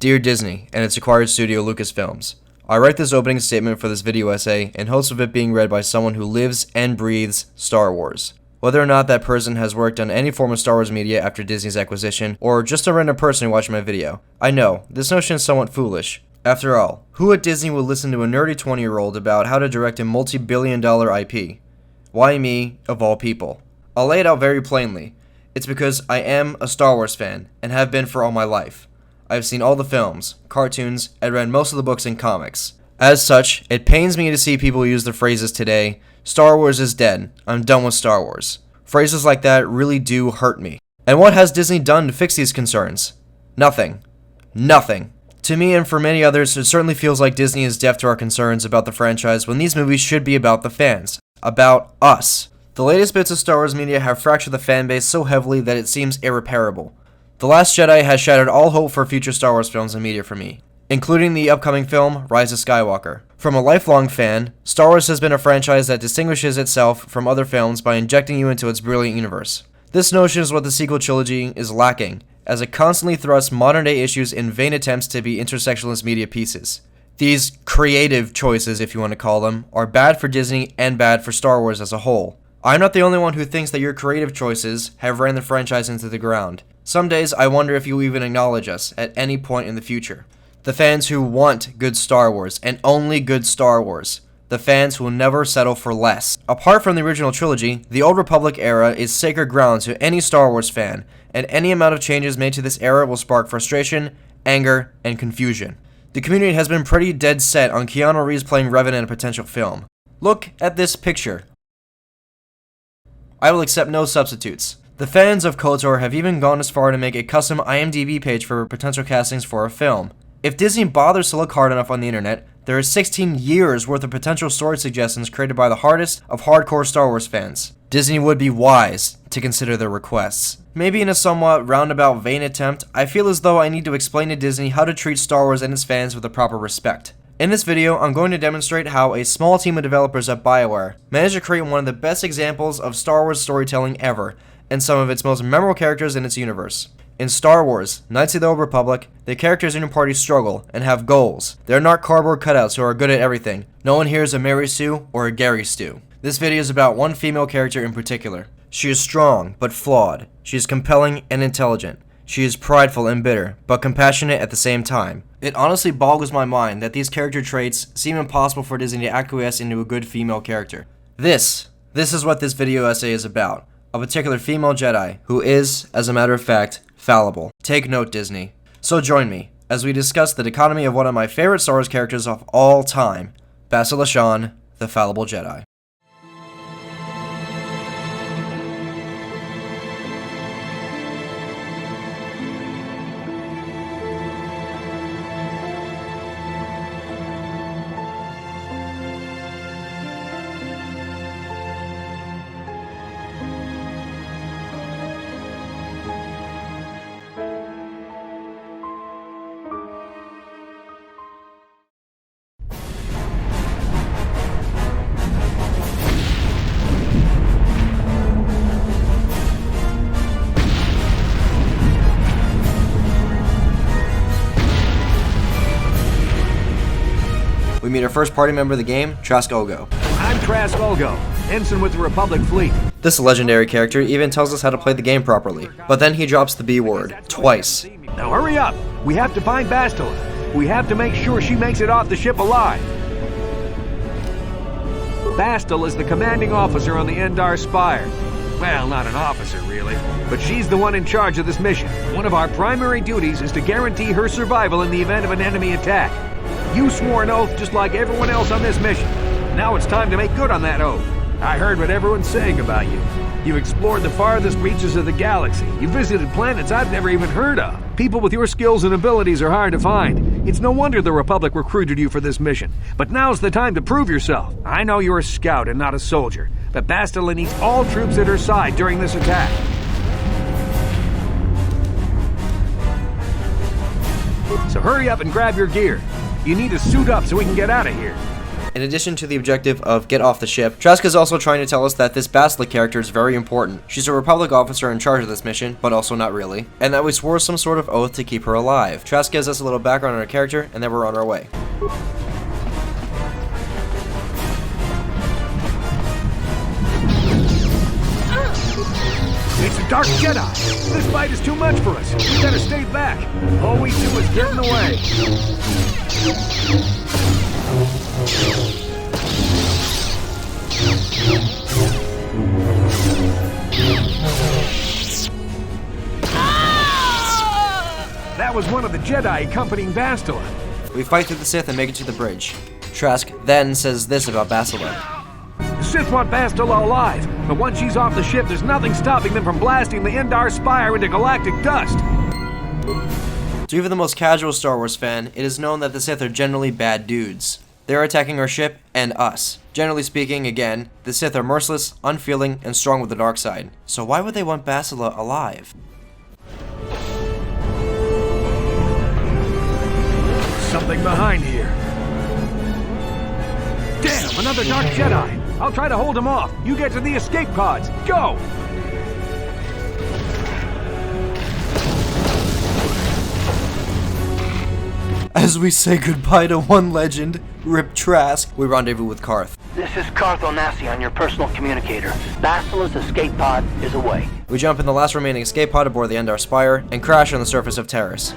Dear Disney and its acquired studio Lucasfilms, I write this opening statement for this video essay in hopes of it being read by someone who lives and breathes Star Wars. Whether or not that person has worked on any form of Star Wars media after Disney's acquisition, or just a random person who watched my video, I know, this notion is somewhat foolish. After all, who at Disney will listen to a nerdy 20-year-old about how to direct a multi-billion-dollar IP? Why me, of all people? I'll lay it out very plainly. It's because I am a Star Wars fan, and have been for all my life. I've seen all the films, cartoons, and read most of the books and comics. As such, it pains me to see people use the phrases today, Star Wars is dead, I'm done with Star Wars. Phrases like that really do hurt me. And what has Disney done to fix these concerns? Nothing. Nothing. To me and for many others, it certainly feels like Disney is deaf to our concerns about the franchise when these movies should be about the fans. About us. The latest bits of Star Wars media have fractured the fanbase so heavily that it seems irreparable. The Last Jedi has shattered all hope for future Star Wars films and media for me, including the upcoming film, Rise of Skywalker. From a lifelong fan, Star Wars has been a franchise that distinguishes itself from other films by injecting you into its brilliant universe. This notion is what the sequel trilogy is lacking, as it constantly thrusts modern-day issues in vain attempts to be intersectionalist media pieces. These creative choices, if you want to call them, are bad for Disney and bad for Star Wars as a whole. I'm not the only one who thinks that your creative choices have ran the franchise into the ground. Some days I wonder if you even acknowledge us at any point in the future. The fans who want good Star Wars, and only good Star Wars. The fans who will never settle for less. Apart from the original trilogy, the Old Republic era is sacred ground to any Star Wars fan, and any amount of changes made to this era will spark frustration, anger, and confusion. The community has been pretty dead set on Keanu Reeves playing Revan in a potential film. Look at this picture. I will accept no substitutes. The fans of KOTOR have even gone as far to make a custom IMDb page for potential castings for a film. If Disney bothers to look hard enough on the internet, there is 16 years worth of potential story suggestions created by the hardest of hardcore Star Wars fans. Disney would be wise to consider their requests. Maybe in a somewhat roundabout vain attempt, I feel as though I need to explain to Disney how to treat Star Wars and its fans with the proper respect. In this video, I'm going to demonstrate how a small team of developers at BioWare managed to create one of the best examples of Star Wars storytelling ever, and some of its most memorable characters in its universe. In Star Wars, Knights of the Old Republic, the characters in your party struggle and have goals. They're not cardboard cutouts who are good at everything. No one here is a Mary Sue or a Gary Stu. This video is about one female character in particular. She is strong, but flawed. She is compelling and intelligent. She is prideful and bitter, but compassionate at the same time. It honestly boggles my mind that these character traits seem impossible for Disney to acquiesce into a good female character. This is what this video essay is about. A particular female Jedi, who is, as a matter of fact, fallible. Take note, Disney. So join me, as we discuss the dichotomy of one of my favorite Star Wars characters of all time, Bastila Shan, the Fallible Jedi. We meet our first party member of the game, Trask Ogo. I'm Trask Ogo, ensign with the Republic Fleet. This legendary character even tells us how to play the game properly, but then he drops the B word, twice. Now hurry up! We have to find Bastila. We have to make sure she makes it off the ship alive. Bastila is the commanding officer on the Endar Spire. Well, not an officer, really, but she's the one in charge of this mission. One of our primary duties is to guarantee her survival in the event of an enemy attack. You swore an oath just like everyone else on this mission. Now it's time to make good on that oath. I heard what everyone's saying about you. You've explored the farthest reaches of the galaxy. You visited planets I've never even heard of. People with your skills and abilities are hard to find. It's no wonder the Republic recruited you for this mission. But now's the time to prove yourself. I know you're a scout and not a soldier, but Bastila needs all troops at her side during this attack. So hurry up and grab your gear. You need to suit up so we can get out of here. In addition to the objective of get off the ship, Trask is also trying to tell us that this Bastila character is very important. She's a Republic officer in charge of this mission, but also not really, and that we swore some sort of oath to keep her alive. Trask gives us a little background on her character, and then we're on our way. It's a Dark Jedi! This fight is too much for us! We better stay back! All we do is get in the way! That was one of the Jedi accompanying Bastila. We fight through the Sith and make it to the bridge. Trask then says this about Bastila. The Sith want Bastila alive, but once she's off the ship, there's nothing stopping them from blasting the Endar Spire into galactic dust. To even the most casual Star Wars fan, it is known that the Sith are generally bad dudes. They're attacking our ship and us. Generally speaking, again, the Sith are merciless, unfeeling, and strong with the dark side. So why would they want Bastila alive? Something behind here. Damn, another Dark Jedi! I'll try to hold him off. You get to the escape pods. Go! As we say goodbye to one legend, Rip Trask, we rendezvous with Carth. This is Carthon Assy on your personal communicator. Bastila's escape pod is away. We jump in the last remaining escape pod aboard the Endar Spire and crash on the surface of Terrace.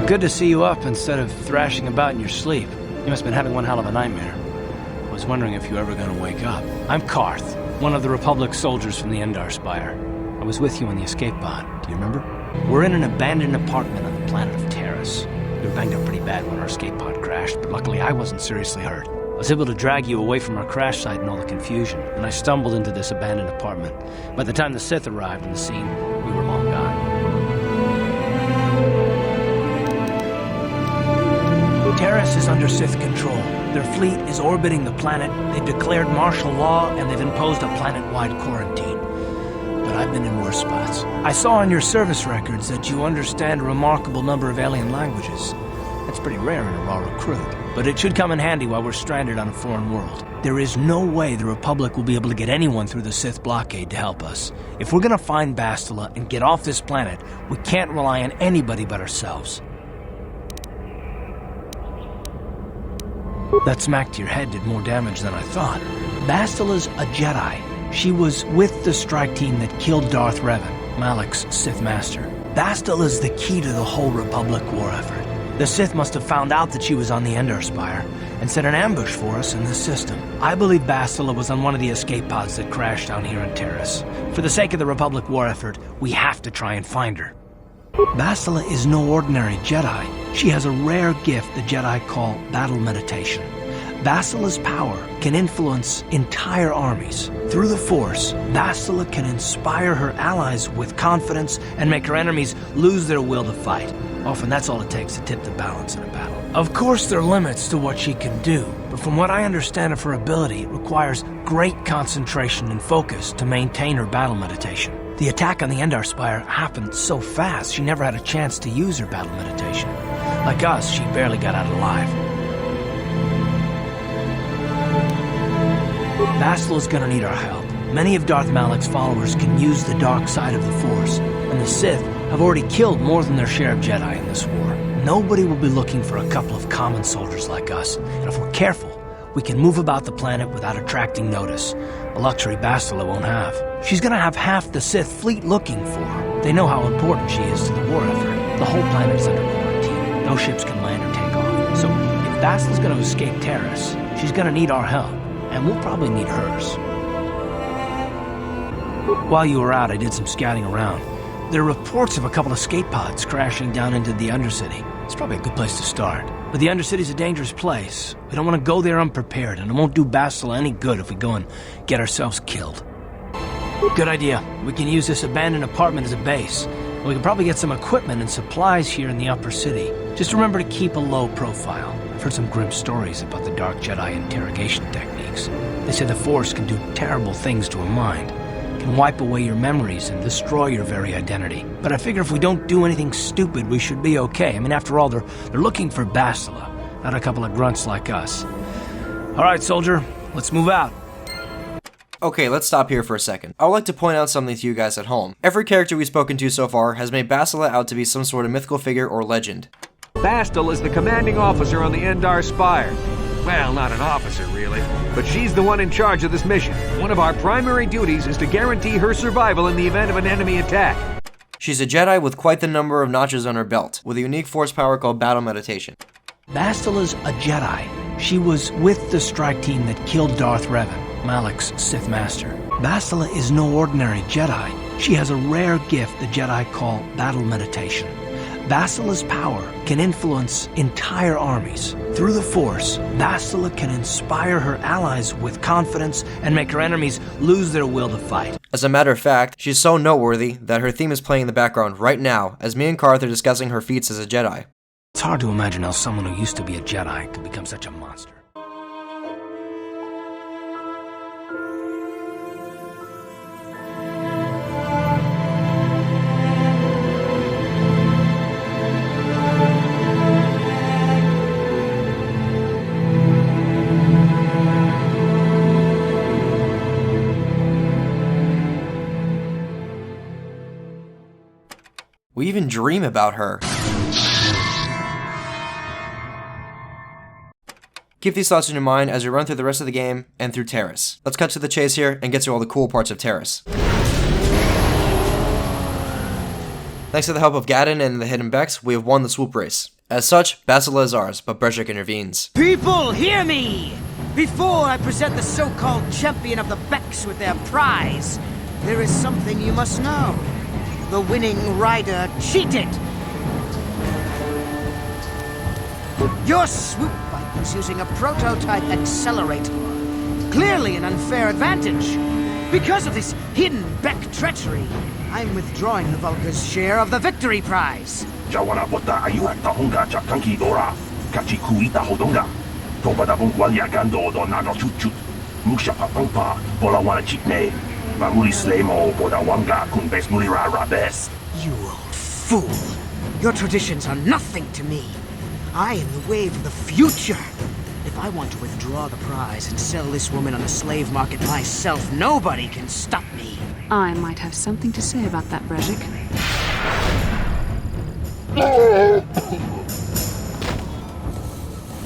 Good to see you up instead of thrashing about in your sleep. You must have been having one hell of a nightmare. I was wondering if you were ever going to wake up. I'm Carth, one of the Republic soldiers from the Endar Spire. I was with you in the escape pod. Do you remember? We're in an abandoned apartment on the planet of Terrace. We were banged up pretty bad when our escape pod crashed, but luckily I wasn't seriously hurt. I was able to drag you away from our crash site and all the confusion, and I stumbled into this abandoned apartment. By the time the Sith arrived on the scene, we were long gone. Terrace is under Sith control. Their fleet is orbiting the planet, they've declared martial law, and they've imposed a planet-wide quarantine. But I've been in worse spots. I saw on your service records that you understand a remarkable number of alien languages. That's pretty rare in a raw recruit, but it should come in handy while we're stranded on a foreign world. There is no way the Republic will be able to get anyone through the Sith blockade to help us. If we're gonna find Bastila and get off this planet, we can't rely on anybody but ourselves. That smack to your head did more damage than I thought. Bastila's a Jedi. She was with the strike team that killed Darth Revan, Malak's Sith master. Bastila's the key to the whole Republic war effort. The Sith must have found out that she was on the Endar Spire and set an ambush for us in this system. I believe Bastila was on one of the escape pods that crashed down here in Terrace. For the sake of the Republic war effort, we have to try and find her. Bastila is no ordinary Jedi. She has a rare gift the Jedi call battle meditation. Bastila's power can influence entire armies. Through the Force, Bastila can inspire her allies with confidence and make her enemies lose their will to fight. Often that's all it takes to tip the balance in a battle. Of course there are limits to what she can do, but from what I understand of her ability, it requires great concentration and focus to maintain her battle meditation. The attack on the Endar Spire happened so fast, she never had a chance to use her battle meditation. Like us, she barely got out alive. Bastila's gonna need our help. Many of Darth Malak's followers can use the dark side of the Force, and the Sith have already killed more than their share of Jedi in this war. Nobody will be looking for a couple of common soldiers like us, and if we're careful, we can move about the planet without attracting notice, a luxury Bastila won't have. She's gonna have half the Sith fleet looking for her. They know how important she is to the war effort. The whole planet is under quarantine. No ships can land or take off. So if Bastila's gonna escape Terrace, she's gonna need our help, and we'll probably need hers. While you were out, I did some scouting around. There are reports of a couple of escape pods crashing down into the Undercity. It's probably a good place to start. But the Undercity's a dangerous place. We don't want to go there unprepared, and it won't do Bastila any good if we go and get ourselves killed. Good idea. We can use this abandoned apartment as a base. We can probably get some equipment and supplies here in the upper city. Just remember to keep a low profile. I've heard some grim stories about the Dark Jedi interrogation techniques. They say the Force can do terrible things to a mind. It can wipe away your memories and destroy your very identity. But I figure if we don't do anything stupid, we should be okay. I mean, after all, they're looking for Bastila, not a couple of grunts like us. All right, soldier, let's move out. Okay, let's stop here for a second. I would like to point out something to you guys at home. Every character we've spoken to so far has made Bastila out to be some sort of mythical figure or legend. Bastila is the commanding officer on the Endar Spire. Well, not an officer, really, but she's the one in charge of this mission. One of our primary duties is to guarantee her survival in the event of an enemy attack. She's a Jedi with quite the number of notches on her belt, with a unique force power called battle meditation. Bastila's a Jedi. She was with the strike team that killed Darth Revan, Malak's Sith Master. Bastila is no ordinary Jedi. She has a rare gift the Jedi call battle meditation. Bastila's power can influence entire armies. Through the Force, Bastila can inspire her allies with confidence and make her enemies lose their will to fight. As a matter of fact, she's so noteworthy that her theme is playing in the background right now as me and Carth are discussing her feats as a Jedi. It's hard to imagine how someone who used to be a Jedi could become such a monster. We even dream about her. Keep these thoughts in your mind as we run through the rest of the game and through Terrace. Let's cut to the chase here and get to all the cool parts of Terrace. Thanks to the help of Gadon and the Hidden Becks, we have won the Swoop race. As such, Bastila is ours, but BadgerKnightX intervenes. People, hear me! Before I present the so-called champion of the Becks with their prize, there is something you must know. The winning rider cheated! Your Swoop bike was using a prototype accelerator. Clearly an unfair advantage. Because of this hidden Beck treachery, I'm withdrawing the Vulca's share of the victory prize. You old fool! Your traditions are nothing to me. I am the wave of the future. If I want to withdraw the prize and sell this woman on the slave market myself, nobody can stop me. I might have something to say about that, BadgerKnight.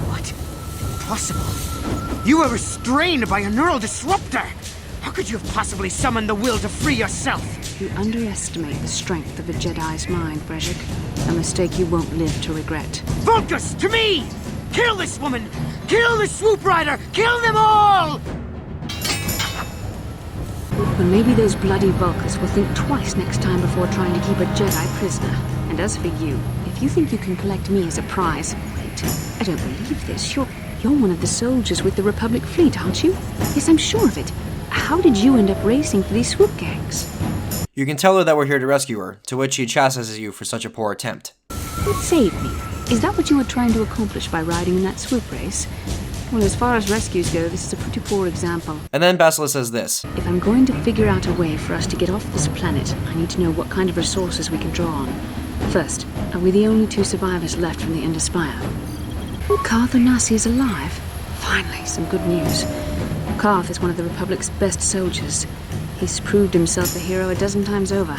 What? Impossible. You were restrained by a neural disruptor. How could you have possibly summoned the will to free yourself? You underestimate the strength of a Jedi's mind, BadgerKnight. A mistake you won't live to regret. Vulcus, to me! Kill this woman! Kill the Swoop Rider! Kill them all! Well, maybe those bloody Vulcans will think twice next time before trying to keep a Jedi prisoner. And as for you, if you think you can collect me as a prize... Wait, I don't believe this. You're one of the soldiers with the Republic fleet, aren't you? Yes, I'm sure of it. How did you end up racing for these swoop gangs? You can tell her that we're here to rescue her, to which she chastises you for such a poor attempt. Save me. Is that what you were trying to accomplish by riding in that swoop race? Well, as far as rescues go, this is a pretty poor example. And then Bastila says this. If I'm going to figure out a way for us to get off this planet, I need to know what kind of resources we can draw on. First, are we the only two survivors left from the Indus Spire? Carthon is alive. Finally, some good news. Carth is one of the Republic's best soldiers. He's proved himself a hero a dozen times over.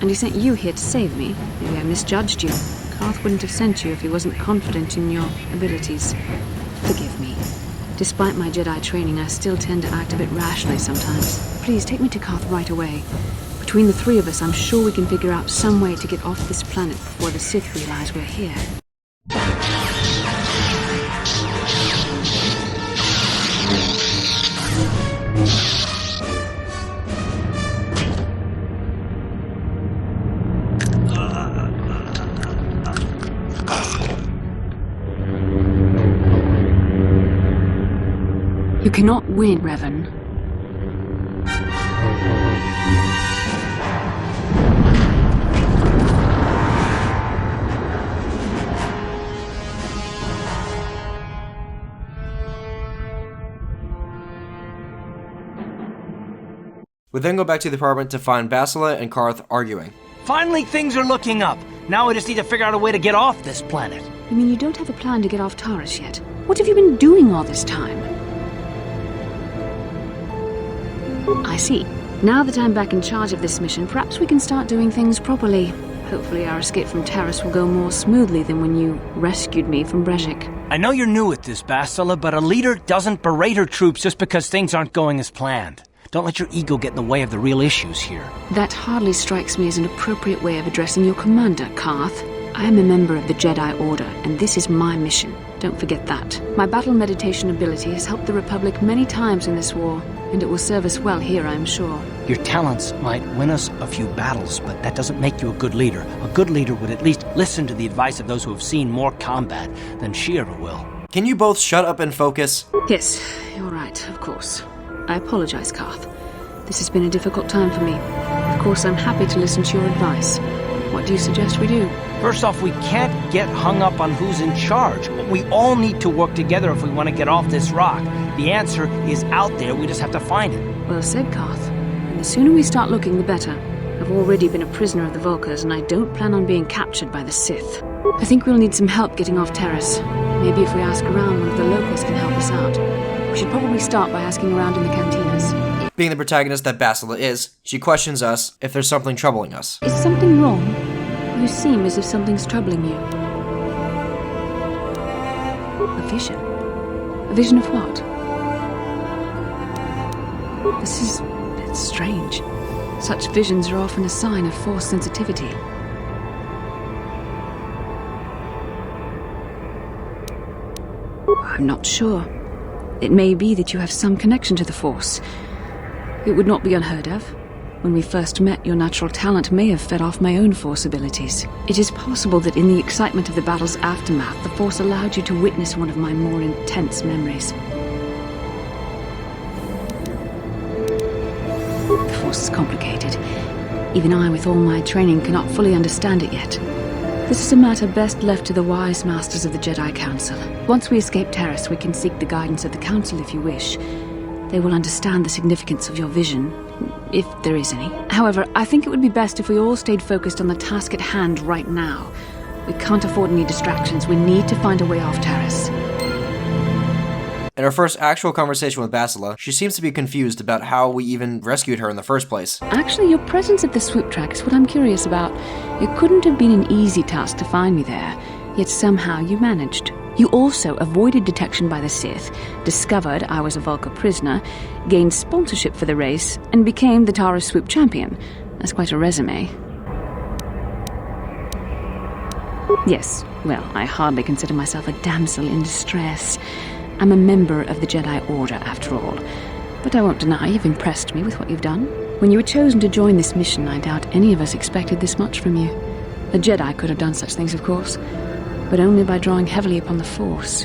And he sent you here to save me. Maybe I misjudged you. Carth wouldn't have sent you if he wasn't confident in your abilities. Forgive me. Despite my Jedi training, I still tend to act a bit rashly sometimes. Please, take me to Carth right away. Between the three of us, I'm sure we can figure out some way to get off this planet before the Sith realize we're here. You cannot win, Revan. We then go back to the apartment to find Bastila and Carth arguing. Finally, things are looking up. Now we just need to figure out a way to get off this planet. You mean you don't have a plan to get off Taurus yet? What have you been doing all this time? I see. Now that I'm back in charge of this mission, perhaps we can start doing things properly. Hopefully our escape from Taurus will go more smoothly than when you rescued me from Brejik. I know you're new at this, Bastila, but a leader doesn't berate her troops just because things aren't going as planned. Don't let your ego get in the way of the real issues here. That hardly strikes me as an appropriate way of addressing your commander, Carth. I am a member of the Jedi Order, and this is my mission. Don't forget that. My battle meditation ability has helped the Republic many times in this war, and it will serve us well here, I'm sure. Your talents might win us a few battles, but that doesn't make you a good leader. A good leader would at least listen to the advice of those who have seen more combat than she ever will. Can you both shut up and focus? Yes, you're right, of course. I apologize, Carth. This has been a difficult time for me. Of course, I'm happy to listen to your advice. What do you suggest we do? First off, we can't get hung up on who's in charge. We all need to work together if we want to get off this rock. The answer is out there, we just have to find it. Well said, Carth. And the sooner we start looking, the better. I've already been a prisoner of the Vulkars, and I don't plan on being captured by the Sith. I think we'll need some help getting off Taurus. Maybe if we ask around, one of the locals can help us out. We should probably start by asking around in the cantinas. Being the protagonist that Bastila is, she questions us if there's something troubling us. Is something wrong? You seem as if something's troubling you. A vision? A vision of what? This is... it's strange. Such visions are often a sign of Force sensitivity. I'm not sure. It may be that you have some connection to the Force. It would not be unheard of. When we first met, your natural talent may have fed off my own Force abilities. It is possible that in the excitement of the battle's aftermath, the Force allowed you to witness one of my more intense memories. The Force is complicated. Even I, with all my training, cannot fully understand it yet. This is a matter best left to the wise masters of the Jedi Council. Once we escape Taurus, we can seek the guidance of the Council if you wish. They will understand the significance of your vision, if there is any. However, I think it would be best if we all stayed focused on the task at hand right now. We can't afford any distractions. We need to find a way off Taurus. In our first actual conversation with Bastila, she seems to be confused about how we even rescued her in the first place. Actually, your presence at the Swoop track is what I'm curious about. It couldn't have been an easy task to find me there, yet somehow you managed. You also avoided detection by the Sith, discovered I was a Vulkar prisoner, gained sponsorship for the race, and became the Taurus Swoop champion. That's quite a resume. Yes, well, I hardly consider myself a damsel in distress. I'm a member of the Jedi Order, after all. But I won't deny you've impressed me with what you've done. When you were chosen to join this mission, I doubt any of us expected this much from you. A Jedi could have done such things, of course, but only by drawing heavily upon the Force.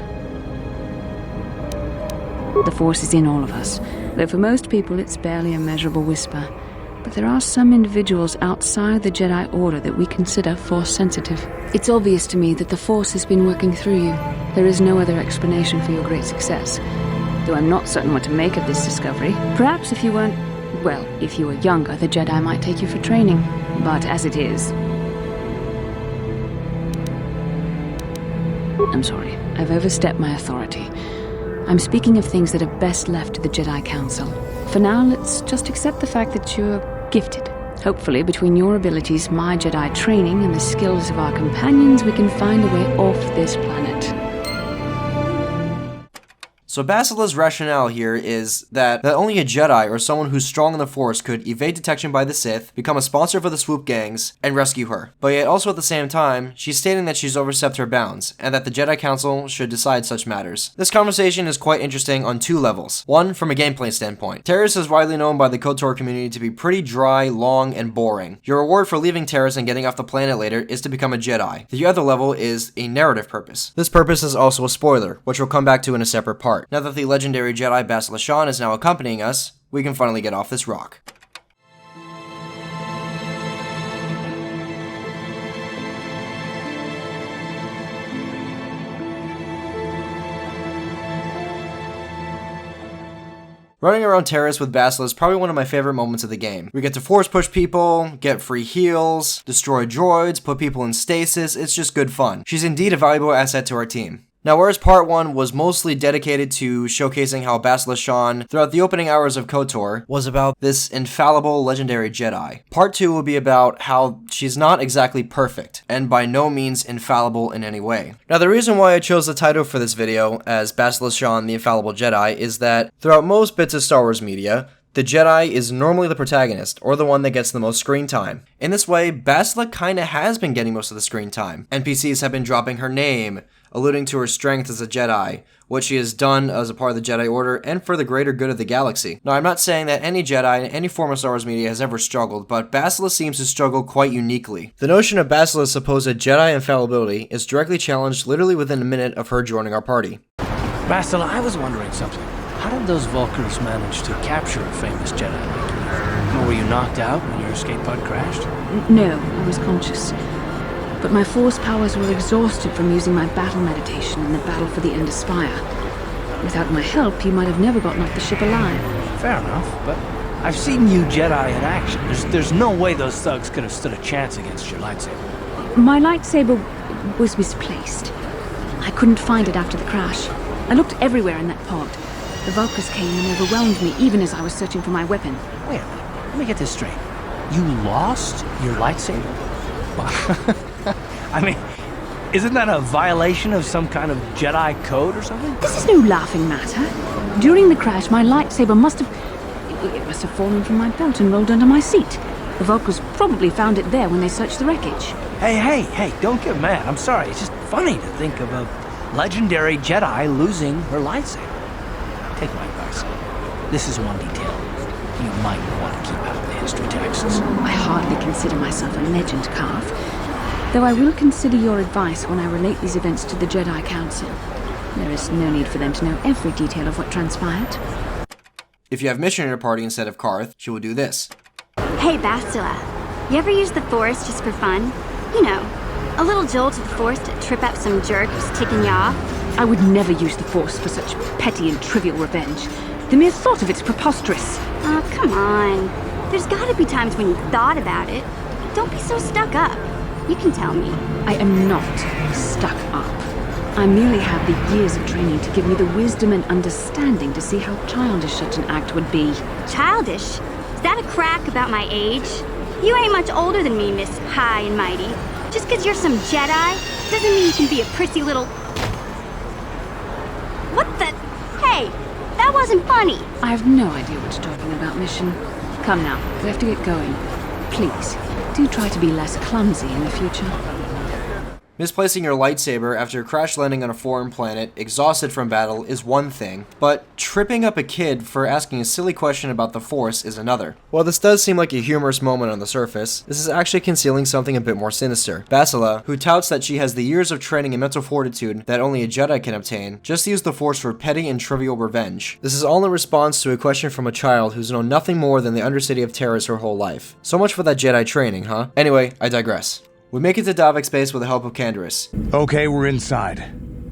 The Force is in all of us, though for most people it's barely a measurable whisper. But there are some individuals outside the Jedi Order that we consider Force-sensitive. It's obvious to me that the Force has been working through you. There is no other explanation for your great success. Though I'm not certain what to make of this discovery. Perhaps if you weren't... well, if you were younger, the Jedi might take you for training. But as it is... I'm sorry. I've overstepped my authority. I'm speaking of things that are best left to the Jedi Council. For now, let's just accept the fact that you're gifted. Hopefully, between your abilities, my Jedi training, and the skills of our companions, we can find a way off this planet. So Bastila's rationale here is that only a Jedi or someone who's strong in the Force could evade detection by the Sith, become a sponsor for the Swoop gangs, and rescue her. But yet also at the same time, she's stating that she's overstepped her bounds, and that the Jedi Council should decide such matters. This conversation is quite interesting on two levels. One, from a gameplay standpoint. Taurus is widely known by the KOTOR community to be pretty dry, long, and boring. Your reward for leaving Taurus and getting off the planet later is to become a Jedi. The other level is a narrative purpose. This purpose is also a spoiler, which we'll come back to in a separate part. start. Now that the legendary Jedi Bastila Shan is now accompanying us, we can finally get off this rock. Running around Terrace with Bastila is probably one of my favorite moments of the game. We get to force push people, get free heals, destroy droids, put people in stasis, it's just good fun. She's indeed a valuable asset to our team. Now, whereas part 1 was mostly dedicated to showcasing how Bastila Shan, throughout the opening hours of KOTOR, was about this infallible legendary Jedi, part 2 will be about how she's not exactly perfect, and by no means infallible in any way. Now, the reason why I chose the title for this video as Bastila Shan, the Infallible Jedi, is that throughout most bits of Star Wars media, the Jedi is normally the protagonist, or the one that gets the most screen time. In this way, Bastila kinda has been getting most of the screen time. NPCs have been dropping her name, alluding to her strength as a Jedi, what she has done as a part of the Jedi Order, and for the greater good of the galaxy. Now, I'm not saying that any Jedi in any form of Star Wars media has ever struggled, but Bastila seems to struggle quite uniquely. The notion of Bastila's supposed Jedi infallibility is directly challenged literally within a minute of her joining our party. Bastila, I was wondering something. How did those Vulkars manage to capture a famous Jedi like you? Or were you knocked out when your escape pod crashed? No, I was conscious. But my force powers were exhausted from using my battle meditation in the battle for the Indus Spire. Without my help, you might have never gotten off the ship alive. Fair enough, but I've seen you Jedi in action. There's no way those thugs could have stood a chance against your lightsaber. My lightsaber was misplaced. I couldn't find it after the crash. I looked everywhere in that pod. The Vulkars came and overwhelmed me even as I was searching for my weapon. Wait a minute, let me get this straight. You lost your lightsaber? I mean, isn't that a violation of some kind of Jedi code or something? This is no laughing matter. During the crash, my lightsaber must have fallen from my belt and rolled under my seat. The Vulkars probably found it there when they searched the wreckage. Hey, don't get mad. I'm sorry. It's just funny to think of a legendary Jedi losing her lightsaber. Take my advice. This is one detail you might want to keep out of the history texts. I hardly consider myself a legend, Carth, though I will consider your advice when I relate these events to the Jedi Council. There is no need for them to know every detail of what transpired. If you have Mission in your party instead of Carth, she will do this. Hey, Bastila. You ever use the Force just for fun? You know, a little jolt of the Force to trip out some jerk who's ticking you off? I would never use the Force for such petty and trivial revenge. The mere thought of it's preposterous. Oh, come on. There's gotta be times when you thought about it. Don't be so stuck up. You can tell me. I am not stuck up. I merely have the years of training to give me the wisdom and understanding to see how childish such an act would be. Childish? Is that a crack about my age? You ain't much older than me, Miss High and Mighty. Just 'cause you're some Jedi doesn't mean you can be a prissy little... What the... Hey, that wasn't funny. I have no idea what you're talking about, Mission. Come now, we have to get going. Please, do try to be less clumsy in the future. Misplacing your lightsaber after crash landing on a foreign planet, exhausted from battle, is one thing, but tripping up a kid for asking a silly question about the Force is another. While this does seem like a humorous moment on the surface, this is actually concealing something a bit more sinister. Bastila, who touts that she has the years of training and mental fortitude that only a Jedi can obtain, just used the Force for petty and trivial revenge. This is all in response to a question from a child who's known nothing more than the Undercity of Terrace her whole life. So much for that Jedi training, huh? Anyway, I digress. We make it to Davek's base with the help of Canderous. Okay, we're inside.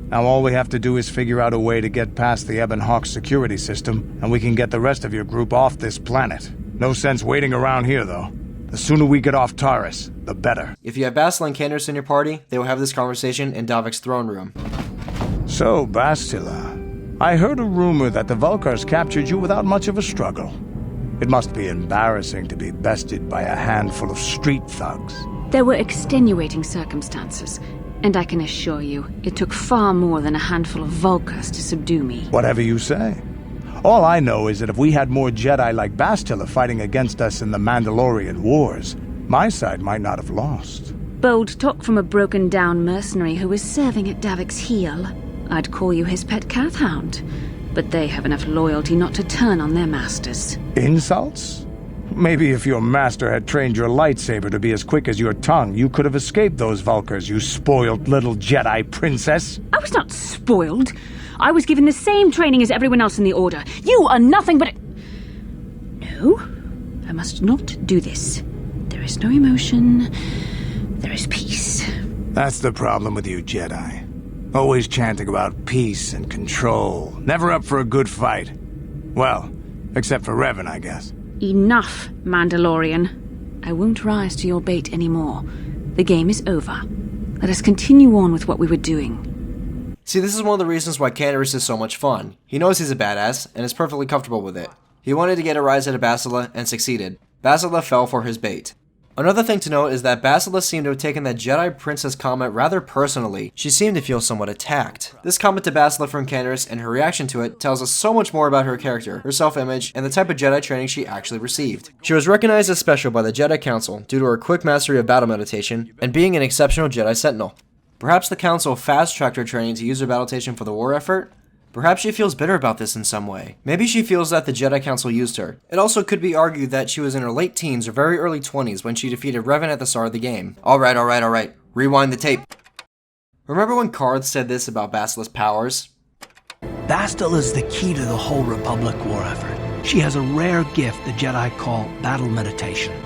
Now all we have to do is figure out a way to get past the Ebon Hawk security system, and we can get the rest of your group off this planet. No sense waiting around here, though. The sooner we get off Taurus, the better. If you have Bastila and Canderous in your party, they will have this conversation in Davek's throne room. So, Bastila, I heard a rumor that the Vulkars captured you without much of a struggle. It must be embarrassing to be bested by a handful of street thugs. There were extenuating circumstances, and I can assure you, it took far more than a handful of Vulkars to subdue me. Whatever you say. All I know is that if we had more Jedi like Bastila fighting against us in the Mandalorian Wars, my side might not have lost. Bold talk from a broken-down mercenary who is serving at Davek's heel. I'd call you his pet cat hound, but they have enough loyalty not to turn on their masters. Insults? Maybe if your master had trained your lightsaber to be as quick as your tongue, you could have escaped those Vulkars, you spoiled little Jedi princess. I was not spoiled. I was given the same training as everyone else in the Order. You are nothing but No, I must not do this. There is no emotion. There is peace. That's the problem with you Jedi. Always chanting about peace and control. Never up for a good fight. Well, except for Revan, I guess. Enough, Mandalorian. I won't rise to your bait anymore. The game is over. Let us continue on with what we were doing. See, this is one of the reasons why Canderous is so much fun. He knows he's a badass, and is perfectly comfortable with it. He wanted to get a rise out of Bastila, and succeeded. Bastila fell for his bait. Another thing to note is that Bastila seemed to have taken that Jedi Princess comment rather personally. She seemed to feel somewhat attacked. This comment to Bastila from Canderous and her reaction to it tells us so much more about her character, her self-image, and the type of Jedi training she actually received. She was recognized as special by the Jedi Council due to her quick mastery of battle meditation and being an exceptional Jedi Sentinel. Perhaps the Council fast-tracked her training to use her meditation for the war effort? Perhaps she feels bitter about this in some way. Maybe she feels that the Jedi Council used her. It also could be argued that she was in her late teens or very early 20s when she defeated Revan at the start of the game. Alright. Rewind the tape. Remember when Carth said this about Bastila's powers? Bastila's the key to the whole Republic war effort. She has a rare gift the Jedi call battle meditation.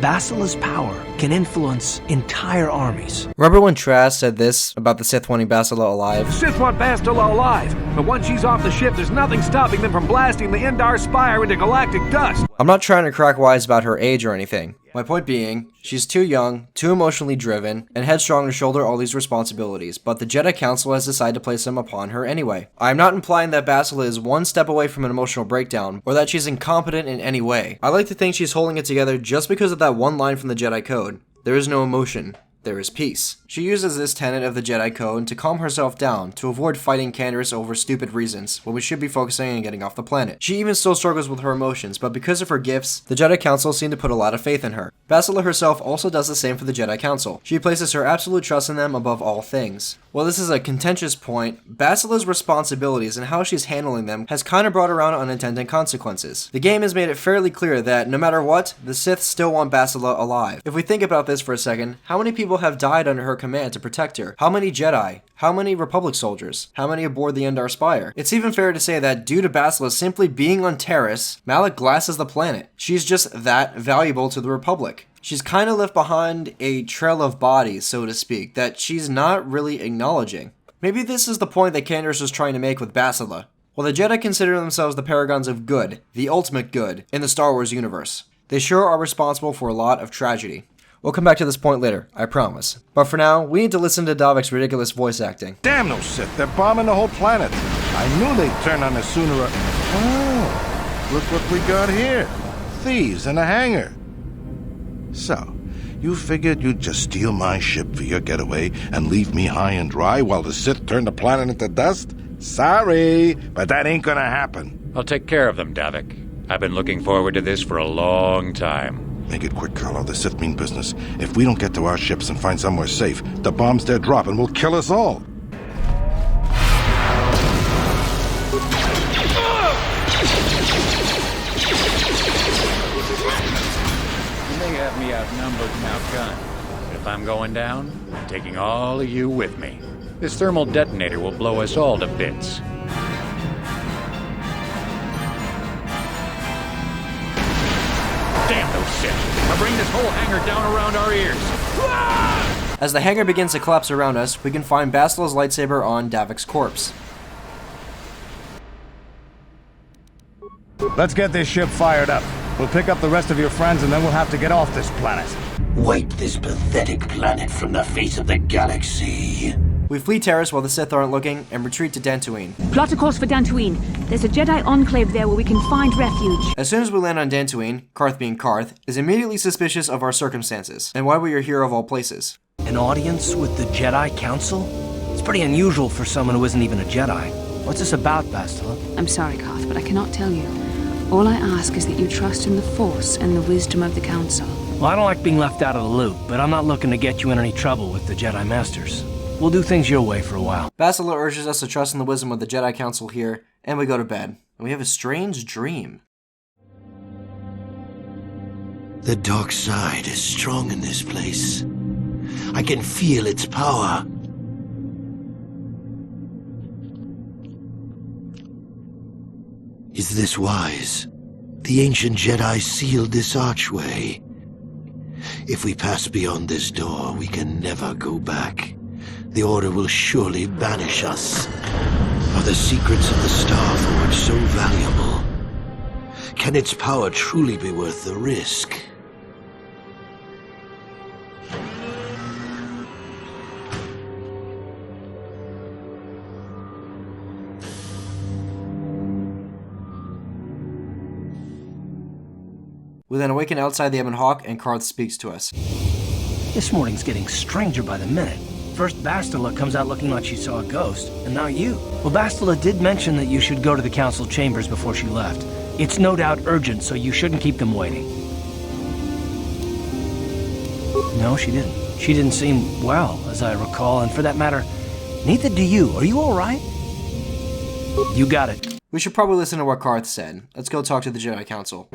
Bastila's power can influence entire armies. Remember when Trask said this about the Sith wanting Bastila alive? The Sith want Bastila alive, but once she's off the ship, there's nothing stopping them from blasting the Indar Spire into galactic dust. I'm not trying to crack wise about her age or anything. My point being, she's too young, too emotionally driven, and headstrong to shoulder all these responsibilities, but the Jedi Council has decided to place them upon her anyway. I am not implying that Bastila is one step away from an emotional breakdown, or that she's incompetent in any way. I like to think she's holding it together just because of that one line from the Jedi Code. There is no emotion. There is peace. She uses this tenet of the Jedi Code to calm herself down, to avoid fighting Canderous over stupid reasons, when we should be focusing on getting off the planet. She even still struggles with her emotions, but because of her gifts, the Jedi Council seem to put a lot of faith in her. Bastila herself also does the same for the Jedi Council. She places her absolute trust in them above all things. While this is a contentious point, Bastila's responsibilities and how she's handling them has kind of brought around unintended consequences. The game has made it fairly clear that no matter what, the Sith still want Bastila alive. If we think about this for a second, how many people have died under her command to protect her? How many Jedi? How many Republic soldiers? How many aboard the Indar Spire? It's even fair to say that due to Bastila simply being on Terrace, Malak glasses the planet. She's just that valuable to the Republic. She's kind of left behind a trail of bodies, so to speak, that she's not really acknowledging. Maybe this is the point that Canderous was trying to make with Bastila. Well, the Jedi consider themselves the paragons of good, the ultimate good, in the Star Wars universe. They sure are responsible for a lot of tragedy. We'll come back to this point later, I promise. But for now, we need to listen to Davik's ridiculous voice acting. Damn those Sith, they're bombing the whole planet. I knew they'd turn on us sooner or... Oh, look what we got here. Thieves in a hangar. So, you figured you'd just steal my ship for your getaway and leave me high and dry while the Sith turn the planet into dust? Sorry, but that ain't gonna happen. I'll take care of them, Davik. I've been looking forward to this for a long time. Make it quick, Carlo. The Sith mean business. If we don't get to our ships and find somewhere safe, the bombs they're dropping will kill us all. You may have me outnumbered and outgunned, but if I'm going down, I'm taking all of you with me. This thermal detonator will blow us all to bits. Damn those Sith! I'll bring this whole hangar down around our ears. As the hangar begins to collapse around us, we can find Bastila's lightsaber on Davik's corpse. Let's get this ship fired up. We'll pick up the rest of your friends and then we'll have to get off this planet. Wipe this pathetic planet from the face of the galaxy. We flee Terrace while the Sith aren't looking and retreat to Dantooine. Plot a course for Dantooine. There's a Jedi enclave there where we can find refuge. As soon as we land on Dantooine, Carth being Carth, is immediately suspicious of our circumstances, and why we are here of all places. An audience with the Jedi Council? It's pretty unusual for someone who isn't even a Jedi. What's this about, Bastila? I'm sorry, Carth, but I cannot tell you. All I ask is that you trust in the Force and the wisdom of the Council. Well, I don't like being left out of the loop, but I'm not looking to get you in any trouble with the Jedi Masters. We'll do things your way for a while. Bastila urges us to trust in the wisdom of the Jedi Council here, and we go to bed. And we have a strange dream. The dark side is strong in this place. I can feel its power. Is this wise? The ancient Jedi sealed this archway. If we pass beyond this door, we can never go back. The Order will surely banish us. Are the secrets of the Star Forge so valuable? Can its power truly be worth the risk? We then awaken outside the Ebon Hawk, and Carth speaks to us. This morning's getting stranger by the minute. First Bastila comes out looking like she saw a ghost, and now you. Well, Bastila did mention that you should go to the council chambers before she left. It's no doubt urgent, so you shouldn't keep them waiting. No, she didn't. She didn't seem well, as I recall, and for that matter, neither do you. Are you all right? You got it. We should probably listen to what Carth said. Let's go talk to the Jedi Council.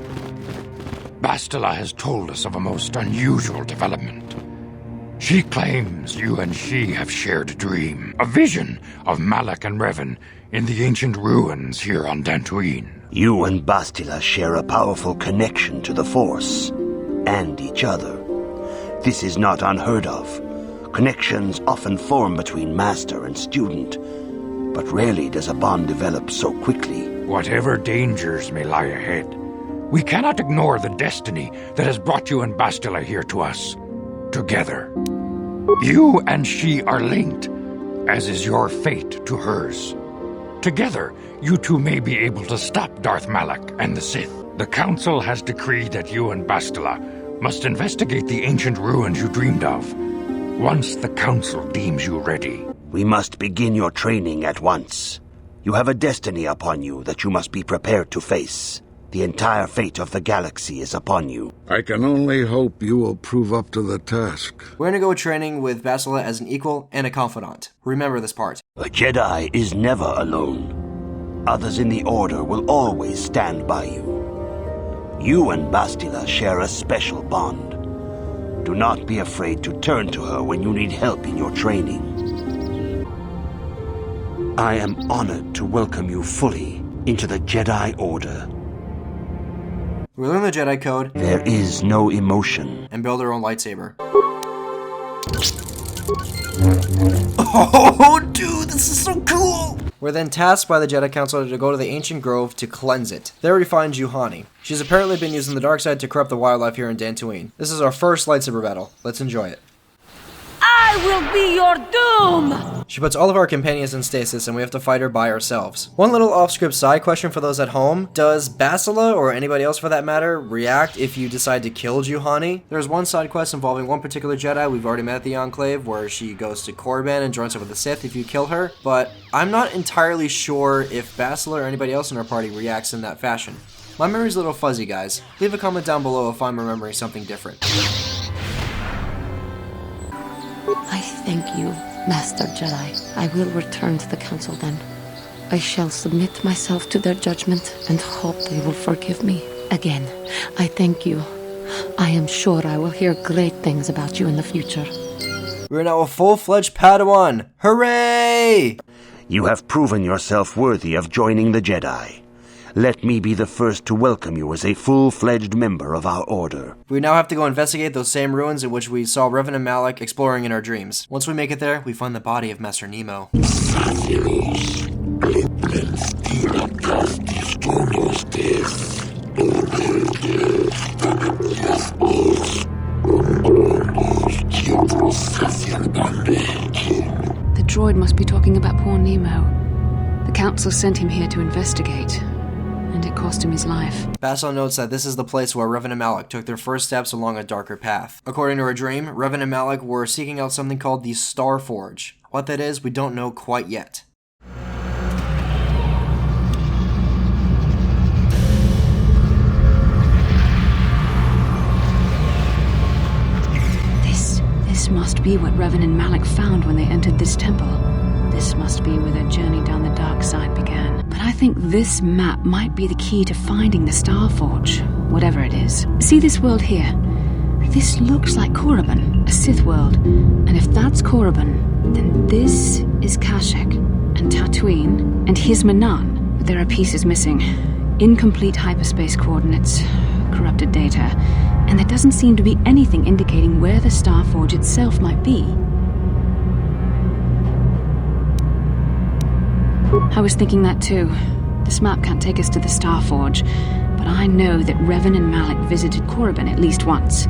Bastila has told us of a most unusual development. She claims you and she have shared a dream, a vision of Malak and Revan in the ancient ruins here on Dantooine. You and Bastila share a powerful connection to the Force, and each other. This is not unheard of. Connections often form between master and student, but rarely does a bond develop so quickly. Whatever dangers may lie ahead, we cannot ignore the destiny that has brought you and Bastila here to us. Together. You and she are linked, as is your fate to hers. Together, you two may be able to stop Darth Malak and the Sith. The Council has decreed that you and Bastila must investigate the ancient ruins you dreamed of, once the Council deems you ready. We must begin your training at once. You have a destiny upon you that you must be prepared to face. The entire fate of the galaxy is upon you. I can only hope you will prove up to the task. We're gonna go training with Bastila as an equal and a confidant. Remember this part. A Jedi is never alone. Others in the Order will always stand by you. You and Bastila share a special bond. Do not be afraid to turn to her when you need help in your training. I am honored to welcome you fully into the Jedi Order. We learn the Jedi Code. There is no emotion. And build our own lightsaber. Oh, dude, this is so cool! We're then tasked by the Jedi Council to go to the ancient grove to cleanse it. There we find Juhani. She's apparently been using the dark side to corrupt the wildlife here in Dantooine. This is our first lightsaber battle. Let's enjoy it. I will be your doom! She puts all of our companions in stasis and we have to fight her by ourselves. One little off-script side question for those at home. Does Bastila, or anybody else for that matter, react if you decide to kill Juhani? There's one side quest involving one particular Jedi we've already met at the Enclave where she goes to Korriban and joins up with the Sith if you kill her, but I'm not entirely sure if Bastila or anybody else in our party reacts in that fashion. My memory's a little fuzzy, guys. Leave a comment down below if I'm remembering something different. I thank you, Master Jedi. I will return to the Council then. I shall submit myself to their judgment and hope they will forgive me. Again, I thank you. I am sure I will hear great things about you in the future. We're now a full-fledged Padawan! Hooray! You have proven yourself worthy of joining the Jedi. Let me be the first to welcome you as a full-fledged member of our Order. We now have to go investigate those same ruins in which we saw Revan and Malak exploring in our dreams. Once we make it there, we find the body of Master Nemo. The droid must be talking about poor Nemo. The Council sent him here to investigate, and it cost him his life. Bastila notes that this is the place where Revan and Malak took their first steps along a darker path. According to her dream, Revan and Malak were seeking out something called the Star Forge. What that is, we don't know quite yet. This must be what Revan and Malak found when they entered this temple. This must be where their journey down the dark side began. But I think this map might be the key to finding the Starforge, whatever it is. See this world here? This looks like Korriban, a Sith world. And if that's Korriban, then this is Kashyyyk, and Tatooine, and here's Manan. But there are pieces missing. Incomplete hyperspace coordinates, corrupted data, and there doesn't seem to be anything indicating where the Starforge itself might be. I was thinking that too. This map can't take us to the Starforge, but I know that Revan and Malak visited Korriban at least once.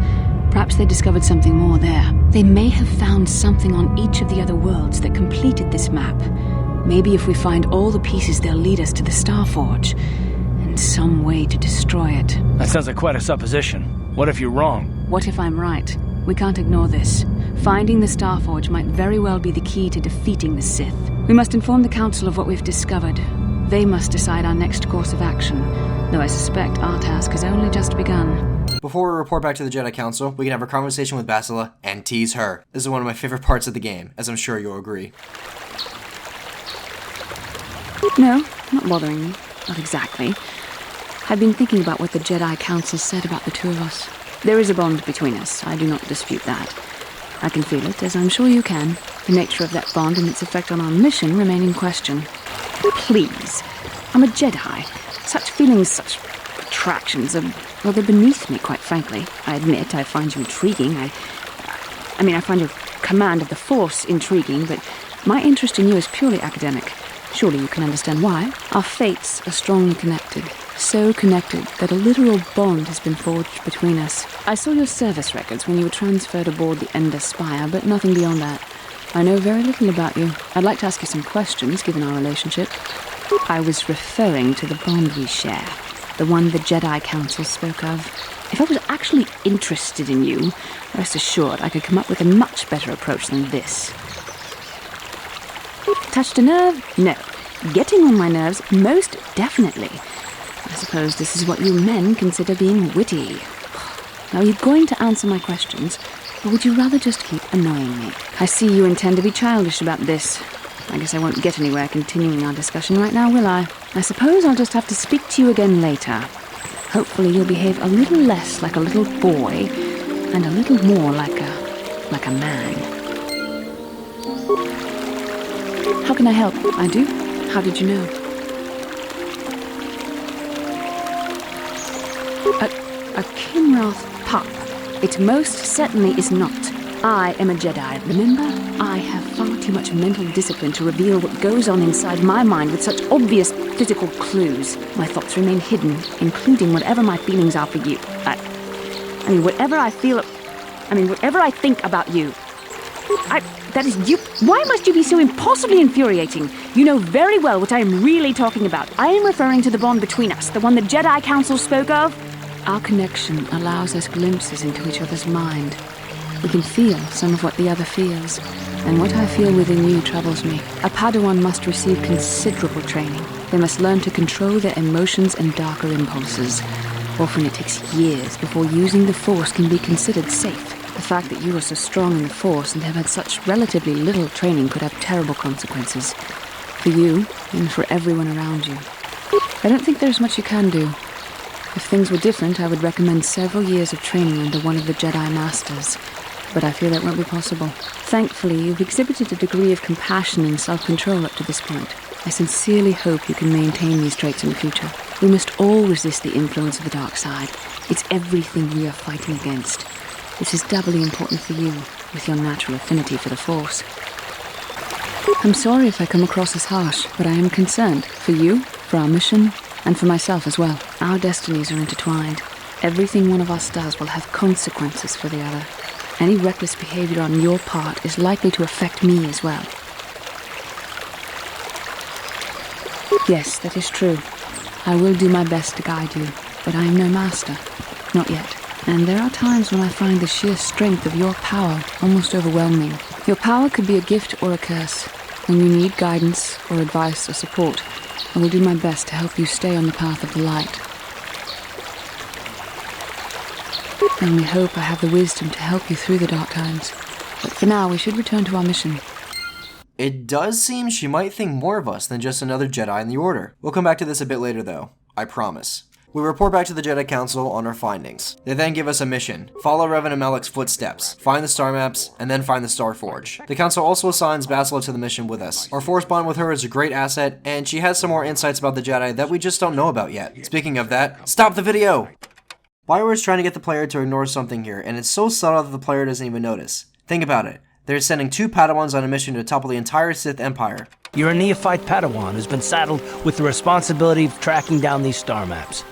Perhaps they discovered something more there. They may have found something on each of the other worlds that completed this map. Maybe if we find all the pieces, they'll lead us to the Starforge, and some way to destroy it. That sounds like quite a supposition. What if you're wrong? What if I'm right? We can't ignore this. Finding the Starforge might very well be the key to defeating the Sith. We must inform the Council of what we've discovered. They must decide our next course of action, though I suspect our task has only just begun. Before we report back to the Jedi Council, we can have a conversation with Bastila and tease her. This is one of my favorite parts of the game, as I'm sure you'll agree. No, not bothering me. Not exactly. I've been thinking about what the Jedi Council said about the two of us. There is a bond between us, I do not dispute that. I can feel it, as I'm sure you can. The nature of that bond and its effect on our mission remain in question. Please, I'm a Jedi. Such feelings, such attractions are, well, they're beneath me, quite frankly. I admit I find you intriguing. I find your command of the Force intriguing, but my interest in you is purely academic. Surely you can understand why. Our fates are strongly connected. So connected that a literal bond has been forged between us. I saw your service records when you were transferred aboard the Indus Spire, but nothing beyond that. I know very little about you. I'd like to ask you some questions, given our relationship. I was referring to the bond we share, the one the Jedi Council spoke of. If I was actually interested in you, rest assured I could come up with a much better approach than this. Touched a nerve? No. Getting on my nerves? Most definitely. I suppose this is what you men consider being witty. Now, you're going to answer my questions, or would you rather just keep annoying me? I see you intend to be childish about this. I guess I won't get anywhere continuing our discussion right now, will I? I suppose I'll just have to speak to you again later. Hopefully you'll behave a little less like a little boy, and a little more like a man. How can I help? I do? How did you know? A Kinrath pup. It most certainly is not. I am a Jedi, remember? I have far too much mental discipline to reveal what goes on inside my mind with such obvious physical clues. My thoughts remain hidden, including whatever my feelings are for you. Whatever I think about you. That is you. Why must you be so impossibly infuriating? You know very well what I am really talking about. I am referring to the bond between us, the one the Jedi Council spoke of. Our connection allows us glimpses into each other's mind. We can feel some of what the other feels, and what I feel within you troubles me. A Padawan must receive considerable training. They must learn to control their emotions and darker impulses. Often it takes years before using the Force can be considered safe. The fact that you are so strong in the Force and have had such relatively little training could have terrible consequences. For you, and for everyone around you. I don't think there's much you can do. If things were different, I would recommend several years of training under one of the Jedi Masters. But I fear that won't be possible. Thankfully, you've exhibited a degree of compassion and self-control up to this point. I sincerely hope you can maintain these traits in the future. We must all resist the influence of the dark side. It's everything we are fighting against. This is doubly important for you, with your natural affinity for the Force. I'm sorry if I come across as harsh, but I am concerned for you, for our mission, and for myself as well. Our destinies are intertwined. Everything one of us does will have consequences for the other. Any reckless behavior on your part is likely to affect me as well. Yes, that is true. I will do my best to guide you, but I am no master. Not yet. And there are times when I find the sheer strength of your power almost overwhelming. Your power could be a gift or a curse. When you need guidance or advice or support, I will do my best to help you stay on the path of the light. I only hope I have the wisdom to help you through the dark times. But for now, we should return to our mission. It does seem she might think more of us than just another Jedi in the Order. We'll come back to this a bit later though, I promise. We report back to the Jedi Council on our findings. They then give us a mission: follow Revan and Malak's footsteps, find the star maps, and then find the Star Forge. The Council also assigns Bastila to the mission with us. Our force bond with her is a great asset, and she has some more insights about the Jedi that we just don't know about yet. Speaking of that, stop the video! BioWare is trying to get the player to ignore something here, and it's so subtle that the player doesn't even notice. Think about it. They're sending 2 Padawans on a mission to topple the entire Sith Empire. You're a neophyte Padawan who's been saddled with the responsibility of tracking down these star maps.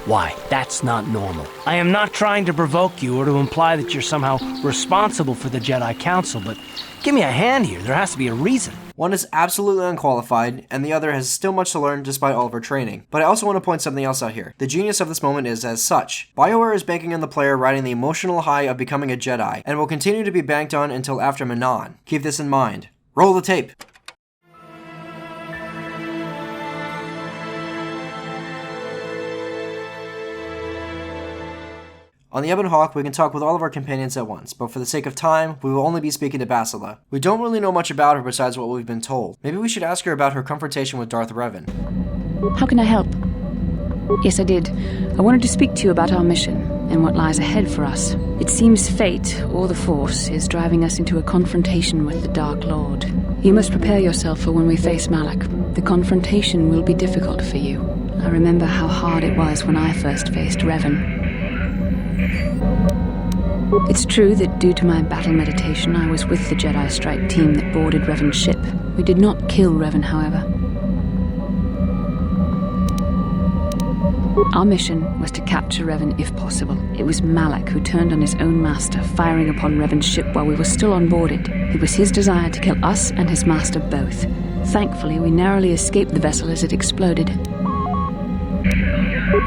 Why? That's not normal. I am not trying to provoke you or to imply that you're somehow responsible for the Jedi Council, but give me a hand here. There has to be a reason. One is absolutely unqualified, and the other has still much to learn despite all of her training. But I also want to point something else out here. The genius of this moment is as such. BioWare is banking on the player riding the emotional high of becoming a Jedi, and will continue to be banked on until after Manon. Keep this in mind. Roll the tape! On the Ebon Hawk, we can talk with all of our companions at once, but for the sake of time, we will only be speaking to Bastila. We don't really know much about her besides what we've been told. Maybe we should ask her about her confrontation with Darth Revan. How can I help? Yes, I did. I wanted to speak to you about our mission and what lies ahead for us. It seems fate, or the Force, is driving us into a confrontation with the Dark Lord. You must prepare yourself for when we face Malak. The confrontation will be difficult for you. I remember how hard it was when I first faced Revan. It's true that due to my battle meditation, I was with the Jedi strike team that boarded Revan's ship. We did not kill Revan, however. Our mission was to capture Revan if possible. It was Malak who turned on his own master, firing upon Revan's ship while we were still unboarded. It was his desire to kill us and his master both. Thankfully, we narrowly escaped the vessel as it exploded.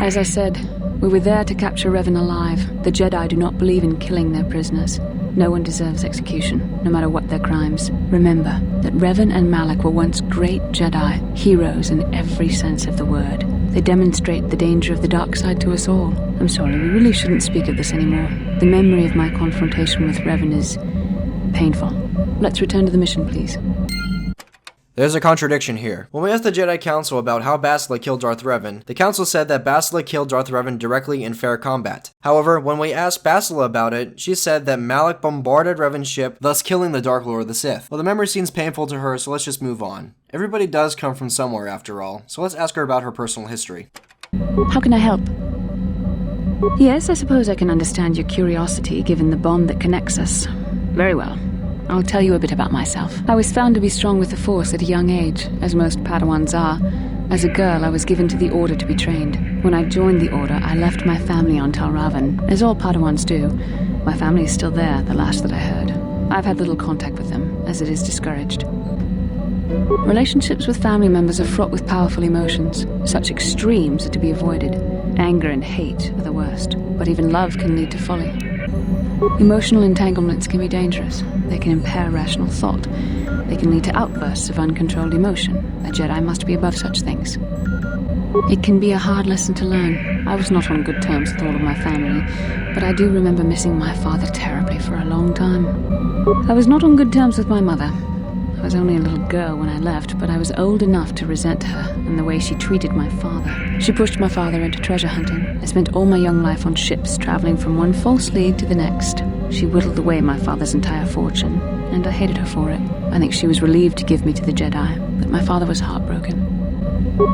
As I said, we were there to capture Revan alive. The Jedi do not believe in killing their prisoners. No one deserves execution, no matter what their crimes. Remember that Revan and Malak were once great Jedi, heroes in every sense of the word. They demonstrate the danger of the dark side to us all. I'm sorry, we really shouldn't speak of this anymore. The memory of my confrontation with Revan is painful. Let's return to the mission, please. There's a contradiction here. When we asked the Jedi Council about how Bastila killed Darth Revan, the Council said that Bastila killed Darth Revan directly in fair combat. However, when we asked Bastila about it, she said that Malak bombarded Revan's ship, thus killing the Dark Lord of the Sith. Well, the memory seems painful to her, so let's just move on. Everybody does come from somewhere after all, so let's ask her about her personal history. How can I help? Yes, I suppose I can understand your curiosity given the bond that connects us. Very well. I'll tell you a bit about myself. I was found to be strong with the Force at a young age, as most Padawans are. As a girl, I was given to the Order to be trained. When I joined the Order, I left my family on Tal Ravan, as all Padawans do. My family is still there, the last that I heard. I've had little contact with them, as it is discouraged. Relationships with family members are fraught with powerful emotions. Such extremes are to be avoided. Anger and hate are the worst, but even love can lead to folly. Emotional entanglements can be dangerous. They can impair rational thought. They can lead to outbursts of uncontrolled emotion. A Jedi must be above such things. It can be a hard lesson to learn. I was not on good terms with all of my family, but I do remember missing my father terribly for a long time. I was not on good terms with my mother. I was only a little girl when I left, but I was old enough to resent her and the way she treated my father. She pushed my father into treasure hunting. I spent all my young life on ships, traveling from one false lead to the next. She whittled away my father's entire fortune, and I hated her for it. I think she was relieved to give me to the Jedi, but my father was heartbroken.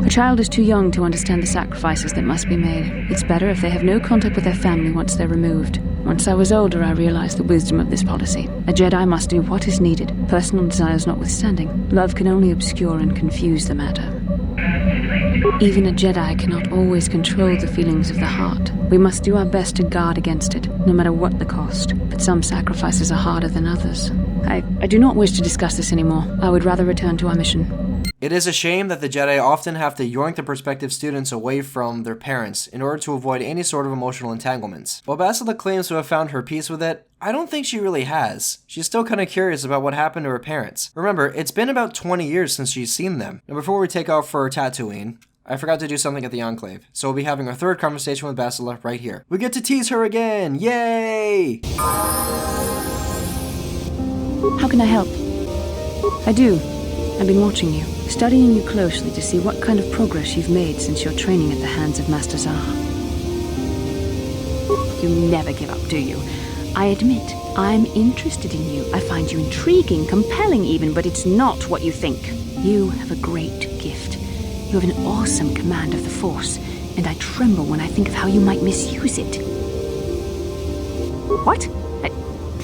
A child is too young to understand the sacrifices that must be made. It's better if they have no contact with their family once they're removed. Once I was older, I realized the wisdom of this policy. A Jedi must do what is needed, personal desires notwithstanding. Love can only obscure and confuse the matter. Even a Jedi cannot always control the feelings of the heart. We must do our best to guard against it, no matter what the cost. But some sacrifices are harder than others. I do not wish to discuss this anymore. I would rather return to our mission. It is a shame that the Jedi often have to yoink the prospective students away from their parents in order to avoid any sort of emotional entanglements. While Bastila claims to have found her peace with it, I don't think she really has. She's still kind of curious about what happened to her parents. Remember, it's been about 20 years since she's seen them. Now before we take off for Tatooine, I forgot to do something at the Enclave, so we'll be having our third conversation with Bastila right here. We get to tease her again! Yay! How can I help? I do. I've been watching you, studying you closely to see what kind of progress you've made since your training at the hands of Master Zahar. You never give up, do you? I admit, I'm interested in you. I find you intriguing, compelling even, but it's not what you think. You have a great gift. You have an awesome command of the Force, and I tremble when I think of how you might misuse it. What?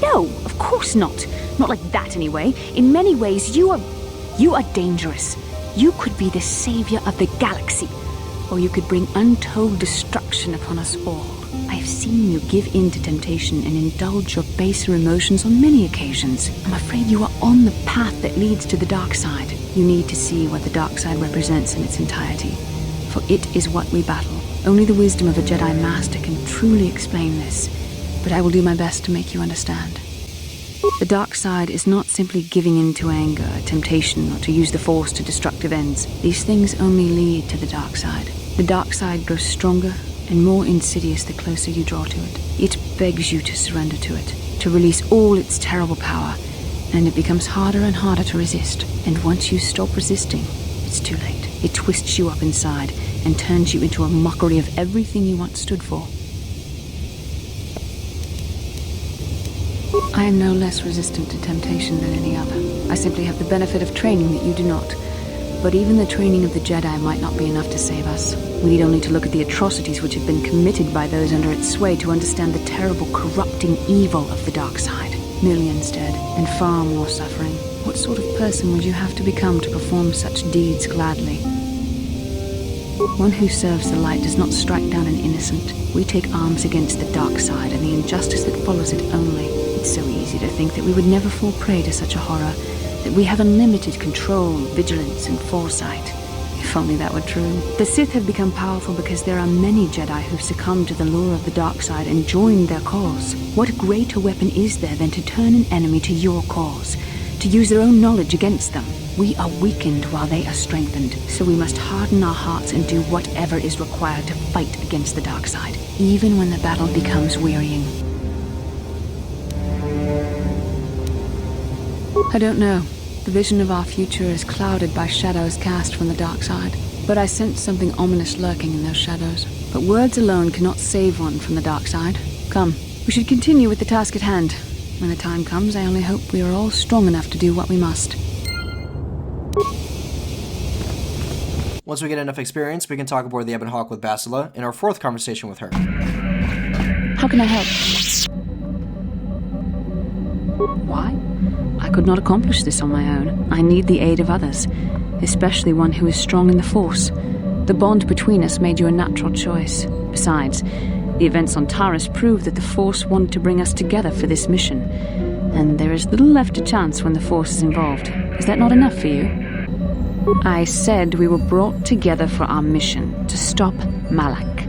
No, of course not. Not like that, anyway. In many ways, you are dangerous. You could be the savior of the galaxy, or you could bring untold destruction upon us all. I have seen you give in to temptation and indulge your baser emotions on many occasions. I'm afraid you are on the path that leads to the dark side. You need to see what the dark side represents in its entirety, for it is what we battle. Only the wisdom of a Jedi Master can truly explain this, but I will do my best to make you understand. The dark side is not simply giving in to anger, temptation, or to use the Force to destructive ends. These things only lead to the dark side. The dark side grows stronger and more insidious the closer you draw to it. It begs you to surrender to it, to release all its terrible power, and it becomes harder and harder to resist. And once you stop resisting, it's too late. It twists you up inside and turns you into a mockery of everything you once stood for. I am no less resistant to temptation than any other. I simply have the benefit of training that you do not. But even the training of the Jedi might not be enough to save us. We need only to look at the atrocities which have been committed by those under its sway to understand the terrible, corrupting evil of the dark side. Millions dead, and far more suffering. What sort of person would you have to become to perform such deeds gladly? One who serves the light does not strike down an innocent. We take arms against the dark side and the injustice that follows it only. It's so easy to think that we would never fall prey to such a horror, that we have unlimited control, vigilance, and foresight. If only that were true. The Sith have become powerful because there are many Jedi who've succumbed to the lure of the dark side and joined their cause. What greater weapon is there than to turn an enemy to your cause, to use their own knowledge against them? We are weakened while they are strengthened, so we must harden our hearts and do whatever is required to fight against the dark side, even when the battle becomes wearying. I don't know. The vision of our future is clouded by shadows cast from the dark side, but I sense something ominous lurking in those shadows. But words alone cannot save one from the dark side. Come, we should continue with the task at hand. When the time comes, I only hope we are all strong enough to do what we must. Once we get enough experience, we can talk aboard the Ebon Hawk with Bastila in our fourth conversation with her. How can I help? Why? I could not accomplish this on my own. I need the aid of others, especially one who is strong in the Force. The bond between us made you a natural choice. Besides, the events on Taris prove that the Force wanted to bring us together for this mission, and there is little left to chance when the Force is involved. Is that not enough for you? I said we were brought together for our mission, to stop Malak.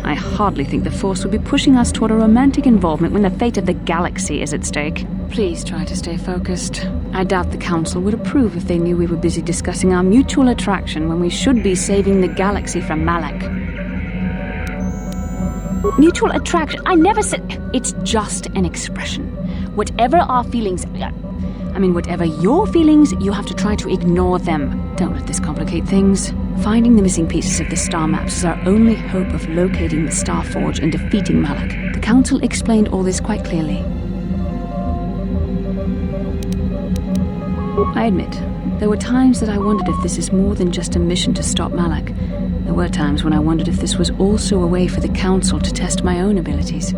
I hardly think the Force would be pushing us toward a romantic involvement when the fate of the galaxy is at stake. Please try to stay focused. I doubt the Council would approve if they knew we were busy discussing our mutual attraction when we should be saving the galaxy from Malak. Mutual attraction? I never said... It's just an expression. Whatever our feelings... whatever your feelings, you have to try to ignore them. Don't let this complicate things. Finding the missing pieces of the star maps is our only hope of locating the Star Forge and defeating Malak. The Council explained all this quite clearly. I admit, there were times that I wondered if this is more than just a mission to stop Malak. There were times when I wondered if this was also a way for the Council to test my own abilities.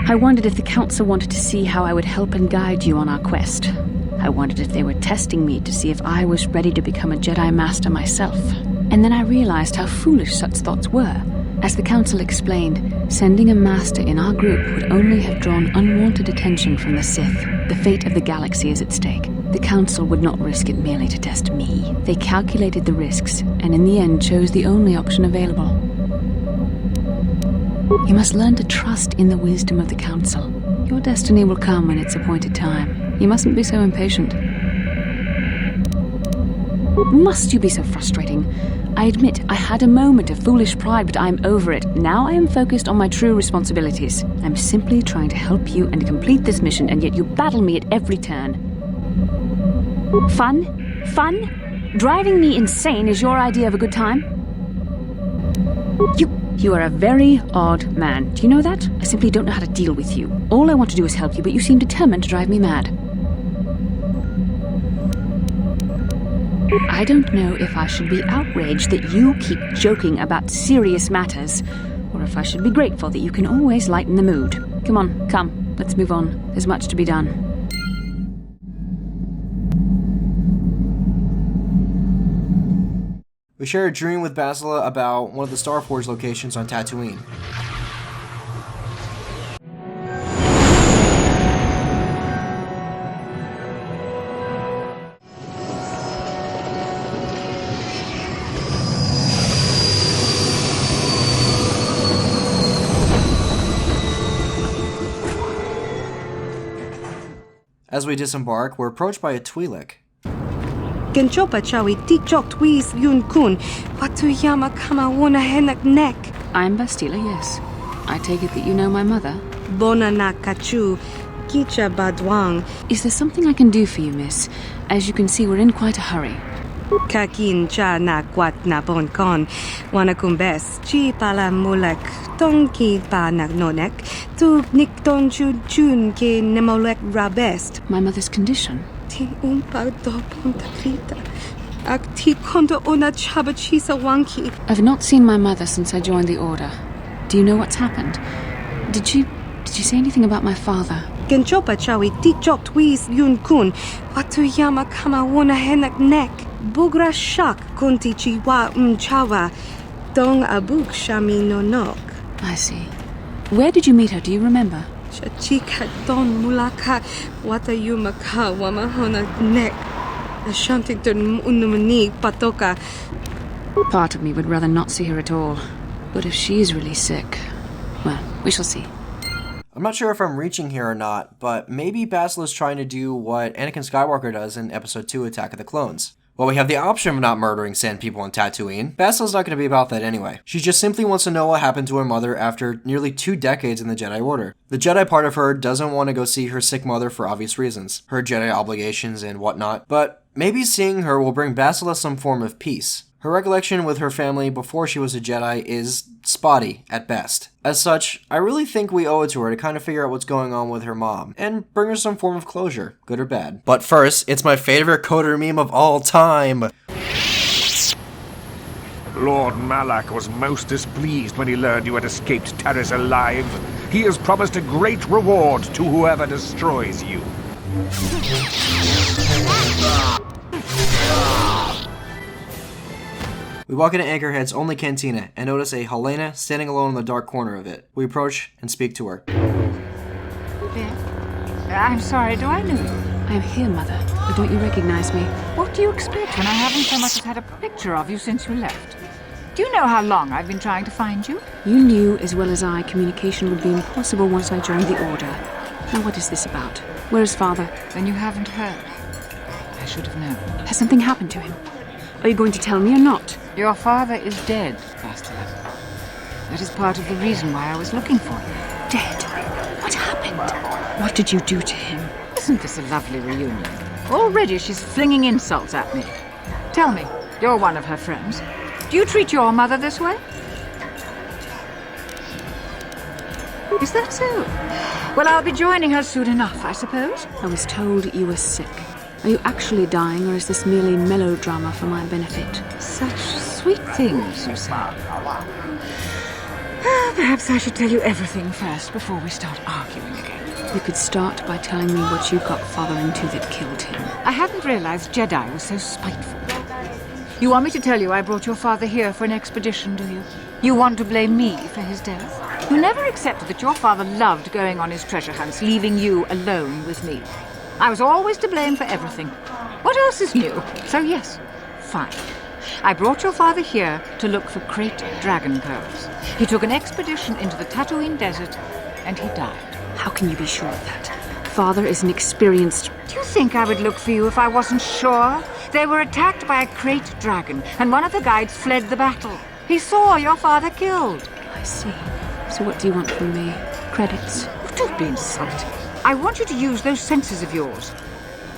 I wondered if the Council wanted to see how I would help and guide you on our quest. I wondered if they were testing me to see if I was ready to become a Jedi Master myself. And then I realized how foolish such thoughts were. As the Council explained, sending a Master in our group would only have drawn unwanted attention from the Sith. The fate of the galaxy is at stake. The Council would not risk it merely to test me. They calculated the risks, and in the end chose the only option available. You must learn to trust in the wisdom of the Council. Your destiny will come when its appointed time. You mustn't be so impatient. Must you be so frustrating? I admit, I had a moment of foolish pride, but I'm over it. Now I am focused on my true responsibilities. I'm simply trying to help you and complete this mission, and yet you battle me at every turn. Fun? Fun? Driving me insane is your idea of a good time? You are a very odd man. Do you know that? I simply don't know how to deal with you. All I want to do is help you, but you seem determined to drive me mad. I don't know if I should be outraged that you keep joking about serious matters, or if I should be grateful that you can always lighten the mood. Come on, come. Let's move on. There's much to be done. We share a dream with Bastila about one of the Starforge locations on Tatooine. As we disembark, we're approached by a Twi'lek. Genchopa chawi tikchok twis yun kun. Watuyama kama wona henak nek. I'm Bastila, yes. I take it that you know my mother? Bona na kachu. Kicha badwang. Is there something I can do for you, miss? As you can see, we're in quite a hurry. Kakin cha na kwat na bon kon. Wana kumbes. Chi pala mulak. Tongki pa na nonek. Tu nikton chun ke nemolek rabest. My mother's condition? Ti umpa do ponta krita. Ak ti kondo ona chaba chisa wanki. I've not seen my mother since I joined the Order. Do you know what's happened? Did she say anything about my father? Genchopa chawi tikchok twis yun kun. Watuyama kama wona henak nek. Bugra shak kunti chiwa chawa. Dong abuk shami no nok. I see. Where did you meet her? Do you remember? Chika don mulaka watayuma ka wamahona nek. Ashantington unumani patoka. Part of me would rather not see her at all. But if she's really sick, well, we shall see. I'm not sure if I'm reaching here or not, but maybe Bastila's trying to do what Anakin Skywalker does in Episode 2 Attack of the Clones. While we have the option of not murdering sand people on Tatooine, Bastila's not going to be about that anyway. She just simply wants to know what happened to her mother after nearly 2 decades in the Jedi Order. The Jedi part of her doesn't want to go see her sick mother for obvious reasons, her Jedi obligations and whatnot, but maybe seeing her will bring Bastila some form of peace. Her recollection with her family before she was a Jedi is spotty at best. As such, I really think we owe it to her to kind of figure out what's going on with her mom, and bring her some form of closure, good or bad. But first, it's my favorite coder meme of all time. Lord Malak was most displeased when he learned you had escaped Terrace alive. He has promised a great reward to whoever destroys you. We walk into Anchorhead's only cantina and notice a Helena standing alone in the dark corner of it. We approach and speak to her. I'm sorry, do I know you? I'm here, Mother. But don't you recognize me? What do you expect when I haven't so much as had a picture of you since you left? Do you know how long I've been trying to find you? You knew as well as I communication would be impossible once I joined the Order. Now what is this about? Where is Father? Then you haven't heard. I should have known. Has something happened to him? Are you going to tell me or not? Your father is dead, Bastila. That is part of the reason why I was looking for you. Dead? What happened? What did you do to him? Isn't this a lovely reunion? Already she's flinging insults at me. Tell me, you're one of her friends. Do you treat your mother this way? Is that so? Well, I'll be joining her soon enough, I suppose. I was told you were sick. Are you actually dying, or is this merely melodrama for my benefit? Such sweet things, you say. Perhaps I should tell you everything first before we start arguing again. You could start by telling me what you got Father into that killed him. I hadn't realized Jedi was so spiteful. You want me to tell you I brought your father here for an expedition, do you? You want to blame me for his death? You never accepted that your father loved going on his treasure hunts, leaving you alone with me. I was always to blame for everything. What else is new? So yes, fine. I brought your father here to look for great dragon pearls. He took an expedition into the Tatooine desert, and he died. How can you be sure of that? Father is an experienced... Do you think I would look for you if I wasn't sure? They were attacked by a great dragon, and one of the guides fled the battle. He saw your father killed. I see. So what do you want from me? Credits? Oh, don't be insulting. I want you to use those senses of yours.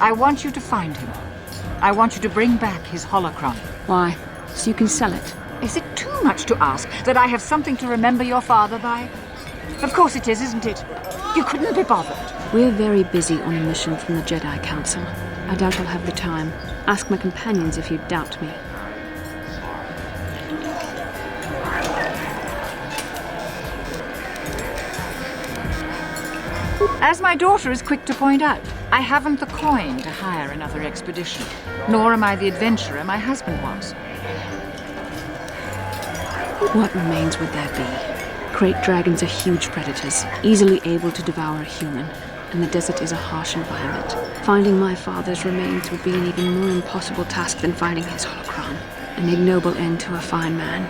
I want you to find him. I want you to bring back his holocron. Why? So you can sell it? Is it too much to ask that I have something to remember your father by? Of course it is, isn't it? You couldn't be bothered. We're very busy on a mission from the Jedi Council. I doubt I'll have the time. Ask my companions if you doubt me. As my daughter is quick to point out, I haven't the coin to hire another expedition, nor am I the adventurer my husband was. What remains would there be? Great dragons are huge predators, easily able to devour a human, and the desert is a harsh environment. Finding my father's remains would be an even more impossible task than finding his holocron. An ignoble end to a fine man.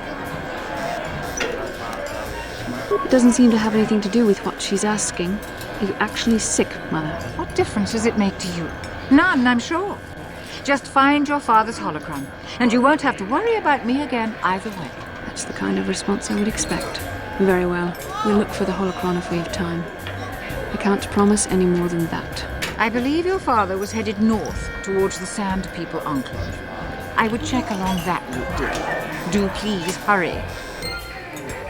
It doesn't seem to have anything to do with what she's asking. Are you actually sick, Mother? What difference does it make to you? None, I'm sure. Just find your father's holocron, and you won't have to worry about me again either way. That's the kind of response I would expect. Very well. We'll look for the holocron if we have time. I can't promise any more than that. I believe your father was headed north towards the Sand People Enclave. I would check along that route, dear. Do please hurry.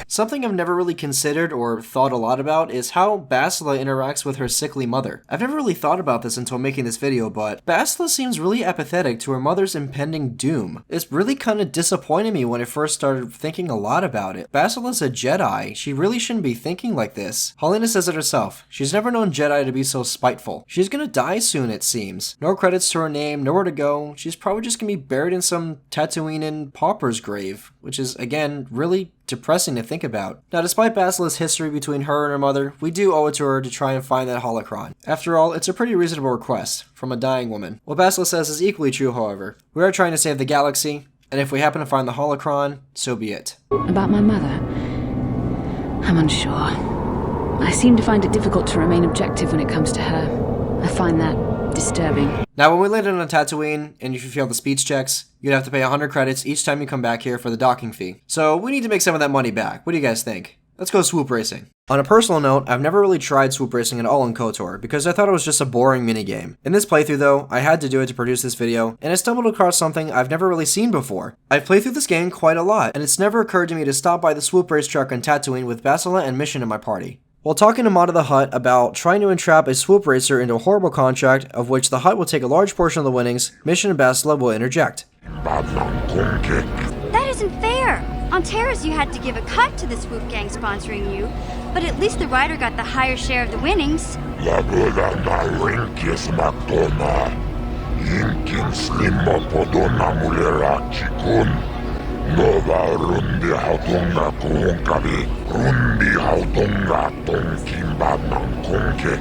Something I've never really considered or thought a lot about is how Bastila interacts with her sickly mother. I've never really thought about this until making this video, but Bastila seems really apathetic to her mother's impending doom. It's really kind of disappointed me when I first started thinking a lot about it. Bastila's a Jedi. She really shouldn't be thinking like this. Helena says it herself. She's never known Jedi to be so spiteful. She's gonna die soon, it seems. No credits to her name, nowhere to go. She's probably just gonna be buried in some Tatooinan pauper's grave, which is, again, really depressing to think about. Now, despite Bastila's history between her and her mother, we do owe it to her to try and find that holocron. After all, it's a pretty reasonable request from a dying woman. What Bastila says is equally true, however. We are trying to save the galaxy, and if we happen to find the holocron, so be it. About my mother? I'm unsure. I seem to find it difficult to remain objective when it comes to her. I find that disturbing. Now, when we landed on Tatooine, and if you fail the speech checks, you'd have to pay 100 credits each time you come back here for the docking fee. So we need to make some of that money back. What do you guys think? Let's go swoop racing. On a personal note, I've never really tried swoop racing at all in KOTOR, because I thought it was just a boring minigame. In this playthrough though, I had to do it to produce this video, and I stumbled across something I've never really seen before. I've played through this game quite a lot, and it's never occurred to me to stop by the swoop race truck on Tatooine with Bastila and Mission in my party. While talking to Mod of the Hutt about trying to entrap a swoop racer into a horrible contract of which the Hutt will take a large portion of the winnings, Mission and Bastila will interject. That isn't fair! On Terrace you had to give a cut to the Swoop gang sponsoring you, but at least the rider got the higher share of the winnings. Nova rundi hautunga kuhunkavi, rundi hautunga tonkimbadnan konke.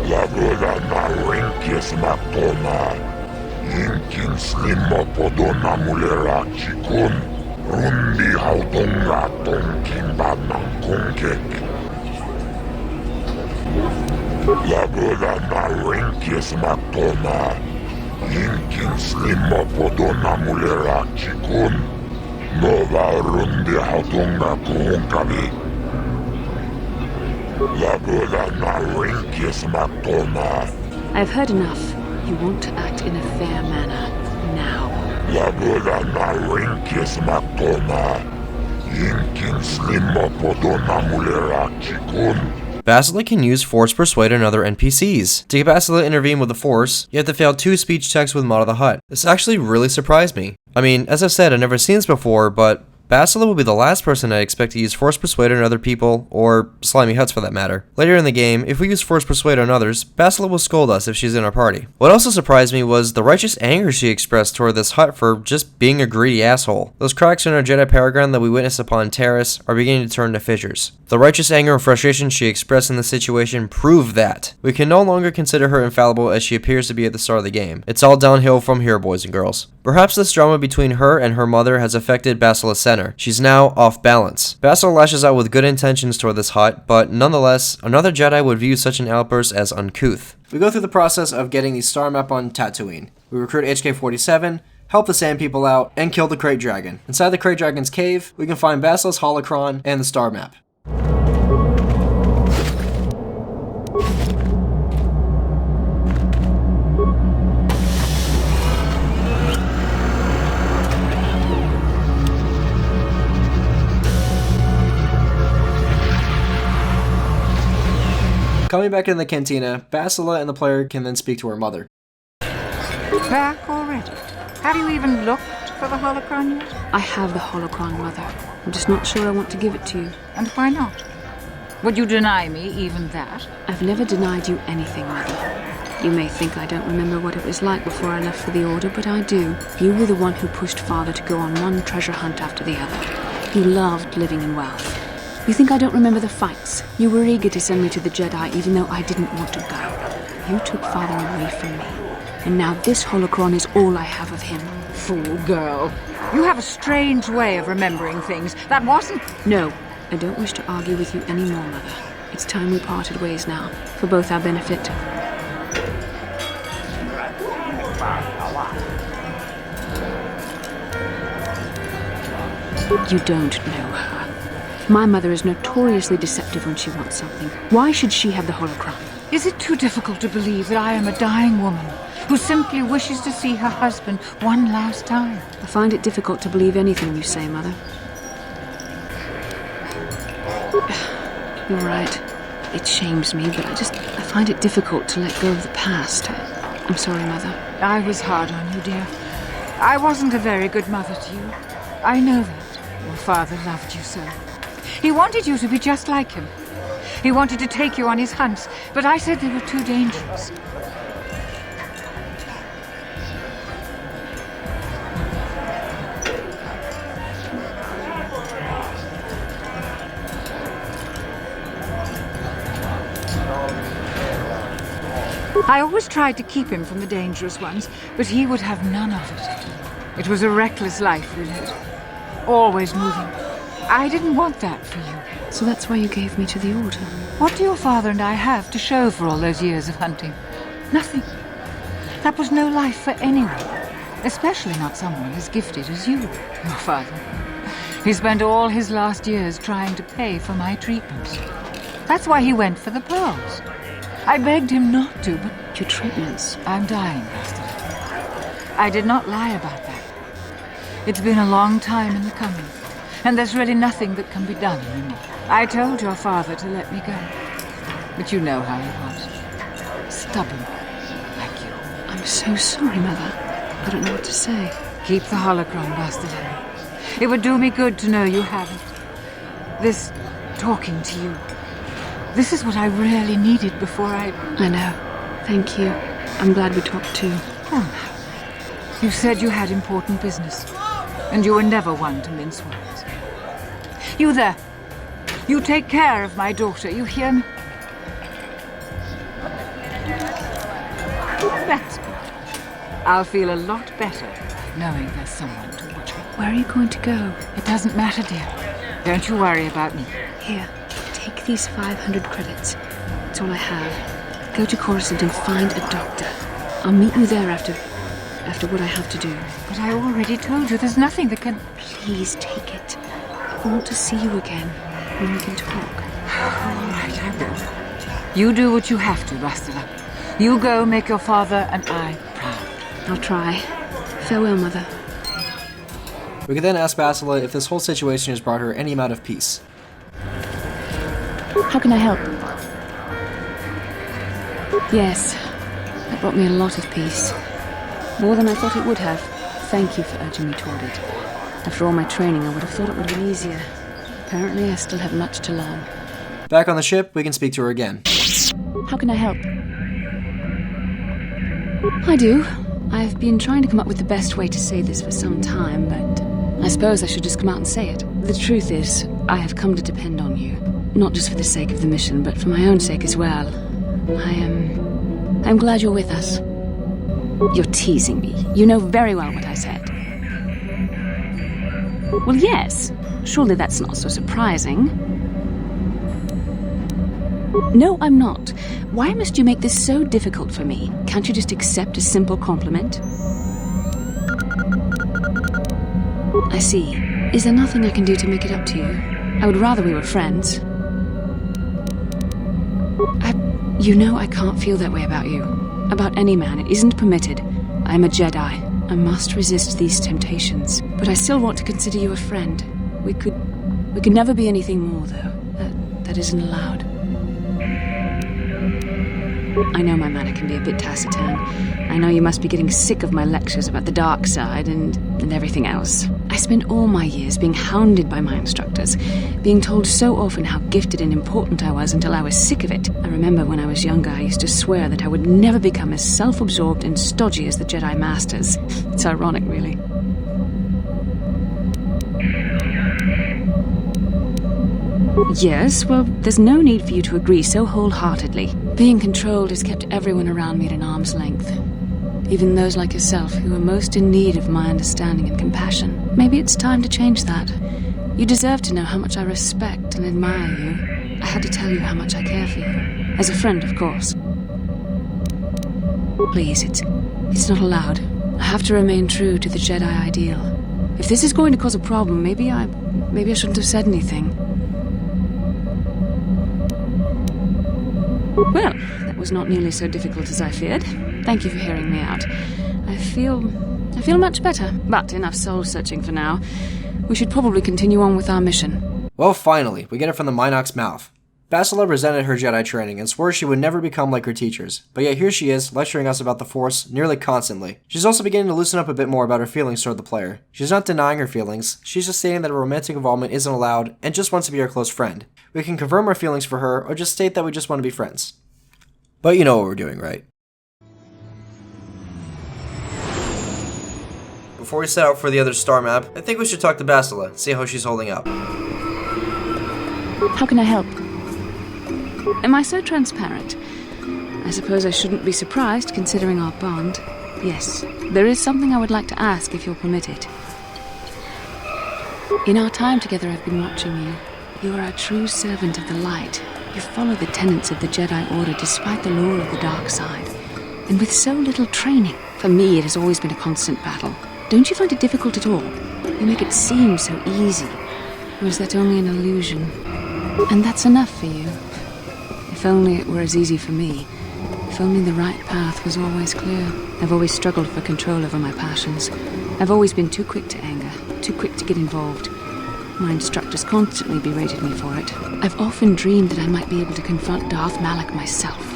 Lagoda na renkjes matona, inkin slimmo podona mulera chikun, rundi hautunga tonkimbadnan konke. Lagoda na renkjes matona, Inkin slimmo podona mulera chikun, nova rundi hautunga kuhunkavi. Lagoda na renkjes matona. I've heard enough. You want to act in a fair manner. Now. Lagoda na renkjes matona. Inkin slimmo podona mulera chikun. Bastila can use Force Persuade on other NPCs. To get Bastila to intervene with the Force, you have to fail 2 speech checks with Mod of the Hutt. This actually really surprised me. I mean, as I've said, I've never seen this before, but Bastila will be the last person I expect to use Force Persuade on other people, or slimy Hutts for that matter. Later in the game, if we use Force Persuade on others, Bastila will scold us if she's in our party. What also surprised me was the righteous anger she expressed toward this Hutt for just being a greedy asshole. Those cracks in our Jedi Paragon that we witnessed upon Terrace are beginning to turn to fissures. The righteous anger and frustration she expressed in this situation prove that. We can no longer consider her infallible as she appears to be at the start of the game. It's all downhill from here, boys and girls. Perhaps this drama between her and her mother has affected Bastila's center. She's now off balance. Bastila lashes out with good intentions toward this Hutt, but nonetheless, another Jedi would view such an outburst as uncouth. We go through the process of getting the star map on Tatooine. We recruit HK-47, help the Sand People out, and kill the Krayt Dragon. Inside the Krayt Dragon's cave, we can find Bastila's holocron and the star map. Coming back in the cantina, Bastila and the player can then speak to her mother. Back already? Have you even looked for the holocron yet? I have the holocron, Mother. I'm just not sure I want to give it to you. And why not? Would you deny me even that? I've never denied you anything, Mother. You may think I don't remember what it was like before I left for the Order, but I do. You were the one who pushed Father to go on one treasure hunt after the other. You loved living in wealth. You think I don't remember the fights? You were eager to send me to the Jedi even though I didn't want to go. You took Father away from me. And now this holocron is all I have of him. Fool girl. You have a strange way of remembering things. That wasn't... No, I don't wish to argue with you anymore, Mother. It's time we parted ways now, for both our benefit. You don't know her. My mother is notoriously deceptive when she wants something. Why should she have the holocron? Is it too difficult to believe that I am a dying woman who simply wishes to see her husband one last time? I find it difficult to believe anything you say, Mother. You're right. It shames me, but I find it difficult to let go of the past. I'm sorry, Mother. I was hard on you, dear. I wasn't a very good mother to you. I know that. Your father loved you so. He wanted you to be just like him. He wanted to take you on his hunts, but I said they were too dangerous. I always tried to keep him from the dangerous ones, but he would have none of it. It was a reckless life we led. Always moving. I didn't want that for you. So that's why you gave me to the Order? What do your father and I have to show for all those years of hunting? Nothing. That was no life for anyone. Especially not someone as gifted as you, your father. He spent all his last years trying to pay for my treatments. That's why he went for the pearls. I begged him not to, but... Your treatments? I'm dying, Bastila. I did not lie about that. It's been a long time in the coming, and there's really nothing that can be done anymore. I told your father to let me go, but you know how he was. Stubborn, like you. I'm so sorry, Mother. I don't know what to say. Keep the holocron, Bastila. It would do me good to know you have it. This talking to you. This is what I really needed before I know. Thank you. I'm glad we talked too. Oh. You said you had important business, and you were never one to mince words. You there. You take care of my daughter, you hear me? That's good. I'll feel a lot better knowing there's someone to watch me. Where are you going to go? It doesn't matter, dear. Don't you worry about me. Here. Take these 500 credits. It's all I have. Go to Coruscant and find a doctor. I'll meet you there after what I have to do. But I already told you there's nothing that can... Please take it. I want to see you again when we can talk. All right, I will. You do what you have to, Bastila. You go make your father and I proud. I'll try. Farewell, Mother. We could then ask Bastila if this whole situation has brought her any amount of peace. How can I help? Yes, that brought me a lot of peace. More than I thought it would have. Thank you for urging me toward it. After all my training, I would have thought it would have been easier. Apparently, I still have much to learn. Back on the ship, we can speak to her again. How can I help? I do. I've been trying to come up with the best way to say this for some time, but I suppose I should just come out and say it. The truth is, I have come to depend on you. Not just for the sake of the mission, but for my own sake as well. I'm glad you're with us. You're teasing me. You know very well what I said. Well, yes. Surely that's not so surprising. No, I'm not. Why must you make this so difficult for me? Can't you just accept a simple compliment? I see. Is there nothing I can do to make it up to you? I would rather we were friends. You know I can't feel that way about you. About any man. It isn't permitted. I am a Jedi. I must resist these temptations. But I still want to consider you a friend. We could never be anything more, though. That isn't allowed. I know my manner can be a bit taciturn. I know you must be getting sick of my lectures about the dark side and everything else. I spent all my years being hounded by my instructors, being told so often how gifted and important I was until I was sick of it. I remember when I was younger, I used to swear that I would never become as self-absorbed and stodgy as the Jedi Masters. It's ironic, really. Yes, well, there's no need for you to agree so wholeheartedly. Being controlled has kept everyone around me at an arm's length. Even those like yourself who are most in need of my understanding and compassion. Maybe it's time to change that. You deserve to know how much I respect and admire you. I had to tell you how much I care for you. As a friend, of course. Please, it's not allowed. I have to remain true to the Jedi ideal. If this is going to cause a problem, maybe I shouldn't have said anything. Well, that was not nearly so difficult as I feared. Thank you for hearing me out. I feel much better, but enough soul-searching for now. We should probably continue on with our mission. Well, finally, we get it from the Minox's mouth. Bastila resented her Jedi training and swore she would never become like her teachers, but yet here she is, lecturing us about the Force nearly constantly. She's also beginning to loosen up a bit more about her feelings toward the player. She's not denying her feelings, she's just stating that a romantic involvement isn't allowed and just wants to be our close friend. We can confirm our feelings for her, or just state that we just want to be friends. But you know what we're doing, right? Before we set out for the other star map, I think we should talk to Bastila, see how she's holding up. How can I help? Am I so transparent? I suppose I shouldn't be surprised, considering our bond. Yes, there is something I would like to ask, if you'll permit it. In our time together, I've been watching you. You are a true servant of the light. You follow the tenets of the Jedi Order despite the lure of the dark side. And with so little training. For me, it has always been a constant battle. Don't you find it difficult at all? You make it seem so easy. Or is that only an illusion? And that's enough for you. If only it were as easy for me. If only the right path was always clear. I've always struggled for control over my passions. I've always been too quick to anger, too quick to get involved. My instructors constantly berated me for it. I've often dreamed that I might be able to confront Darth Malak myself.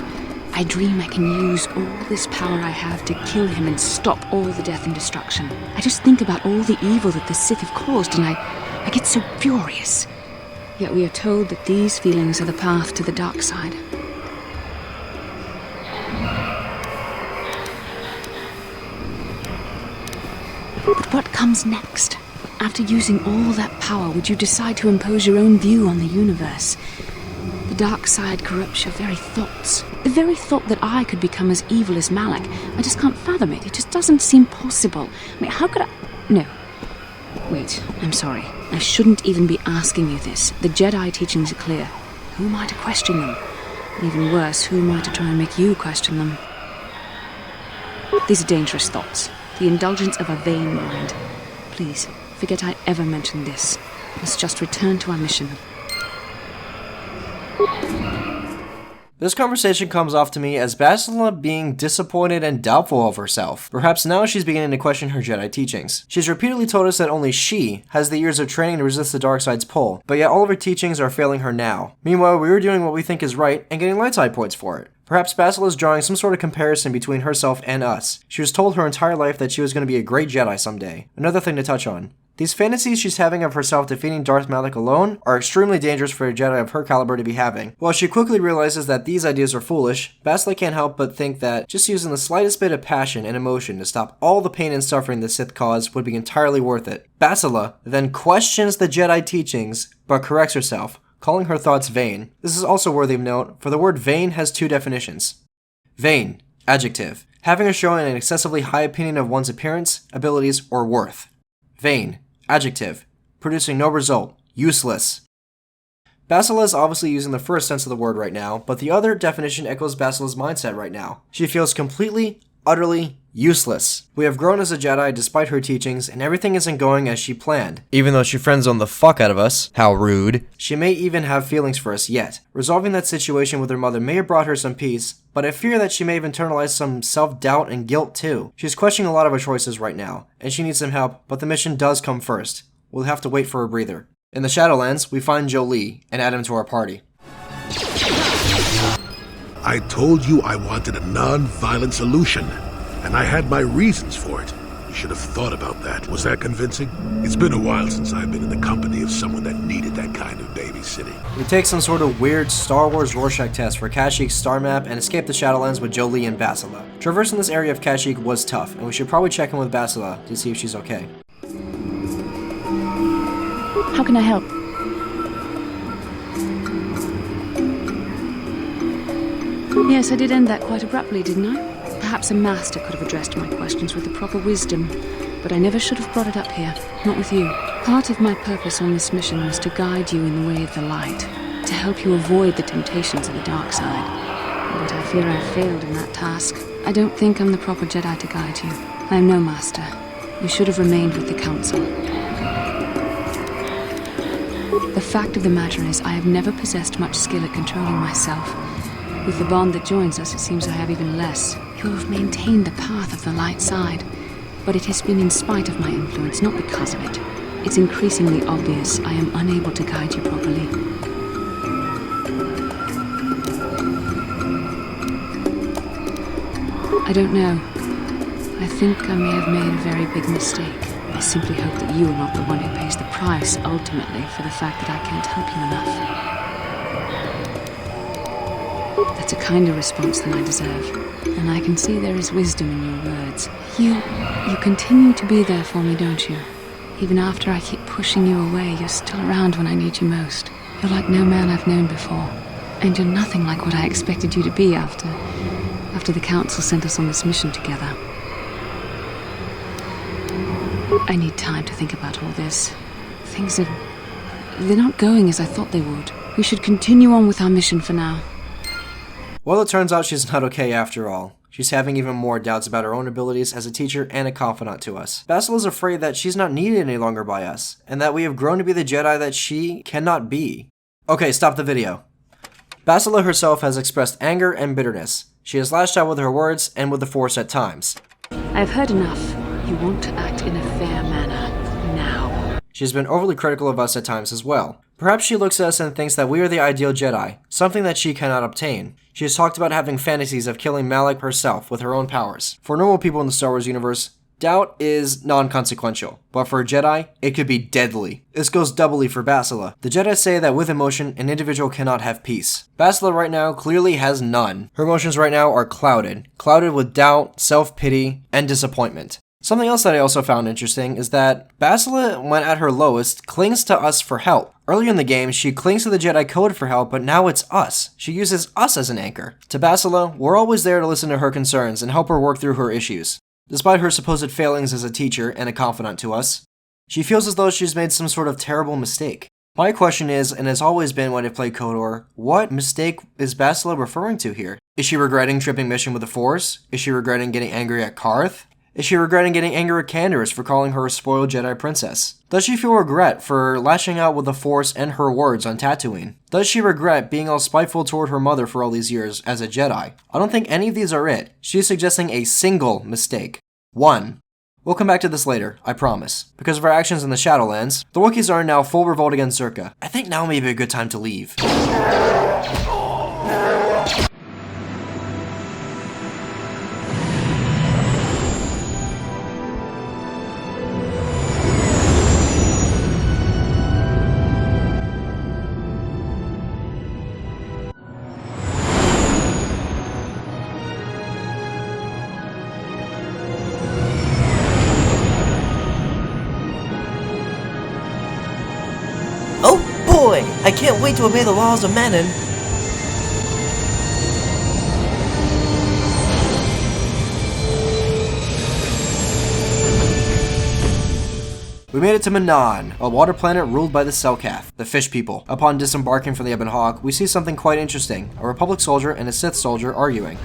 I dream I can use all this power I have to kill him and stop all the death and destruction. I just think about all the evil that the Sith have caused and I get so furious. Yet we are told that these feelings are the path to the dark side. But what comes next? After using all that power, would you decide to impose your own view on the universe? The dark side corrupts your very thoughts. The very thought that I could become as evil as Malak. I just can't fathom it. It just doesn't seem possible. I mean, how could I... No. Wait, I'm sorry. I shouldn't even be asking you this. The Jedi teachings are clear. Who am I to question them? And even worse, who am I to try and make you question them? These are dangerous thoughts. The indulgence of a vain mind. Please, forget I ever mentioned this. Let's just return to our mission. This conversation comes off to me as Bastila being disappointed and doubtful of herself. Perhaps now she's beginning to question her Jedi teachings. She's repeatedly told us that only she has the years of training to resist the dark side's pull, but yet all of her teachings are failing her now. Meanwhile, we were doing what we think is right and getting light side points for it. Perhaps Bastila is drawing some sort of comparison between herself and us. She was told her entire life that she was going to be a great Jedi someday. Another thing to touch on. These fantasies she's having of herself defeating Darth Malak alone are extremely dangerous for a Jedi of her caliber to be having. While she quickly realizes that these ideas are foolish, Bastila can't help but think that just using the slightest bit of passion and emotion to stop all the pain and suffering the Sith caused would be entirely worth it. Bastila then questions the Jedi teachings, but corrects herself, calling her thoughts vain. This is also worthy of note, for the word vain has two definitions. Vain, adjective, having or showing an excessively high opinion of one's appearance, abilities, or worth. Vain, adjective, producing no result, useless. Bastila is obviously using the first sense of the word right now, but the other definition echoes Bastila's mindset right now. She feels completely, utterly useless. We have grown as a Jedi despite her teachings, and everything isn't going as she planned. Even though she friend-zoned the fuck out of us, how rude. She may even have feelings for us yet. Resolving that situation with her mother may have brought her some peace, but I fear that she may have internalized some self-doubt and guilt too. She's questioning a lot of her choices right now, and she needs some help, but the mission does come first. We'll have to wait for a breather. In the Shadowlands, we find Jolie and add him to our party. I told you I wanted a non-violent solution, and I had my reasons for it. You should have thought about that. Was that convincing? It's been a while since I've been in the company of someone that needed that kind of babysitting. We take some sort of weird Star Wars Rorschach test for Kashyyyk's star map and escape the Shadowlands with Jolee and Bastila. Traversing this area of Kashyyyk was tough, and we should probably check in with Bastila to see if she's okay. How can I help? Yes, I did end that quite abruptly, didn't I? Perhaps a master could have addressed my questions with the proper wisdom, but I never should have brought it up here, not with you. Part of my purpose on this mission was to guide you in the way of the light, to help you avoid the temptations of the dark side. But I fear I failed in that task. I don't think I'm the proper Jedi to guide you. I am no master. You should have remained with the Council. The fact of the matter is, I have never possessed much skill at controlling myself. With the bond that joins us, it seems I have even less. You have maintained the path of the light side, but it has been in spite of my influence, not because of it. It's increasingly obvious I am unable to guide you properly. I don't know. I think I may have made a very big mistake. I simply hope that you are not the one who pays the price, ultimately, for the fact that I can't help you enough. That's a kinder response than I deserve, and I can see there is wisdom in your words. You continue to be there for me, don't you? Even after I keep pushing you away, you're still around when I need you most. You're like no man I've known before, and you're nothing like what I expected you to be after the Council sent us on this mission together. I need time to think about all this. They're not going as I thought they would. We should continue on with our mission for now. Well, it turns out she's not okay after all. She's having even more doubts about her own abilities as a teacher and a confidant to us. Bastila's afraid that she's not needed any longer by us, and that we have grown to be the Jedi that she cannot be. Okay, stop the video. Bastila herself has expressed anger and bitterness. She has lashed out with her words and with the Force at times. I've heard enough. You want to act in a fair manner. Now. She's been overly critical of us at times as well. Perhaps she looks at us and thinks that we are the ideal Jedi, something that she cannot obtain. She has talked about having fantasies of killing Malak herself with her own powers. For normal people in the Star Wars universe, doubt is non-consequential, but for a Jedi, it could be deadly. This goes doubly for Bastila. The Jedi say that with emotion, an individual cannot have peace. Bastila right now clearly has none. Her emotions right now are clouded with doubt, self-pity, and disappointment. Something else that I also found interesting is that Bastila, when at her lowest, clings to us for help. Earlier in the game, she clings to the Jedi Code for help, but now it's us. She uses us as an anchor. To Bastila, we're always there to listen to her concerns and help her work through her issues. Despite her supposed failings as a teacher and a confidant to us, she feels as though she's made some sort of terrible mistake. My question is, and has always been when I play KOTOR, what mistake is Bastila referring to here? Is she regretting tripping mission with the Force? Is she regretting getting angry at Carth? Is she regretting getting angry at Canderous for calling her a spoiled Jedi princess? Does she feel regret for lashing out with the Force and her words on Tatooine? Does she regret being all spiteful toward her mother for all these years as a Jedi? I don't think any of these are it. She's suggesting a single mistake. One. We'll come back to this later, I promise. Because of our actions in the Shadowlands, the Wookiees are in now full revolt against Zerka. I think now may be a good time to leave. Boy, I can't wait to obey the laws of Manon. We made it to Manon, a water planet ruled by the Selkath, the fish people. Upon disembarking from the Ebon Hawk, we see something quite interesting, a Republic soldier and a Sith soldier arguing.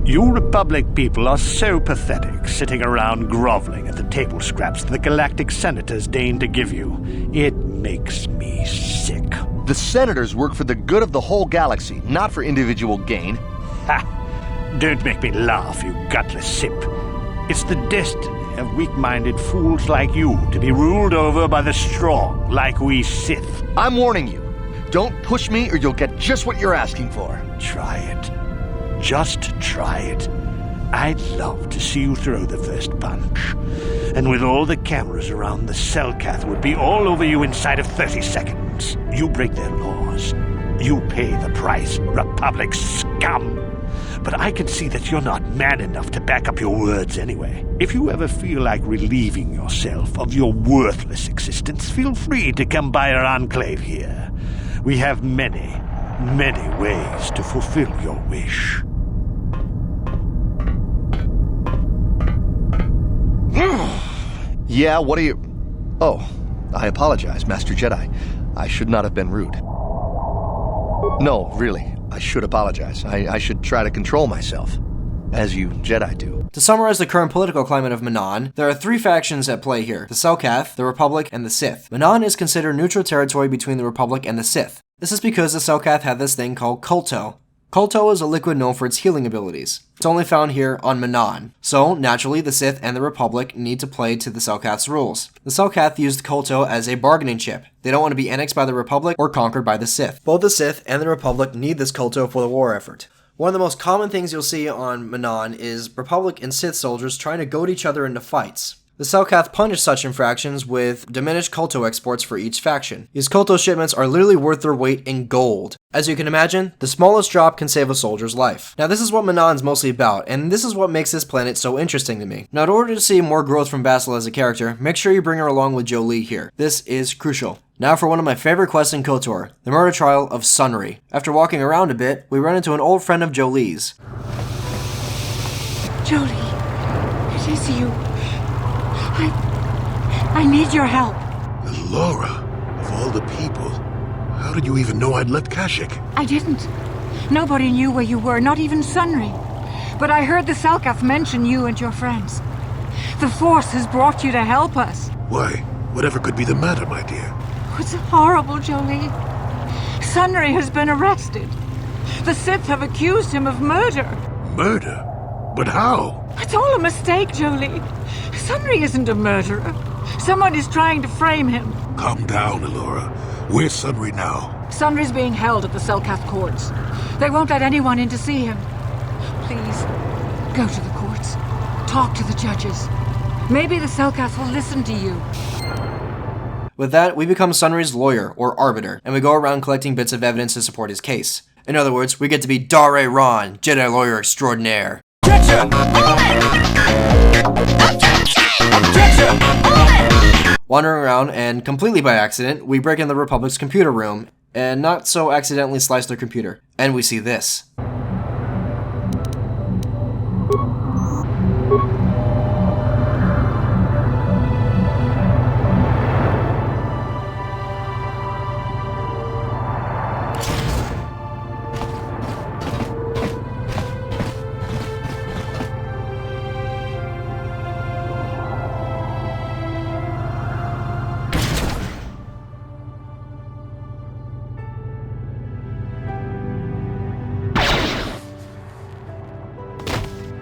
You Republic people are so pathetic, sitting around groveling at the table scraps the galactic senators deign to give you. It makes me sick. The senators work for the good of the whole galaxy, not for individual gain. Ha! Don't make me laugh, you gutless sip. It's the destiny of weak-minded fools like you to be ruled over by the strong, like we Sith. I'm warning you. Don't push me or you'll get just what you're asking for. Try it. Just try it. I'd love to see you throw the first punch. And with all the cameras around, the Selkath would be all over you inside of 30 seconds. You break their laws. You pay the price, Republic scum. But I can see that you're not man enough to back up your words anyway. If you ever feel like relieving yourself of your worthless existence, feel free to come by our enclave here. We have many, many ways to fulfill your wish. Yeah, what are you... Oh, I apologize, Master Jedi. I should not have been rude. No, really, I should apologize. I should try to control myself, as you Jedi do. To summarize the current political climate of Manaan, there are three factions at play here: the Selkath, the Republic, and the Sith. Manaan is considered neutral territory between the Republic and the Sith. This is because the Selkath have this thing called Kolto. Kolto is a liquid known for its healing abilities. It's only found here on Manaan. So, naturally, the Sith and the Republic need to play to the Selkath's rules. The Selkath used Kolto as a bargaining chip. They don't want to be annexed by the Republic or conquered by the Sith. Both the Sith and the Republic need this Kolto for the war effort. One of the most common things you'll see on Manaan is Republic and Sith soldiers trying to goad each other into fights. The Selkath punish such infractions with diminished Kolto exports for each faction. These Kolto shipments are literally worth their weight in gold. As you can imagine, the smallest drop can save a soldier's life. Now this is what Manaan's mostly about, and this is what makes this planet so interesting to me. Now in order to see more growth from Bastila as a character, make sure you bring her along with Jolee here. This is crucial. Now for one of my favorite quests in KOTOR, the murder trial of Sunry. After walking around a bit, we run into an old friend of Jolee's. Jolee, it is you. I need your help. Laura, of all the people, how did you even know I'd left Kashyyyk? I didn't. Nobody knew where you were, not even Sunry. But I heard the Selkath mention you and your friends. The Force has brought you to help us. Why? Whatever could be the matter, my dear? It's horrible, Jolee. Sunry has been arrested. The Sith have accused him of murder. Murder? But how? It's all a mistake, Jolee. Sunry isn't a murderer. Someone is trying to frame him. Calm down, Alora. Where's Sunry now? Sunry's being held at the Selkath courts. They won't let anyone in to see him. Please, go to the courts. Talk to the judges. Maybe the Selkath will listen to you. With that, we become Sunry's lawyer, or arbiter, and we go around collecting bits of evidence to support his case. In other words, we get to be Darth Revan, Jedi lawyer extraordinaire. Wandering around, and completely by accident, we break in the Republic's computer room, and not so accidentally slice their computer. And we see this.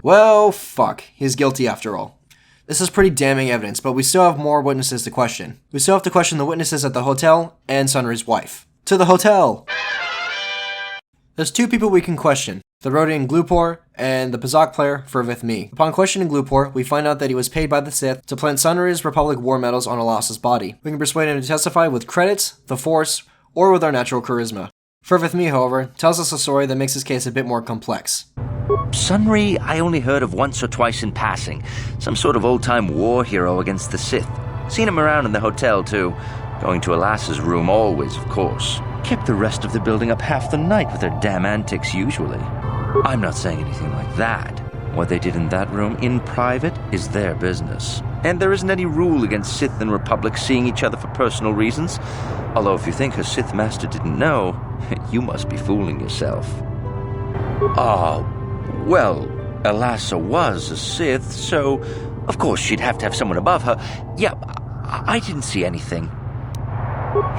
Well, fuck. He's guilty after all. This is pretty damning evidence, but we still have more witnesses to question. We still have to question the witnesses at the hotel and Sunry's wife. To the hotel! There's two people we can question, the Rodian Glupor and the Pazak player Fervith Me. Upon questioning Glupor, we find out that he was paid by the Sith to plant Sunry's Republic war medals on Alas's body. We can persuade him to testify with credits, the Force, or with our natural charisma. Fervith Me, however, tells us a story that makes his case a bit more complex. Sunry I only heard of once or twice in passing. Some sort of old-time war hero against the Sith. Seen him around in the hotel, too. Going to Alas's room always, of course. Kept the rest of the building up half the night with their damn antics usually. I'm not saying anything like that. What they did in that room in private is their business. And there isn't any rule against Sith and Republic seeing each other for personal reasons. Although if you think her Sith master didn't know, you must be fooling yourself. Well, Alassa was a Sith, so of course she'd have to have someone above her. Yeah, I didn't see anything.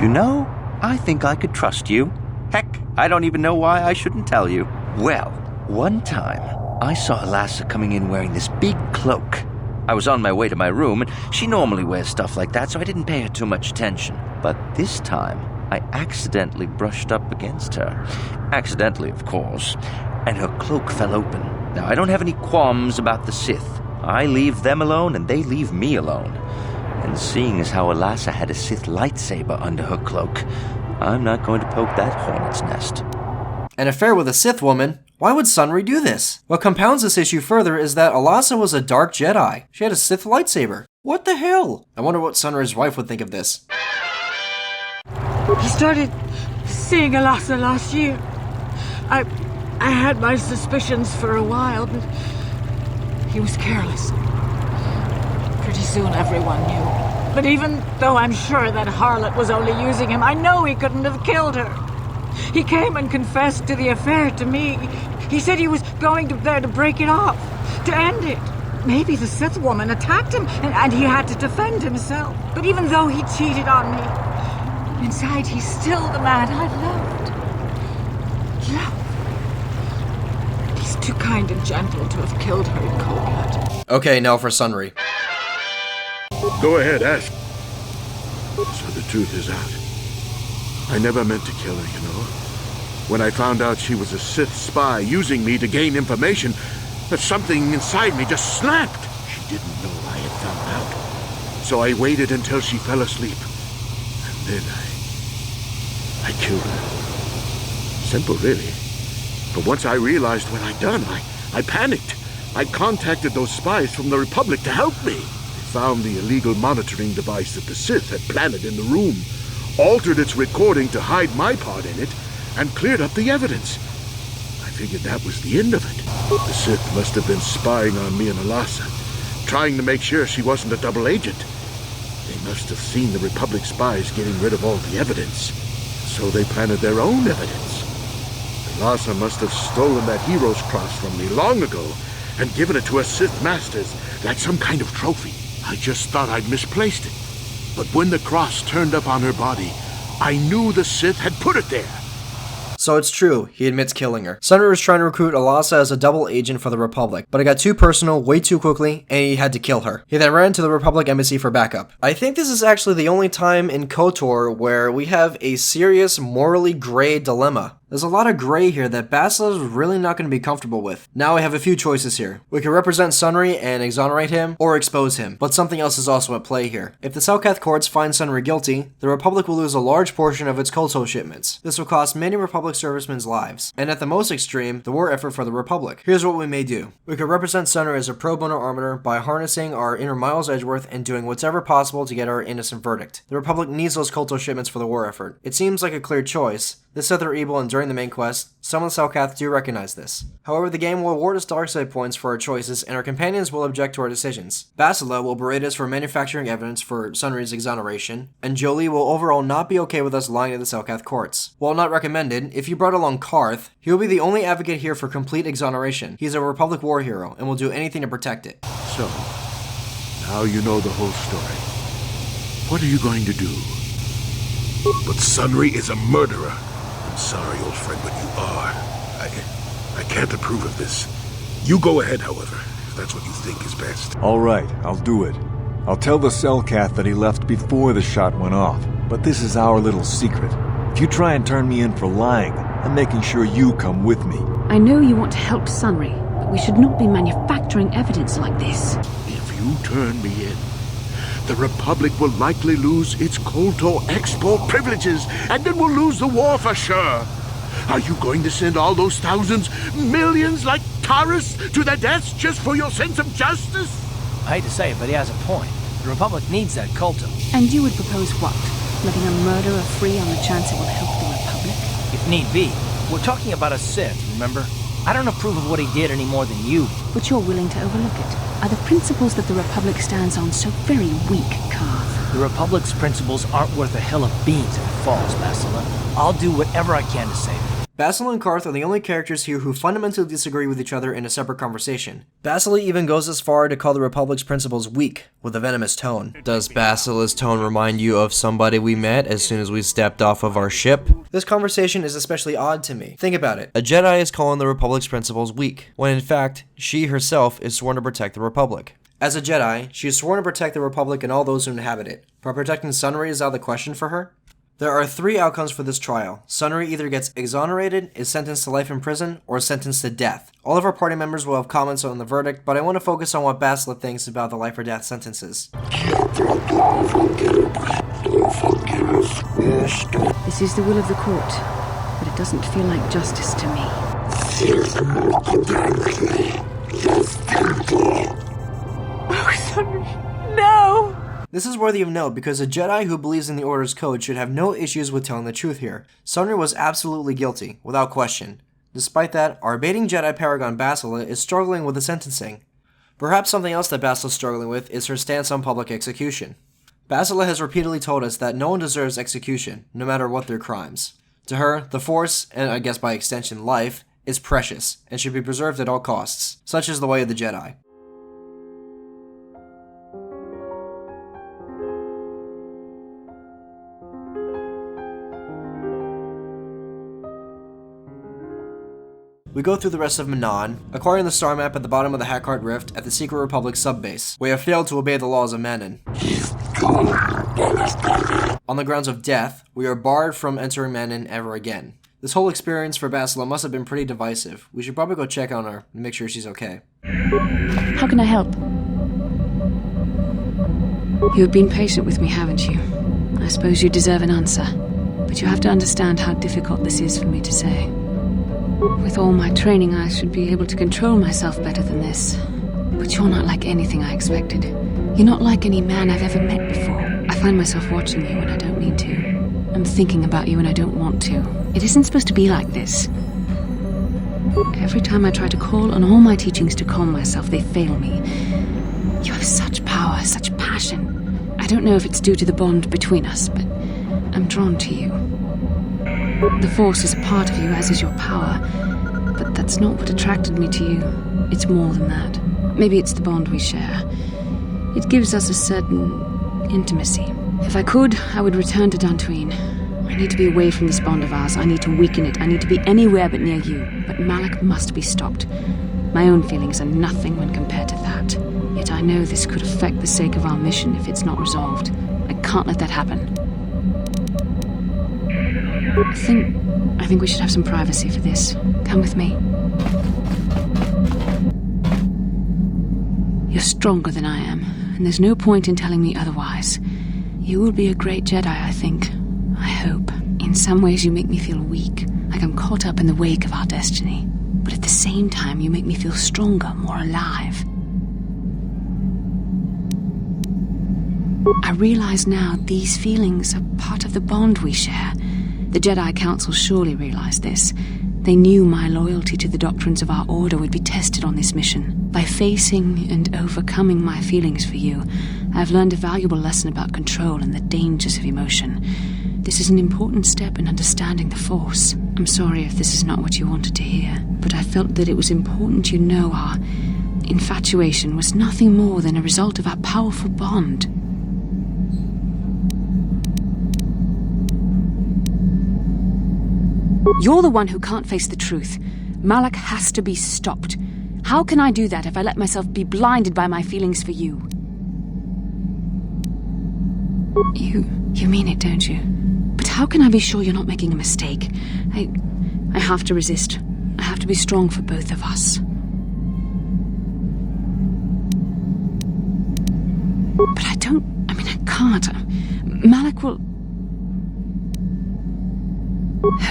You know, I think I could trust you. Heck, I don't even know why I shouldn't tell you. Well, one time, I saw Alassa coming in wearing this big cloak. I was on my way to my room, and she normally wears stuff like that, so I didn't pay her too much attention. But this time, I accidentally brushed up against her. Accidentally, of course. And her cloak fell open. Now, I don't have any qualms about the Sith. I leave them alone and they leave me alone. And seeing as how Alassa had a Sith lightsaber under her cloak, I'm not going to poke that hornet's nest. An affair with a Sith woman? Why would Sunry do this? What compounds this issue further is that Alassa was a dark Jedi. She had a Sith lightsaber. What the hell? I wonder what Sunry's wife would think of this. He started seeing Alassa last year. I had my suspicions for a while, but he was careless. Pretty soon everyone knew. But even though I'm sure that harlot was only using him, I know he couldn't have killed her. He came and confessed to the affair to me. He said he was going there to break it off, to end it. Maybe the Sith woman attacked him and he had to defend himself. But even though he cheated on me, inside he's still the man I loved. He's too kind and gentle to have killed her in cold blood. Okay, now for Sunry. Go ahead, ask. So the truth is out. I never meant to kill her, you know. When I found out she was a Sith spy using me to gain information, that something inside me just snapped. She didn't know I had found out. So I waited until she fell asleep. And then I killed her. Simple, really. But once I realized what I'd done, I panicked. I contacted those spies from the Republic to help me. They found the illegal monitoring device that the Sith had planted in the room, altered its recording to hide my part in it, and cleared up the evidence. I figured that was the end of it. The Sith must have been spying on me and Alassa, trying to make sure she wasn't a double agent. They must have seen the Republic spies getting rid of all the evidence, so they planted their own evidence. Alassa must have stolen that hero's cross from me long ago and given it to her Sith masters like some kind of trophy. I just thought I'd misplaced it. But when the cross turned up on her body, I knew the Sith had put it there. So it's true, he admits killing her. Sunry was trying to recruit Alassa as a double agent for the Republic, but it got too personal way too quickly, and he had to kill her. He then ran to the Republic embassy for backup. I think this is actually the only time in KOTOR where we have a serious, morally gray dilemma. There's a lot of gray here that Bastila is really not going to be comfortable with. Now we have a few choices here. We can represent Sunry and exonerate him, or expose him, but something else is also at play here. If the Selkath courts find Sunry guilty, the Republic will lose a large portion of its KOTOR shipments. This will cost many Republic servicemen's lives, and at the most extreme, the war effort for the Republic. Here's what we may do. We could represent Sunry as a pro bono arbiter by harnessing our inner Miles Edgeworth and doing whatever possible to get our innocent verdict. The Republic needs those KOTOR shipments for the war effort. It seems like a clear choice. The Sith are evil, and during the main quest, some of the Selkath do recognize this. However, the game will award us dark side points for our choices, and our companions will object to our decisions. Bastila will berate us for manufacturing evidence for Sunry's exoneration, and Jolee will overall not be okay with us lying to the Selkath courts. While not recommended, if you brought along Carth, he will be the only advocate here for complete exoneration. He's a Republic war hero, and will do anything to protect it. So, now you know the whole story. What are you going to do? But Sunry is a murderer. I'm sorry, old friend, but you are. I can't approve of this. You go ahead, however, if that's what you think is best. All right, I'll do it. I'll tell the Selkath that he left before the shot went off. But this is our little secret. If you try and turn me in for lying, I'm making sure you come with me. I know you want to help Sunry, but we should not be manufacturing evidence like this. If you turn me in, the Republic will likely lose its KOTOR export privileges, and then we'll lose the war for sure. Are you going to send all those thousands, millions like Taurus to their deaths just for your sense of justice? I hate to say it, but he has a point. The Republic needs that KOTOR. And you would propose what? Letting a murderer free on the chance it will help the Republic? If need be. We're talking about a Sith, remember? I don't approve of what he did any more than you. But you're willing to overlook it. Are the principles that the Republic stands on so very weak, Carth? The Republic's principles aren't worth a hill of beans if it falls, Bastila. I'll do whatever I can to save it. Bastila and Carth are the only characters here who fundamentally disagree with each other in a separate conversation. Bastila even goes as far to call the Republic's principles weak, with a venomous tone. Does Bastila's tone remind you of somebody we met as soon as we stepped off of our ship? This conversation is especially odd to me. Think about it. A Jedi is calling the Republic's principles weak, when in fact, she herself is sworn to protect the Republic. As a Jedi, she is sworn to protect the Republic and all those who inhabit it, but protecting Sunry is out of the question for her? There are 3 outcomes for this trial. Sunry either gets exonerated, is sentenced to life in prison, or sentenced to death. All of our party members will have comments on the verdict, but I want to focus on what Bastila thinks about the life or death sentences. This is the will of the court, but it doesn't feel like justice to me. Oh, Sunry, no! This is worthy of note because a Jedi who believes in the Order's code should have no issues with telling the truth here. Sunry was absolutely guilty, without question. Despite that, our baiting Jedi paragon Bastila is struggling with the sentencing. Perhaps something else that Bastila is struggling with is her stance on public execution. Bastila has repeatedly told us that no one deserves execution, no matter what their crimes. To her, the Force, and I guess by extension life, is precious, and should be preserved at all costs. Such is the way of the Jedi. We go through the rest of Manon, acquiring the star map at the bottom of the Hackart Rift at the Secret Republic subbase. We have failed to obey the laws of Manon. On the grounds of death, we are barred from entering Manon ever again. This whole experience for Bastila must have been pretty divisive. We should probably go check on her and make sure she's okay. How can I help? You've been patient with me, haven't you? I suppose you deserve an answer. But you have to understand how difficult this is for me to say. With all my training, I should be able to control myself better than this. But you're not like anything I expected. You're not like any man I've ever met before. I find myself watching you when I don't mean to. I'm thinking about you when I don't want to. It isn't supposed to be like this. Every time I try to call on all my teachings to calm myself, they fail me. You have such power, such passion. I don't know if it's due to the bond between us, but I'm drawn to you. The Force is a part of you, as is your power. But that's not what attracted me to you. It's more than that. Maybe it's the bond we share. It gives us a certain intimacy. If I could, I would return to Dantooine. I need to be away from this bond of ours. I need to weaken it. I need to be anywhere but near you. But Malak must be stopped. My own feelings are nothing when compared to that. Yet I know this could affect the sake of our mission if it's not resolved. I can't let that happen. I think we should have some privacy for this. Come with me. You're stronger than I am, and there's no point in telling me otherwise. You will be a great Jedi, I think. I hope. In some ways you make me feel weak, like I'm caught up in the wake of our destiny. But at the same time you make me feel stronger, more alive. I realize now these feelings are part of the bond we share. The Jedi Council surely realized this. They knew my loyalty to the doctrines of our order would be tested on this mission. By facing and overcoming my feelings for you, I've learned a valuable lesson about control and the dangers of emotion. This is an important step in understanding the Force. I'm sorry if this is not what you wanted to hear, but I felt that it was important you know our infatuation was nothing more than a result of our powerful bond. You're the one who can't face the truth. Malak has to be stopped. How can I do that if I let myself be blinded by my feelings for you? You mean it, don't you? But how can I be sure you're not making a mistake? I have to resist. I have to be strong for both of us. But I can't. Malak will...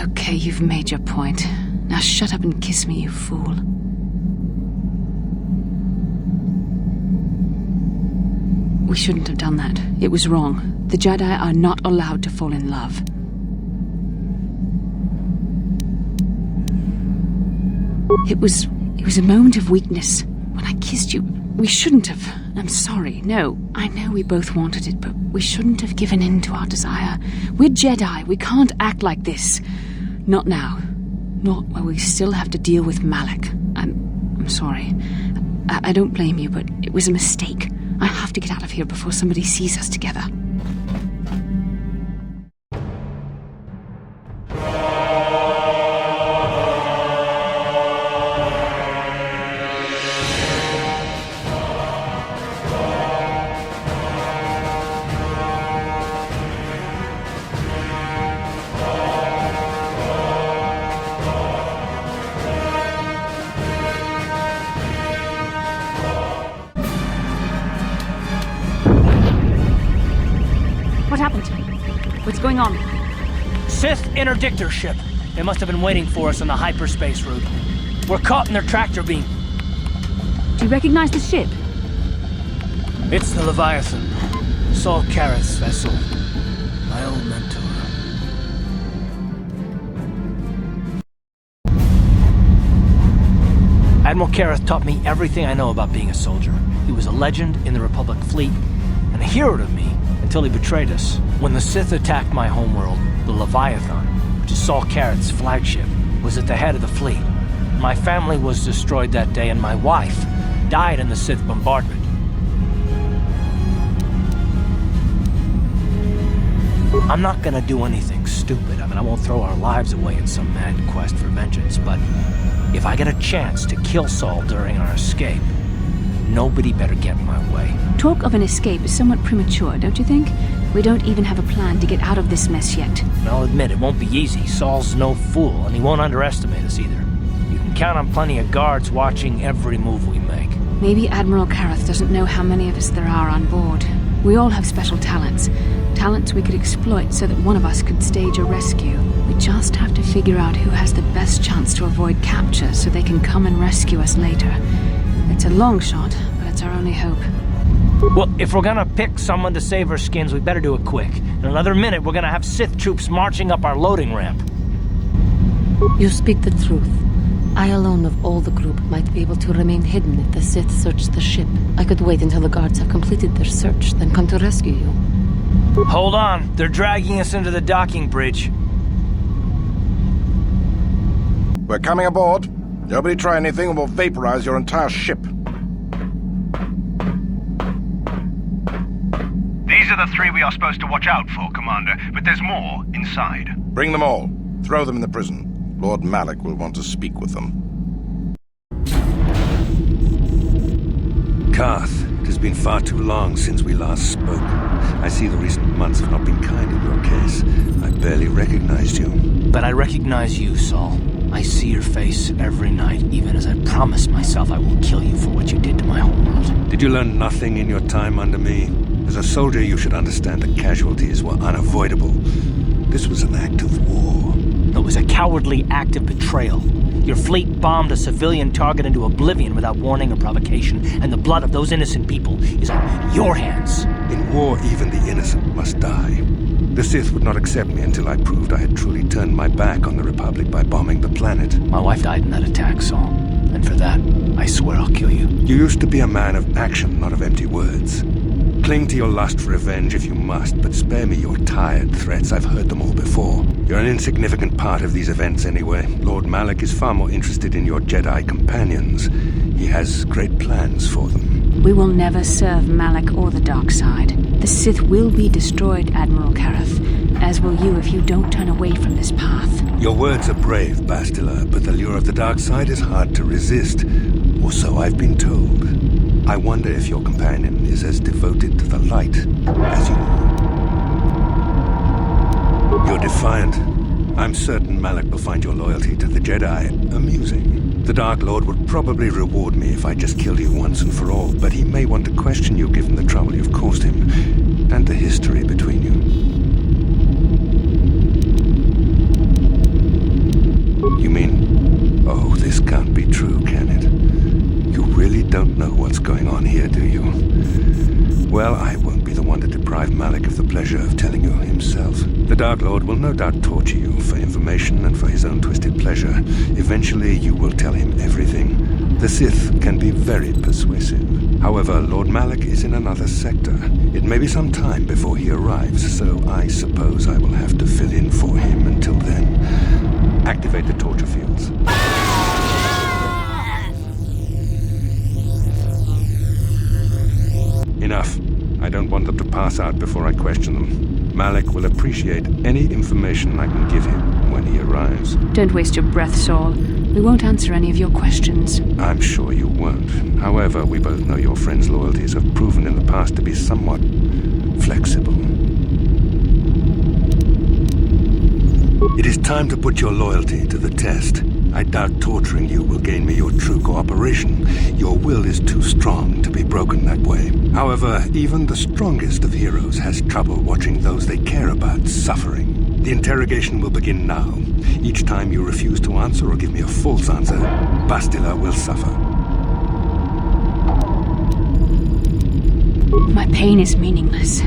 Okay, you've made your point. Now shut up and kiss me, you fool. We shouldn't have done that. It was wrong. The Jedi are not allowed to fall in love. It was a moment of weakness. When I kissed you, we shouldn't have. I'm sorry. No, I know we both wanted it, but we shouldn't have given in to our desire. We're Jedi. We can't act like this. Not now. Not while we still have to deal with Malak. I'm sorry. I don't blame you, but it was a mistake. I have to get out of here before somebody sees us together. happened? What's going on? Sith interdictor ship. They must have been waiting for us on the hyperspace route. We're caught in their tractor beam. Do you recognize the ship? It's the Leviathan. Saul Kareth's vessel. My old mentor. Admiral Careth taught me everything I know about being a soldier. He was a legend in the Republic fleet, and a hero to me until he betrayed us. When the Sith attacked my homeworld, the Leviathan, which is Saul Kareth's flagship, was at the head of the fleet. My family was destroyed that day, and my wife died in the Sith bombardment. I'm not gonna do anything stupid. I won't throw our lives away in some mad quest for vengeance, but if I get a chance to kill Saul during our escape, nobody better get in my way. Talk of an escape is somewhat premature, don't you think? We don't even have a plan to get out of this mess yet. I'll admit, it won't be easy. Saul's no fool, and he won't underestimate us either. You can count on plenty of guards watching every move we make. Maybe Admiral Careth doesn't know how many of us there are on board. We all have special talents. Talents we could exploit so that one of us could stage a rescue. We just have to figure out who has the best chance to avoid capture so they can come and rescue us later. It's a long shot, but it's our only hope. Well, if we're gonna pick someone to save our skins, we better do it quick. In another minute, we're gonna have Sith troops marching up our loading ramp. You speak the truth. I alone of all the group might be able to remain hidden if the Sith search the ship. I could wait until the guards have completed their search, then come to rescue you. Hold on, they're dragging us into the docking bridge. We're coming aboard. Nobody try anything or we'll vaporize your entire ship. These are the three we are supposed to watch out for, Commander, but there's more inside. Bring them all. Throw them in the prison. Lord Malak will want to speak with them. Carth, it has been far too long since we last spoke. I see the recent months have not been kind in your case. I barely recognized you. But I recognize you, Saul. I see your face every night, even as I promised myself I will kill you for what you did to my homeworld. Did you learn nothing in your time under me? As a soldier, you should understand that casualties were unavoidable. This was an act of war. It was a cowardly act of betrayal. Your fleet bombed a civilian target into oblivion without warning or provocation, and the blood of those innocent people is on your hands. In war, even the innocent must die. The Sith would not accept me until I proved I had truly turned my back on the Republic by bombing the planet. My wife died in that attack, Saul. And for that, I swear I'll kill you. You used to be a man of action, not of empty words. Cling to your lust for revenge if you must, but spare me your tired threats. I've heard them all before. You're an insignificant part of these events anyway. Lord Malak is far more interested in your Jedi companions. He has great plans for them. We will never serve Malak or the dark side. The Sith will be destroyed, Admiral Careth, as will you if you don't turn away from this path. Your words are brave, Bastila, but the lure of the dark side is hard to resist. Or so I've been told. I wonder if your companion is as devoted to the light as you are. You're defiant. I'm certain Malak will find your loyalty to the Jedi amusing. The Dark Lord would probably reward me if I just killed you once and for all, but he may want to question you given the trouble you've caused him, and the history between you. You mean, oh, this can't be true, can it? You really don't know what's going on here, do you? Well, I won't be the one to deprive Malak of the pleasure of telling you himself. The Dark Lord will no doubt torture you for information and for his own twisted pleasure. Eventually, you will tell him everything. The Sith can be very persuasive. However, Lord Malak is in another sector. It may be some time before he arrives, so I suppose I will have to fill in for him until then. Activate the torture fields. Enough. I don't want them to pass out before I question them. Malak will appreciate any information I can give him when he arrives. Don't waste your breath, Saul. We won't answer any of your questions. I'm sure you won't. However, we both know your friend's loyalties have proven in the past to be somewhat flexible. It is time to put your loyalty to the test. I doubt torturing you will gain me your true cooperation. Your will is too strong to be broken that way. However, even the strongest of heroes has trouble watching those they care about suffering. The interrogation will begin now. Each time you refuse to answer or give me a false answer, Bastila will suffer. My pain is meaningless.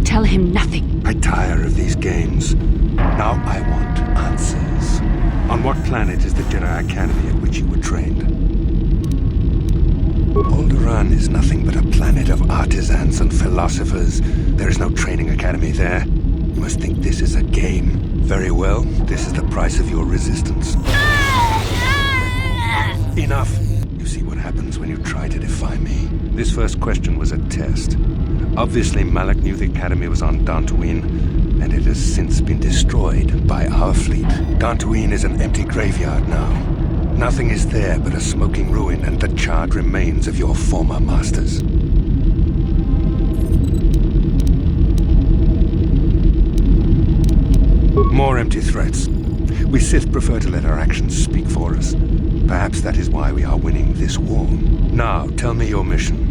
Tell him nothing. I tire of these games. Now I want answers. On what planet is the Jedi Academy at which you were trained? Alderaan is nothing but a planet of artisans and philosophers. There is no training academy there. You must think this is a game. Very well, this is the price of your resistance. Enough! You see what happens when you try to defy me. This first question was a test. Obviously, Malak knew the Academy was on Dantooine, and it has since been destroyed by our fleet. Dantooine is an empty graveyard now. Nothing is there but a smoking ruin and the charred remains of your former masters. More empty threats. We Sith prefer to let our actions speak for us. Perhaps that is why we are winning this war. Now, tell me your mission.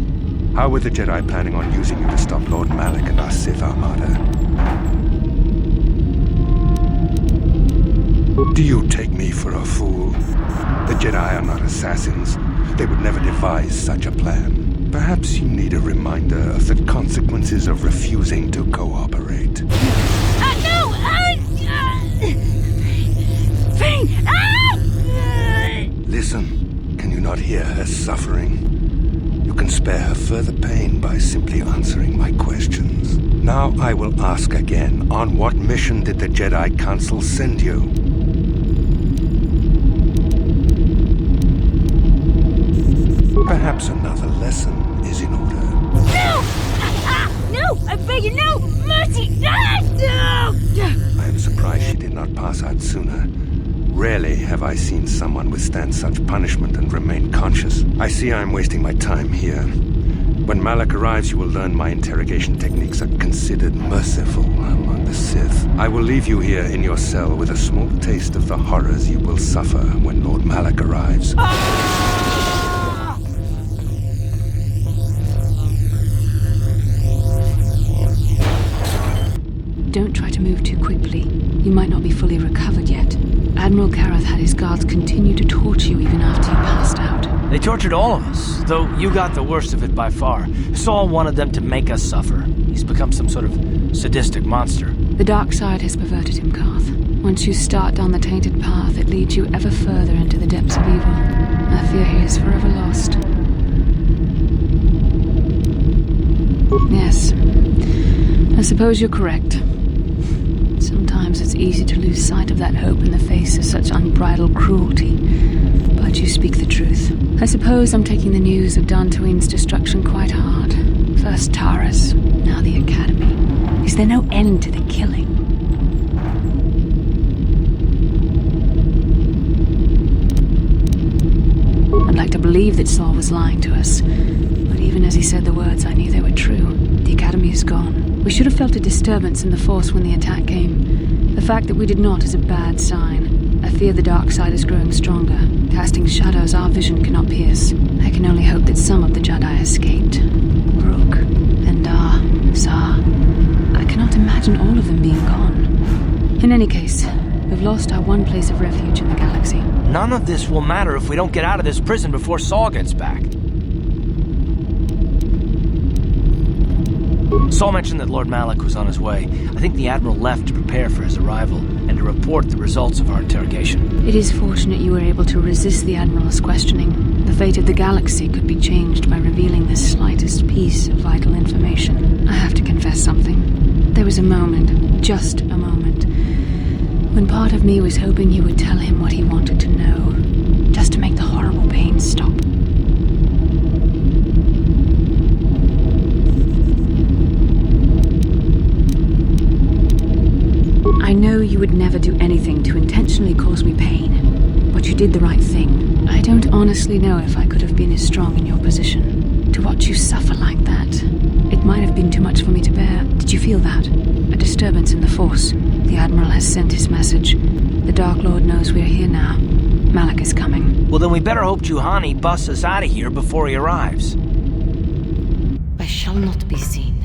How were the Jedi planning on using you to stop Lord Malak and our Sith Armada? Do you take me for a fool? The Jedi are not assassins. They would never devise such a plan. Perhaps you need a reminder of the consequences of refusing to cooperate. No! Pain! Listen, can you not hear her suffering? You can spare her further pain by simply answering my questions. Now I will ask again, on what mission did the Jedi Council send you? Perhaps another lesson is in order. No! No! I beg you, no! Mercy! No! I am surprised she did not pass out sooner. Rarely have I seen someone withstand such punishment and remain conscious. I see I am wasting my time here. When Malak arrives, you will learn my interrogation techniques are considered merciful among the Sith. I will leave you here in your cell with a small taste of the horrors you will suffer when Lord Malak arrives. Don't try to move too quickly. You might not be fully recovered yet. Admiral Karath had his guards continue to torture you even after you passed out. They tortured all of us, though you got the worst of it by far. Saul wanted them to make us suffer. He's become some sort of sadistic monster. The dark side has perverted him, Carth. Once you start down the tainted path, it leads you ever further into the depths of evil. I fear he is forever lost. Yes, I suppose you're correct. Sometimes it's easy to lose sight of that hope in the face of such unbridled cruelty. But you speak the truth. I suppose I'm taking the news of Dantooine's destruction quite hard. First Taras, now the Academy. Is there no end to the killing? I'd like to believe that Saul was lying to us. But even as he said the words, I knew they were true. The Academy is gone. We should have felt a disturbance in the Force when the attack came. The fact that we did not is a bad sign. I fear the dark side is growing stronger, casting shadows our vision cannot pierce. I can only hope that some of the Jedi escaped. Rook, Endar, Zar. I cannot imagine all of them being gone. In any case, we've lost our one place of refuge in the galaxy. None of this will matter if we don't get out of this prison before Saul gets back. Saul mentioned that Lord Malak was on his way. I think the Admiral left to prepare for his arrival and to report the results of our interrogation. It is fortunate you were able to resist the Admiral's questioning. The fate of the galaxy could be changed by revealing the slightest piece of vital information. I have to confess something. There was a moment, just a moment, when part of me was hoping you would tell him what he wanted to know, just to make the horrible pain stop. I know you would never do anything to intentionally cause me pain, but you did the right thing. I don't honestly know if I could have been as strong in your position. To watch you suffer like that, it might have been too much for me to bear. Did you feel that? A disturbance in the Force. The Admiral has sent his message. The Dark Lord knows we're here now. Malak is coming. Well, then we better hope Juhani busts us out of here before he arrives. I shall not be seen.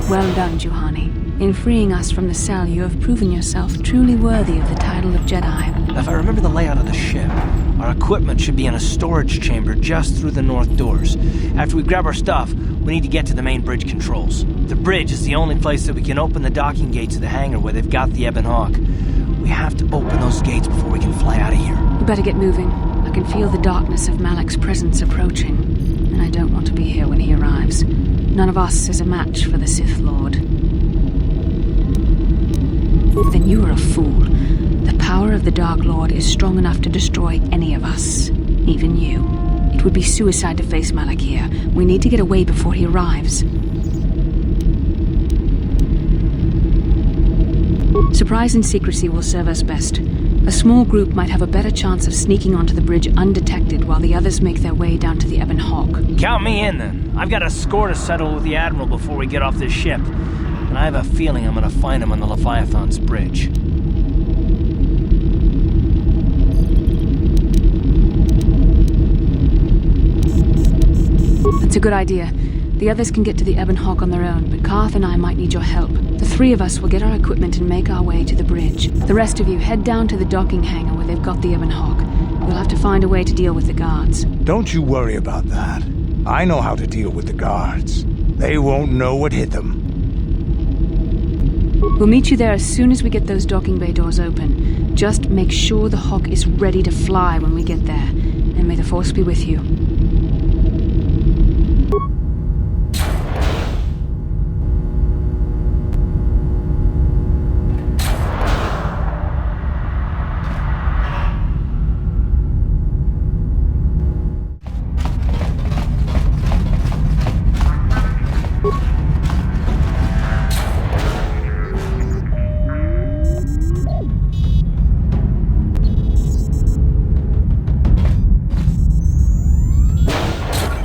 Well done, Juhani. In freeing us from the cell, you have proven yourself truly worthy of the title of Jedi. If I remember the layout of the ship, our equipment should be in a storage chamber just through the north doors. After we grab our stuff, we need to get to the main bridge controls. The bridge is the only place that we can open the docking gates of the hangar where they've got the Ebon Hawk. We have to open those gates before we can fly out of here. We better get moving. I can feel the darkness of Malak's presence approaching, and I don't want to be here when he arrives. None of us is a match for the Sith Lord. Then you are a fool. The power of the Dark Lord is strong enough to destroy any of us, even you. It would be suicide to face Malak here. We need to get away before he arrives. Surprise and secrecy will serve us best. A small group might have a better chance of sneaking onto the bridge undetected while the others make their way down to the Ebon Hawk. Count me in, then. I've got a score to settle with the Admiral before we get off this ship. And I have a feeling I'm gonna find him on the Leviathan's bridge. That's a good idea. The others can get to the Ebon Hawk on their own, but Carth and I might need your help. The three of us will get our equipment and make our way to the bridge. The rest of you head down to the docking hangar where they've got the Ebon Hawk. We'll have to find a way to deal with the guards. Don't you worry about that. I know how to deal with the guards. They won't know what hit them. We'll meet you there as soon as we get those docking bay doors open. Just make sure the Hawk is ready to fly when we get there. And may the Force be with you.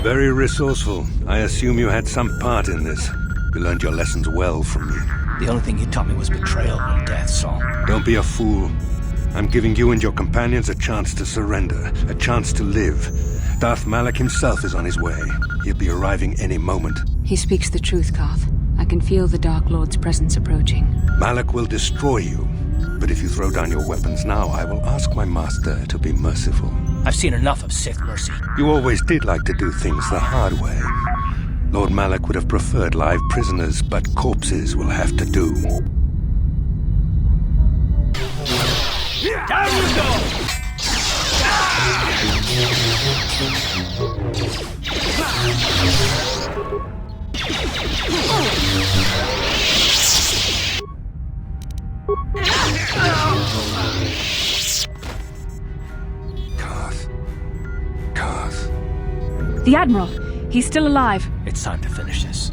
Very resourceful. I assume you had some part in this. You learned your lessons well from me. The only thing you taught me was betrayal and death, Saul. Don't be a fool. I'm giving you and your companions a chance to surrender, a chance to live. Darth Malak himself is on his way. He'll be arriving any moment. He speaks the truth, Carth. I can feel the Dark Lord's presence approaching. Malak will destroy you. But if you throw down your weapons now, I will ask my master to be merciful. I've seen enough of Sith mercy. You always did like to do things the hard way. Lord Malak would have preferred live prisoners, but corpses will have to do. Down you go! Carth. The Admiral! He's still alive. It's time to finish this.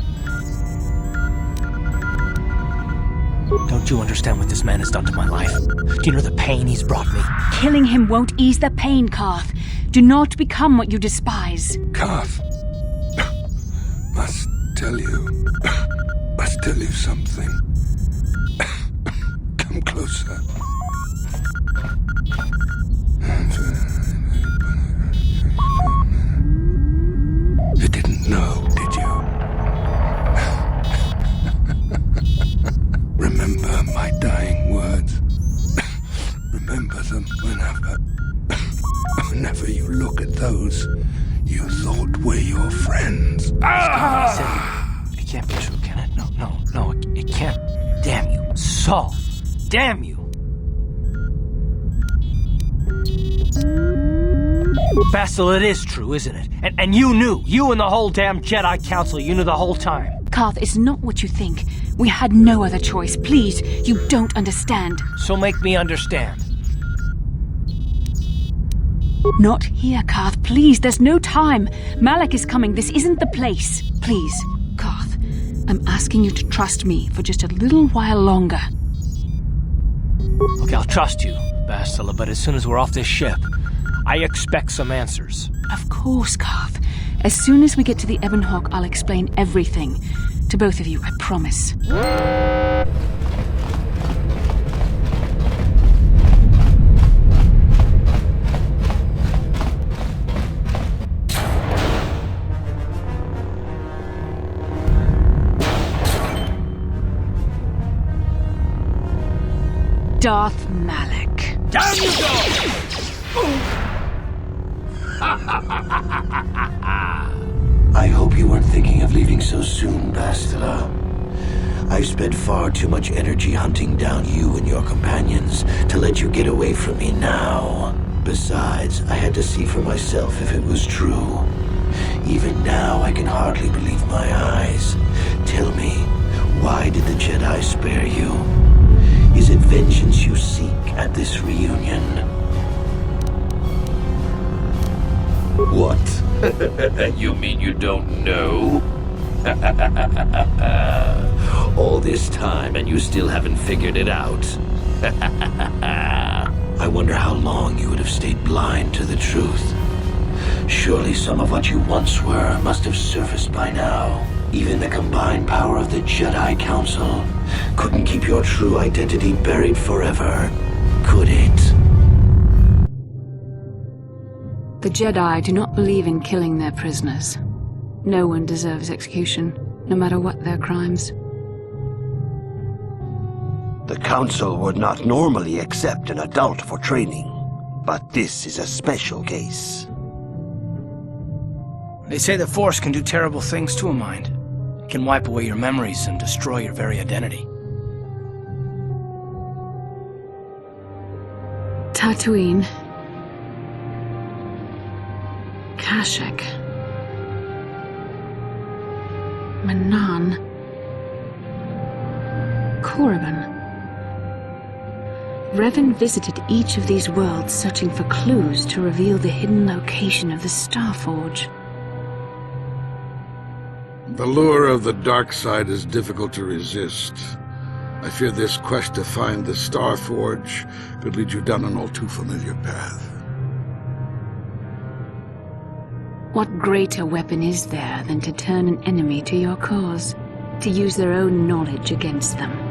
Don't you understand what this man has done to my life? Do you know the pain he's brought me? Killing him won't ease the pain, Carth. Do not become what you despise. Carth. Must tell you something. Come closer. You didn't know, did you? Remember my dying words. Remember them whenever you look at those you thought were your friends. It can't be true, can it? No, it can't. Damn you, Saul. Damn you. Bastila, it is true, isn't it? And you knew. You and the whole damn Jedi Council, you knew the whole time. Carth, it's not what you think. We had no other choice. Please, you don't understand. So make me understand. Not here, Carth. Please, there's no time. Malak is coming. This isn't the place. Please, Carth, I'm asking you to trust me for just a little while longer. Okay, I'll trust you, Bastila, but as soon as we're off this ship, I expect some answers. Of course, Carth. As soon as we get to the Ebon Hawk, I'll explain everything. To both of you, I promise. Darth Malak. Down you go! I hope you weren't thinking of leaving so soon, Bastila. I've spent far too much energy hunting down you and your companions to let you get away from me now. Besides, I had to see for myself if it was true. Even now, I can hardly believe my eyes. Tell me, why did the Jedi spare you? Is it vengeance you seek at this reunion? What? You mean you don't know? All this time and you still haven't figured it out? I wonder how long you would have stayed blind to the truth. Surely some of what you once were must have surfaced by now. Even the combined power of the Jedi Council couldn't keep your true identity buried forever, could it? The Jedi do not believe in killing their prisoners. No one deserves execution, no matter what their crimes. The Council would not normally accept an adult for training, but this is a special case. They say the Force can do terrible things to a mind. It can wipe away your memories and destroy your very identity. Tatooine. Kashyyyk. Manaan. Korriban. Revan visited each of these worlds searching for clues to reveal the hidden location of the Starforge. The lure of the dark side is difficult to resist. I fear this quest to find the Starforge could lead you down an all too familiar path. What greater weapon is there than to turn an enemy to your cause, to use their own knowledge against them?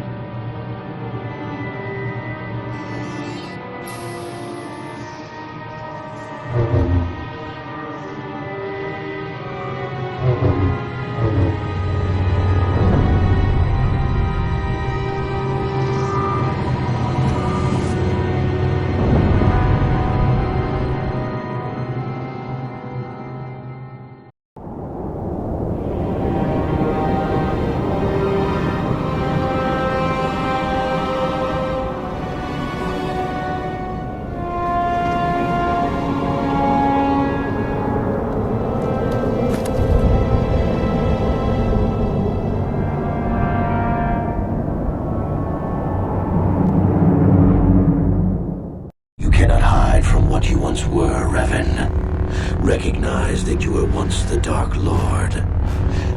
Recognize that you were once the Dark Lord,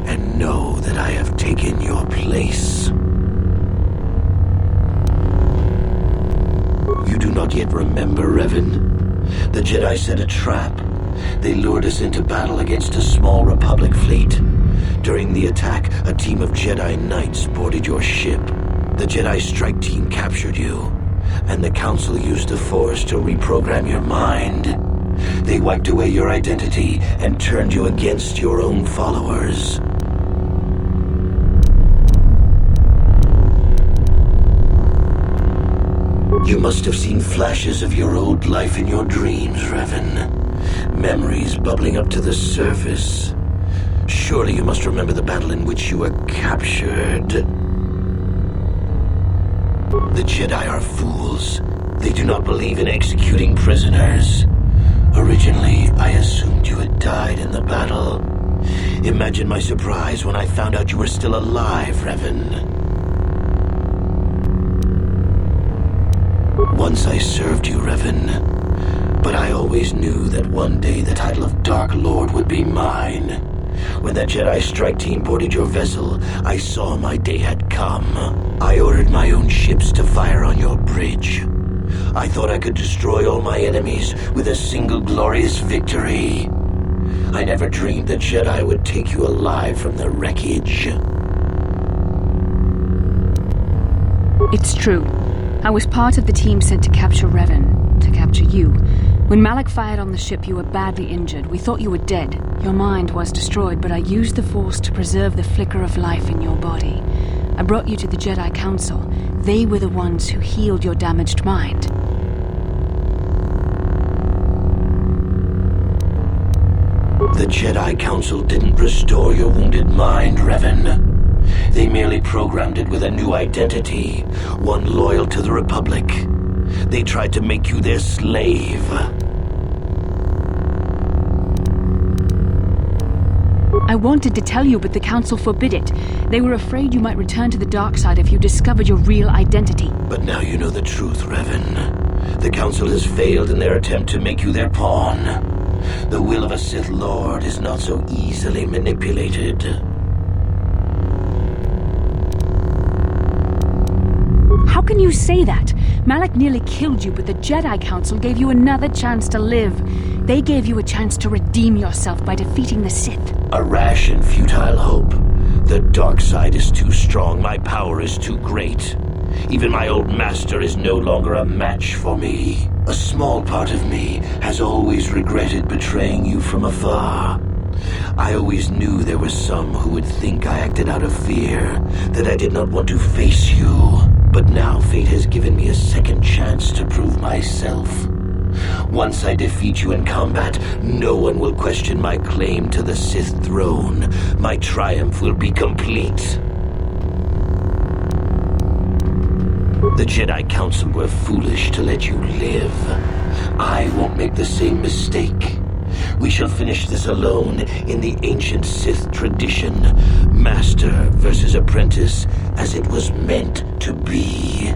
and know that I have taken your place. You do not yet remember, Revan? The Jedi set a trap. They lured us into battle against a small Republic fleet. During the attack, a team of Jedi Knights boarded your ship. The Jedi strike team captured you, and the Council used the Force to reprogram your mind. They wiped away your identity and turned you against your own followers. You must have seen flashes of your old life in your dreams, Revan. Memories bubbling up to the surface. Surely you must remember the battle in which you were captured. The Jedi are fools. They do not believe in executing prisoners. Originally, I assumed you had died in the battle. Imagine my surprise when I found out you were still alive, Revan. Once I served you, Revan, but I always knew that one day the title of Dark Lord would be mine. When the Jedi strike team boarded your vessel, I saw my day had come. I ordered my own ships to fire on your bridge. I thought I could destroy all my enemies with a single glorious victory. I never dreamed the Jedi would take you alive from the wreckage. It's true. I was part of the team sent to capture Revan, to capture you. When Malak fired on the ship, you were badly injured. We thought you were dead. Your mind was destroyed, but I used the Force to preserve the flicker of life in your body. I brought you to the Jedi Council. They were the ones who healed your damaged mind. The Jedi Council didn't restore your wounded mind, Revan. They merely programmed it with a new identity, one loyal to the Republic. They tried to make you their slave. I wanted to tell you, but the Council forbid it. They were afraid you might return to the dark side if you discovered your real identity. But now you know the truth, Revan. The Council has failed in their attempt to make you their pawn. The will of a Sith Lord is not so easily manipulated. How can you say that? Malak nearly killed you, but the Jedi Council gave you another chance to live. They gave you a chance to redeem yourself by defeating the Sith. A rash and futile hope. The dark side is too strong. My power is too great. Even my old master is no longer a match for me. A small part of me has always regretted betraying you from afar. I always knew there were some who would think I acted out of fear, that I did not want to face you. But now fate has given me a second chance to prove myself. Once I defeat you in combat, no one will question my claim to the Sith throne. My triumph will be complete. The Jedi Council were foolish to let you live. I won't make the same mistake. We shall finish this alone in the ancient Sith tradition. Master versus apprentice, as it was meant to be.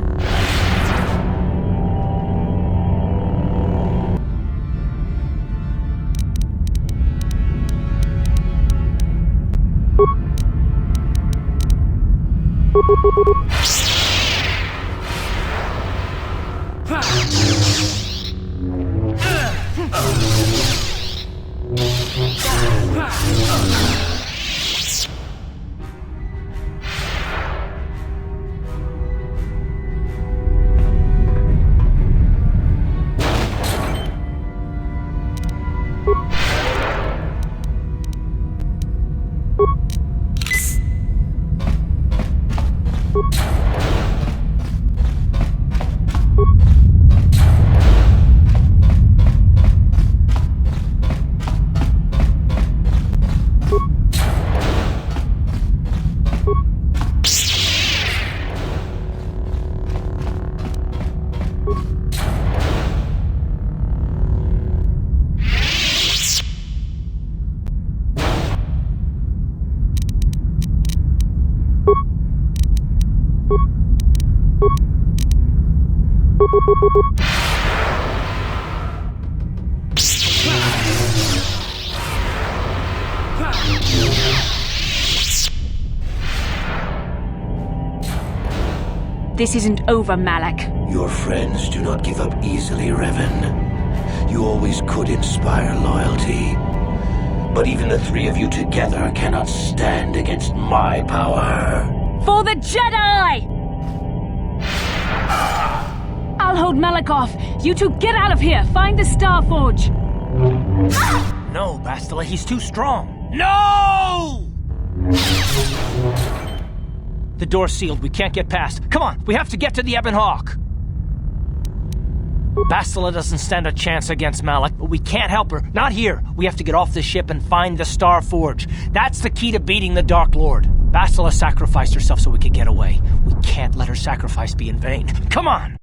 This isn't over, Malak. Your friends do not give up easily, Revan. You always could inspire loyalty. But even the three of you together cannot stand against my power. For the Jedi! I'll hold Malak off. You two get out of here. Find the Star Forge. No, Bastila, he's too strong. No! The door's sealed. We can't get past. Come on, we have to get to the Ebon Hawk. Bastila doesn't stand a chance against Malak, but we can't help her. Not here. We have to get off the ship and find the Star Forge. That's the key to beating the Dark Lord. Bastila sacrificed herself so we could get away. We can't let her sacrifice be in vain. Come on!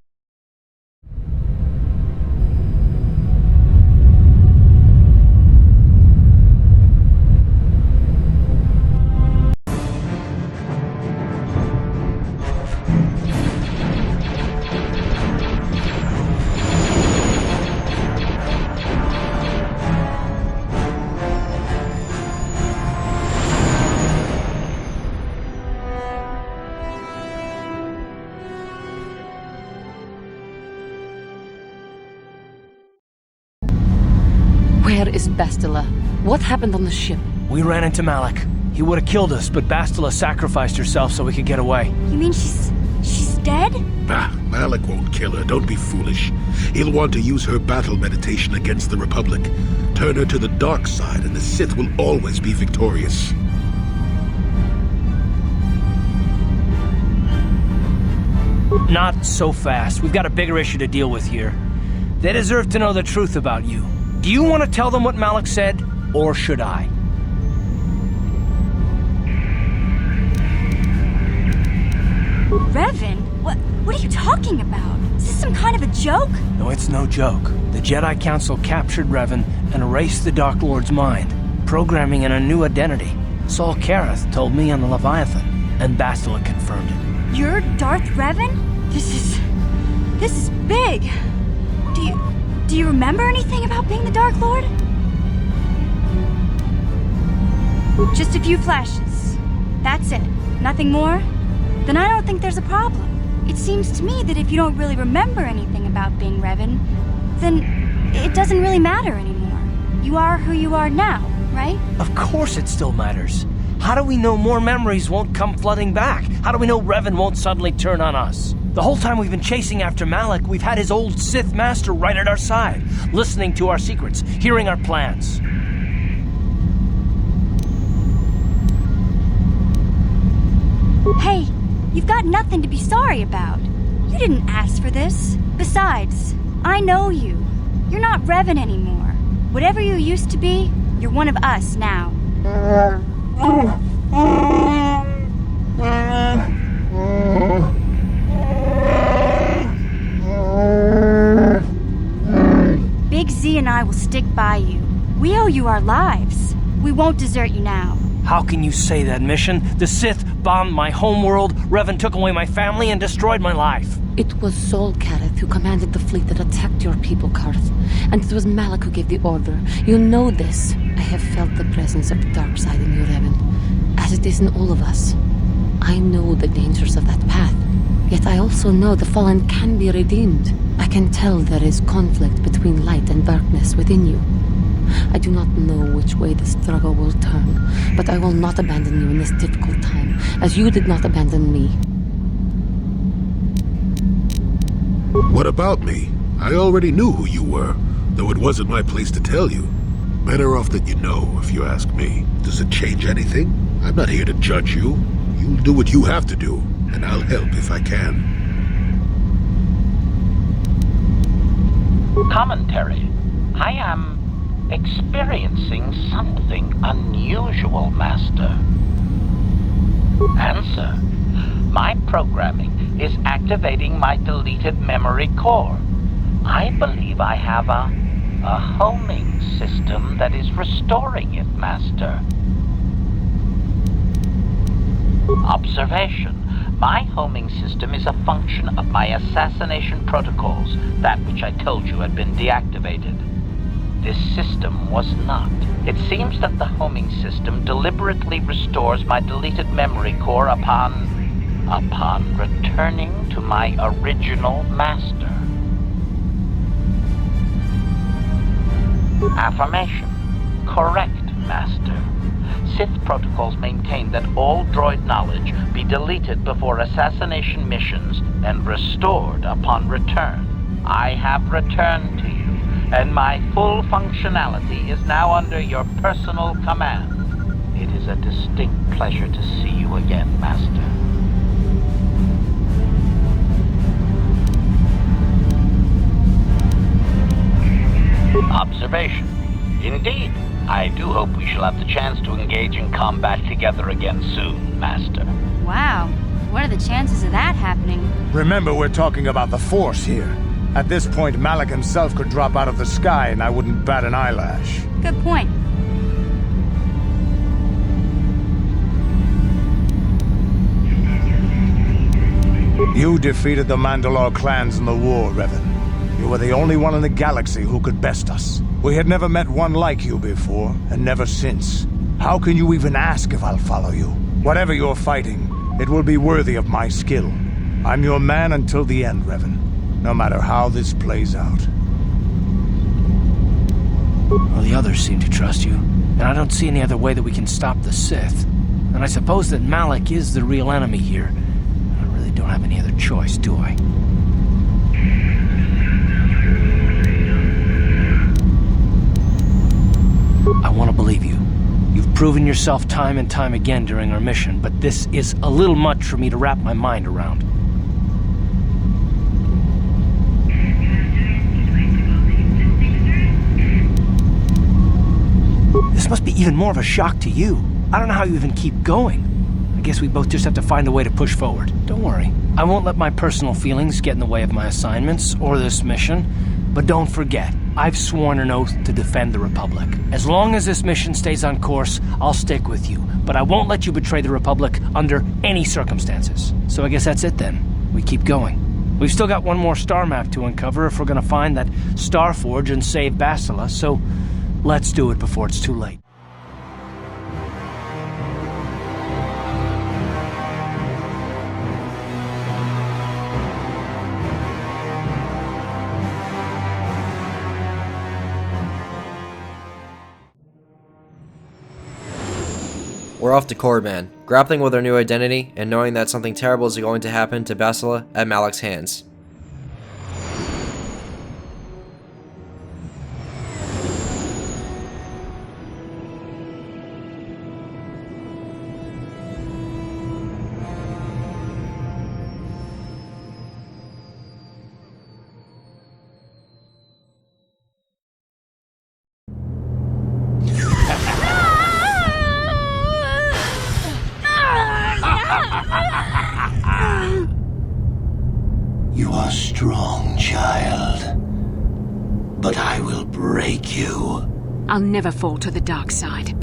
Where is Bastila? What happened on the ship? We ran into Malak. He would have killed us, but Bastila sacrificed herself so we could get away. You mean she's dead? Bah, Malak won't kill her. Don't be foolish. He'll want to use her battle meditation against the Republic. Turn her to the dark side, and the Sith will always be victorious. Not so fast. We've got a bigger issue to deal with here. They deserve to know the truth about you. Do you want to tell them what Malak said, or should I? Revan? What are you talking about? Is this some kind of a joke? No, it's no joke. The Jedi Council captured Revan and erased the Dark Lord's mind, programming in a new identity. Saul Karath told me on the Leviathan, and Bastila confirmed it. You're Darth Revan? This is big. Do you remember anything about being the Dark Lord? Just a few flashes. That's it. Nothing more? Then I don't think there's a problem. It seems to me that if you don't really remember anything about being Revan, then it doesn't really matter anymore. You are who you are now, right? Of course it still matters. How do we know more memories won't come flooding back? How do we know Revan won't suddenly turn on us? The whole time we've been chasing after Malak, we've had his old Sith Master right at our side, listening to our secrets, hearing our plans. Hey, you've got nothing to be sorry about. You didn't ask for this. Besides, I know you. You're not Revan anymore. Whatever you used to be, you're one of us now. Big Z and I will stick by you. We owe you our lives. We won't desert you now. How can you say that, Mission? The Sith bombed my homeworld, Revan took away my family, and destroyed my life. It was Saul Karath who commanded the fleet that attacked your people, Carth. And it was Malak who gave the order. You know this. I have felt the presence of the dark side in you, Revan, as it is in all of us. I know the dangers of that path. Yet I also know the fallen can be redeemed. I can tell there is conflict between light and darkness within you. I do not know which way the struggle will turn, but I will not abandon you in this difficult time, as you did not abandon me. What about me? I already knew who you were, though it wasn't my place to tell you. Better off that you know, if you ask me. Does it change anything? I'm not here to judge you. You'll do what you have to do, and I'll help if I can. Commentary. I am experiencing something unusual, Master. Answer. My programming is activating my deleted memory core. I believe I have a homing system that is restoring it, Master. Observation. My homing system is a function of my assassination protocols, that which I told you had been deactivated. This system was not. It seems that the homing system deliberately restores my deleted memory core upon returning to my original master. Affirmation. Correct, Master. Sith protocols maintain that all droid knowledge be deleted before assassination missions and restored upon return. I have returned to you, and my full functionality is now under your personal command. It is a distinct pleasure to see you again, Master. Observation. Indeed, I do hope we shall have the chance to engage in combat together again soon, Master. Wow, what are the chances of that happening? Remember, we're talking about the Force here. At this point, Malak himself could drop out of the sky and I wouldn't bat an eyelash. Good point. You defeated the Mandalore clans in the war, Revan. You were the only one in the galaxy who could best us. We had never met one like you before, and never since. How can you even ask if I'll follow you? Whatever you're fighting, it will be worthy of my skill. I'm your man until the end, Revan. No matter how this plays out. Well, the others seem to trust you, and I don't see any other way that we can stop the Sith. And I suppose that Malak is the real enemy here. I really don't have any other choice, do I? I want to believe you. You've proven yourself time and time again during our mission, but this is a little much for me to wrap my mind around. This must be even more of a shock to you. I don't know how you even keep going. I guess we both just have to find a way to push forward. Don't worry. I won't let my personal feelings get in the way of my assignments or this mission. But don't forget, I've sworn an oath to defend the Republic. As long as this mission stays on course, I'll stick with you. But I won't let you betray the Republic under any circumstances. So I guess that's it then. We keep going. We've still got one more star map to uncover if we're gonna find that Star Forge and save Bastila, so let's do it before it's too late. We're off to Korriban, grappling with our new identity and knowing that something terrible is going to happen to Bastila at Malak's hands. You are strong, child. But I will break you. I'll never fall to the dark side.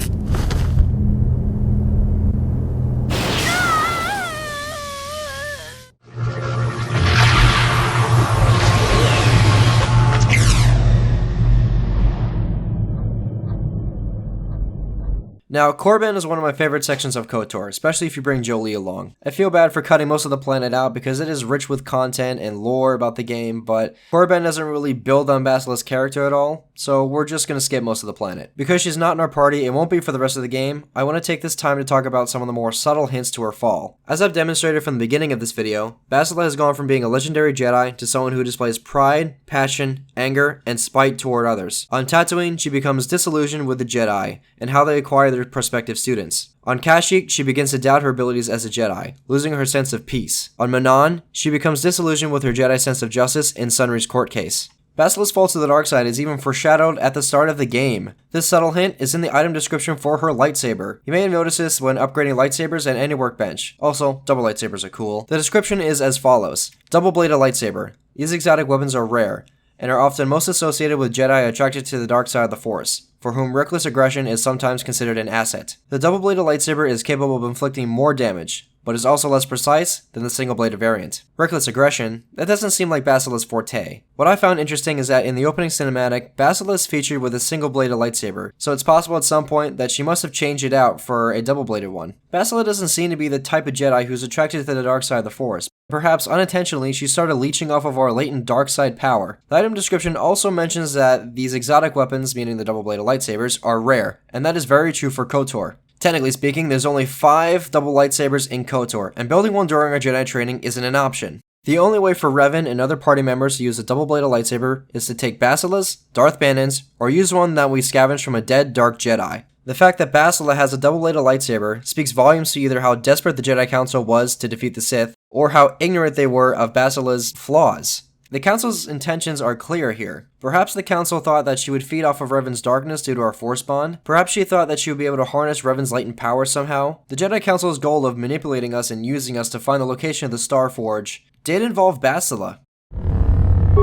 Now, Korriban is one of my favorite sections of KOTOR, especially if you bring Jolee along. I feel bad for cutting most of the planet out because it is rich with content and lore about the game, but Korriban doesn't really build on Bastila's character at all, so we're just gonna skip most of the planet. Because she's not in our party and won't be for the rest of the game, I want to take this time to talk about some of the more subtle hints to her fall. As I've demonstrated from the beginning of this video, Bastila has gone from being a legendary Jedi to someone who displays pride, passion, anger, and spite toward others. On Tatooine, she becomes disillusioned with the Jedi and how they acquire their prospective students. On Kashyyyk, she begins to doubt her abilities as a Jedi, losing her sense of peace. On Manan, she becomes disillusioned with her Jedi sense of justice in Sunry's court case. Bastila's fall to the dark side is even foreshadowed at the start of the game. This subtle hint is in the item description for her lightsaber. You may have noticed this when upgrading lightsabers and any workbench. Also, double lightsabers are cool. The description is as follows. Double-bladed lightsaber. These exotic weapons are rare, and are often most associated with Jedi attracted to the dark side of the Force, for whom reckless aggression is sometimes considered an asset. The double-bladed lightsaber is capable of inflicting more damage, but is also less precise than the single-bladed variant. Reckless aggression? That doesn't seem like Bastila's forte. What I found interesting is that in the opening cinematic, Bastila is featured with a single-bladed lightsaber, so it's possible at some point that she must have changed it out for a double-bladed one. Bastila doesn't seem to be the type of Jedi who's attracted to the dark side of the Force. Perhaps unintentionally, she started leeching off of our latent dark side power. The item description also mentions that these exotic weapons, meaning the double-bladed lightsabers, are rare, and that is very true for KOTOR. Technically speaking, there's only 5 double lightsabers in KOTOR, and building one during our Jedi training isn't an option. The only way for Revan and other party members to use a double-bladed lightsaber is to take Bastila's, Darth Banon's, or use one that we scavenged from a dead dark Jedi. The fact that Bastila has a double-bladed lightsaber speaks volumes to either how desperate the Jedi Council was to defeat the Sith, or how ignorant they were of Bastila's flaws. The Council's intentions are clear here. Perhaps the Council thought that she would feed off of Revan's darkness due to our Force bond. Perhaps she thought that she would be able to harness Revan's latent power somehow. The Jedi Council's goal of manipulating us and using us to find the location of the Star Forge did involve Bastila.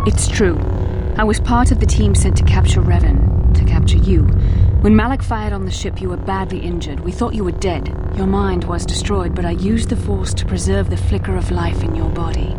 It's true. I was part of the team sent to capture Revan, to capture you. When Malak fired on the ship, you were badly injured. We thought you were dead. Your mind was destroyed, but I used the Force to preserve the flicker of life in your body.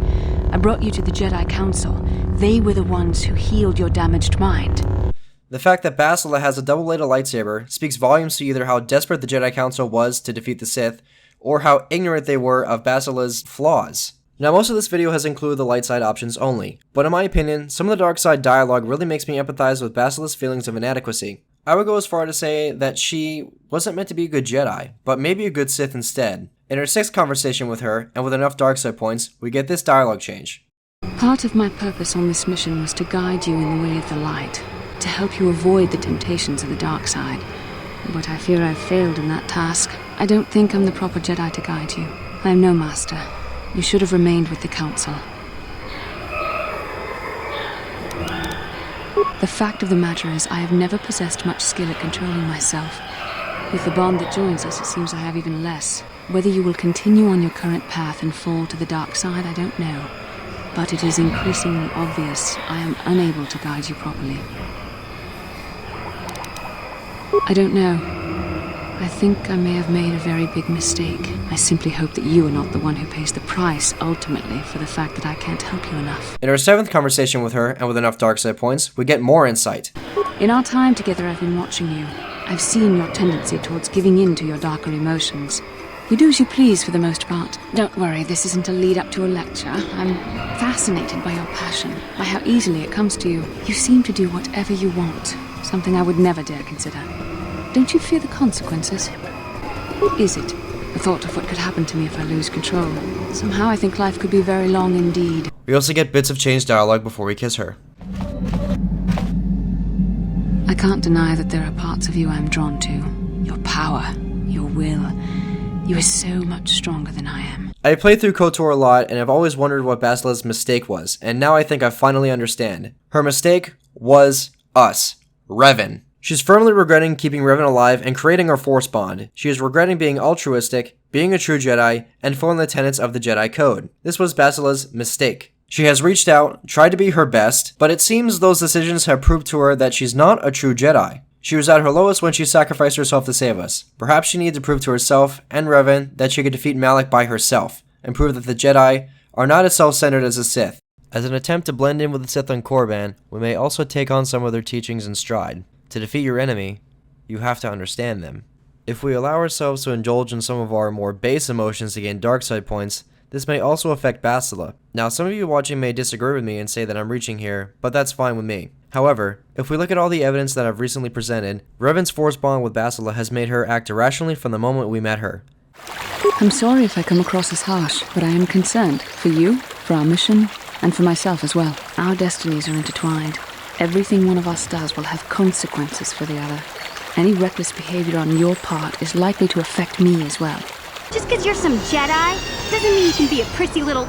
I brought you to the Jedi Council. They were the ones who healed your damaged mind. The fact that Bastila has a double-bladed lightsaber speaks volumes to either how desperate the Jedi Council was to defeat the Sith, or how ignorant they were of Bastila's flaws. Now, most of this video has included the light side options only, but in my opinion, some of the dark side dialogue really makes me empathize with Bastila's feelings of inadequacy. I would go as far to say that she wasn't meant to be a good Jedi, but maybe a good Sith instead. In our 6th conversation with her, and with enough dark side points, we get this dialogue change. Part of my purpose on this mission was to guide you in the way of the light, to help you avoid the temptations of the dark side. But I fear I've failed in that task. I don't think I'm the proper Jedi to guide you. I am no master. You should have remained with the Council. The fact of the matter is, I have never possessed much skill at controlling myself. With the bond that joins us, it seems I have even less. Whether you will continue on your current path and fall to the dark side, I don't know. But it is increasingly obvious I am unable to guide you properly. I don't know. I think I may have made a very big mistake. I simply hope that you are not the one who pays the price, ultimately, for the fact that I can't help you enough. In our 7th conversation with her, and with enough dark side points, we get more insight. In our time together, I've been watching you. I've seen your tendency towards giving in to your darker emotions. You do as you please for the most part. Don't worry, this isn't a lead-up to a lecture. I'm fascinated by your passion, by how easily it comes to you. You seem to do whatever you want, something I would never dare consider. Don't you fear the consequences? Is it? The thought of what could happen to me if I lose control. Somehow I think life could be very long indeed. We also get bits of changed dialogue before we kiss her. I can't deny that there are parts of you I'm drawn to. Your power, your will. You are so much stronger than I am. I played through KOTOR a lot, and I've always wondered what Bastila's mistake was, and now I think I finally understand. Her mistake was us. Revan. She's firmly regretting keeping Revan alive and creating our Force bond. She is regretting being altruistic, being a true Jedi, and following the tenets of the Jedi Code. This was Bastila's mistake. She has reached out, tried to be her best, but it seems those decisions have proved to her that she's not a true Jedi. She was at her lowest when she sacrificed herself to save us. Perhaps she needed to prove to herself and Revan that she could defeat Malak by herself, and prove that the Jedi are not as self-centered as the Sith. As an attempt to blend in with the Sith on Korriban, we may also take on some of their teachings in stride. To defeat your enemy, you have to understand them. If we allow ourselves to indulge in some of our more base emotions to gain dark side points, this may also affect Bastila. Now, some of you watching may disagree with me and say that I'm reaching here, but that's fine with me. However, if we look at all the evidence that I've recently presented, Revan's Force bond with Bastila has made her act irrationally from the moment we met her. I'm sorry if I come across as harsh, but I am concerned for you, for our mission, and for myself as well. Our destinies are intertwined. Everything one of us does will have consequences for the other. Any reckless behavior on your part is likely to affect me as well. Just because you're some Jedi doesn't mean you can be a prissy little...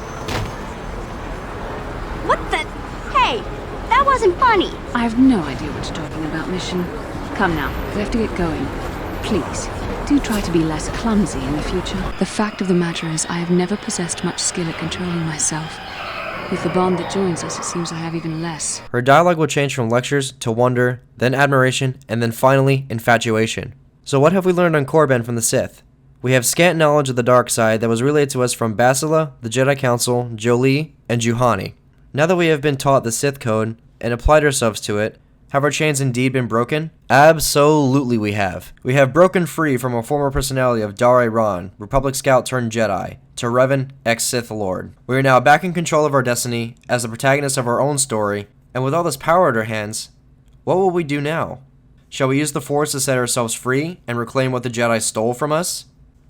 What the... Hey, that wasn't funny. I have no idea what you're talking about, Mission. Come now, we have to get going. Please, do try to be less clumsy in the future. The fact of the matter is, I have never possessed much skill at controlling myself. With the bond that joins us, it seems I have even less. Her dialogue will change from lectures to wonder, then admiration, and then finally, infatuation. So what have we learned on Korriban from the Sith? We have scant knowledge of the dark side that was relayed to us from Bastila, the Jedi Council, Jolee, and Juhani. Now that we have been taught the Sith Code and applied ourselves to it, have our chains indeed been broken? Absolutely we have. We have broken free from our former personality of Dar Ron, Republic Scout turned Jedi, to Revan, ex-Sith Lord. We are now back in control of our destiny as the protagonists of our own story, and with all this power at our hands, what will we do now? Shall we use the Force to set ourselves free and reclaim what the Jedi stole from us?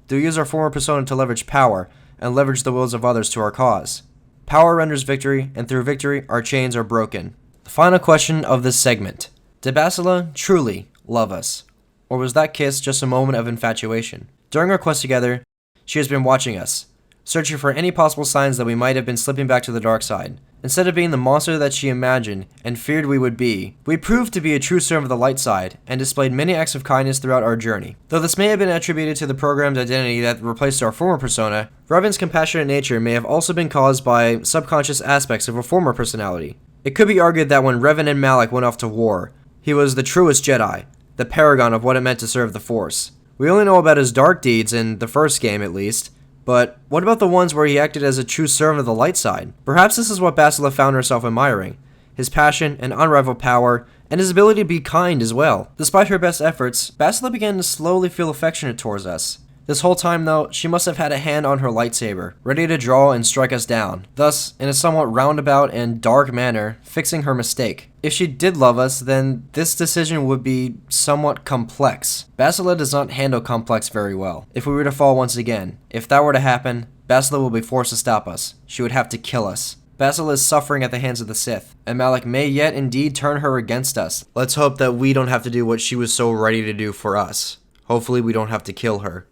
Do we use our former persona to leverage power and leverage the wills of others to our cause? Power renders victory, and through victory, our chains are broken. The final question of this segment. Did Bastila truly love us? Or was that kiss just a moment of infatuation? During our quest together, she has been watching us, searching for any possible signs that we might have been slipping back to the dark side. Instead of being the monster that she imagined and feared we would be, we proved to be a true servant of the light side and displayed many acts of kindness throughout our journey. Though this may have been attributed to the program's identity that replaced our former persona, Revan's compassionate nature may have also been caused by subconscious aspects of a former personality. It could be argued that when Revan and Malak went off to war, he was the truest Jedi, the paragon of what it meant to serve the Force. We only know about his dark deeds in the first game at least, but what about the ones where he acted as a true servant of the light side? Perhaps this is what Bastila found herself admiring, his passion and unrivaled power, and his ability to be kind as well. Despite her best efforts, Bastila began to slowly feel affectionate towards us. This whole time though, she must have had a hand on her lightsaber, ready to draw and strike us down, thus, in a somewhat roundabout and dark manner, fixing her mistake. If she did love us, then this decision would be somewhat complex. Bastila does not handle complex very well. If we were to fall once again, if that were to happen, Bastila will be forced to stop us. She would have to kill us. Bastila is suffering at the hands of the Sith, and Malak may yet indeed turn her against us. Let's hope that we don't have to do what she was so ready to do for us. Hopefully we don't have to kill her.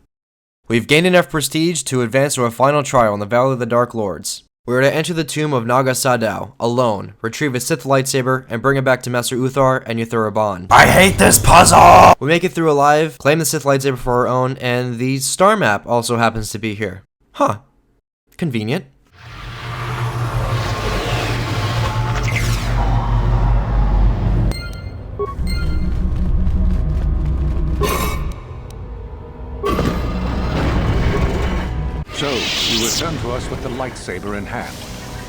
We've gained enough prestige to advance to a final trial in the Valley of the Dark Lords. We are to enter the tomb of Naga Sadow, alone, retrieve a Sith lightsaber, and bring it back to Master Uthar and Yuthura Bond. I hate this puzzle! We make it through alive, claim the Sith lightsaber for our own, and the star map also happens to be here. Huh. Convenient. So, you return to us with the lightsaber in hand,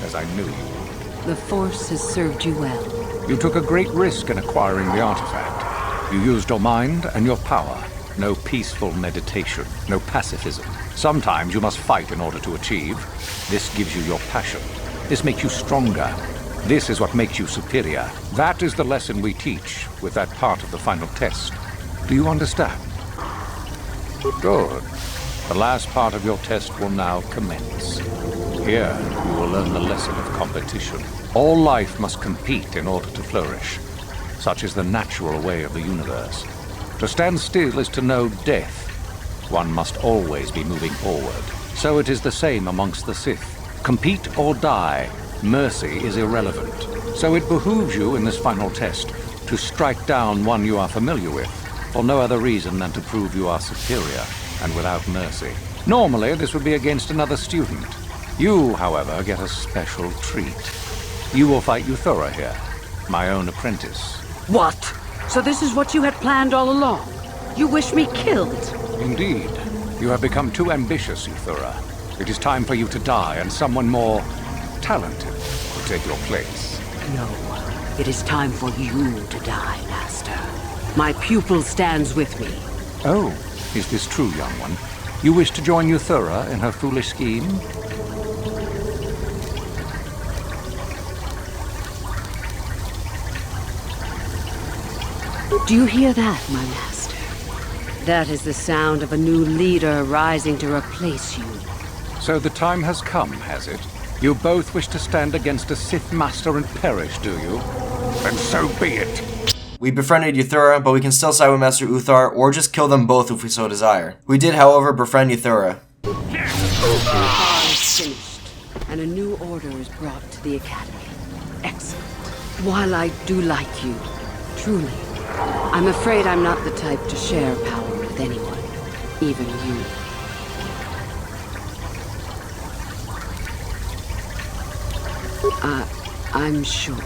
as I knew you. The Force has served you well. You took a great risk in acquiring the artifact. You used your mind and your power. No peaceful meditation, no pacifism. Sometimes you must fight in order to achieve. This gives you your passion. This makes you stronger. This is what makes you superior. That is the lesson we teach with that part of the final test. Do you understand? Good. The last part of your test will now commence. Here, you will learn the lesson of competition. All life must compete in order to flourish. Such is the natural way of the universe. To stand still is to know death. One must always be moving forward. So it is the same amongst the Sith. Compete or die. Mercy is irrelevant. So it behooves you in this final test to strike down one you are familiar with, for no other reason than to prove you are superior and without mercy. Normally, this would be against another student. You, however, get a special treat. You will fight Yuthura here, my own apprentice. What? So this is what you had planned all along? You wish me killed? Indeed. You have become too ambitious, Yuthura. It is time for you to die, and someone more talented will take your place. No. It is time for you to die, Master. My pupil stands with me. Oh. Is this true, young one? You wish to join Yuthura in her foolish scheme? Do you hear that, my master? That is the sound of a new leader rising to replace you. So the time has come, has it? You both wish to stand against a Sith Master and perish, do you? Then so be it! We befriended Yuthura, but we can still side with Master Uthar, or just kill them both if we so desire. We did, however, befriend Yuthura. Uthar is finished, and a new order is brought to the Academy. Excellent. While I do like you, truly, I'm afraid I'm not the type to share power with anyone, even you. I'm sure.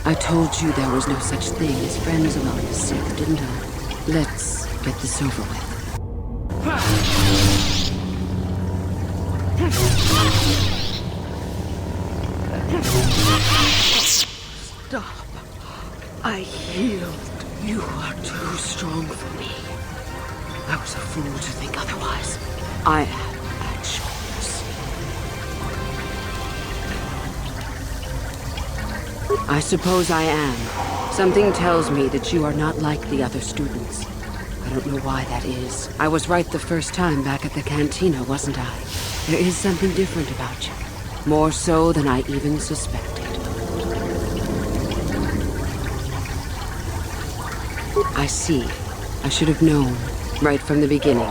I told you there was no such thing as friends among the Sith, didn't I? Let's get this over with. Stop. I yield. You are too strong for me. I was a fool to think otherwise. I am at yours. I suppose I am. Something tells me that you are not like the other students. I don't know why that is. I was right the first time back at the cantina, wasn't I? There is something different about you. More so than I even suspected. I see. I should have known, right from the beginning.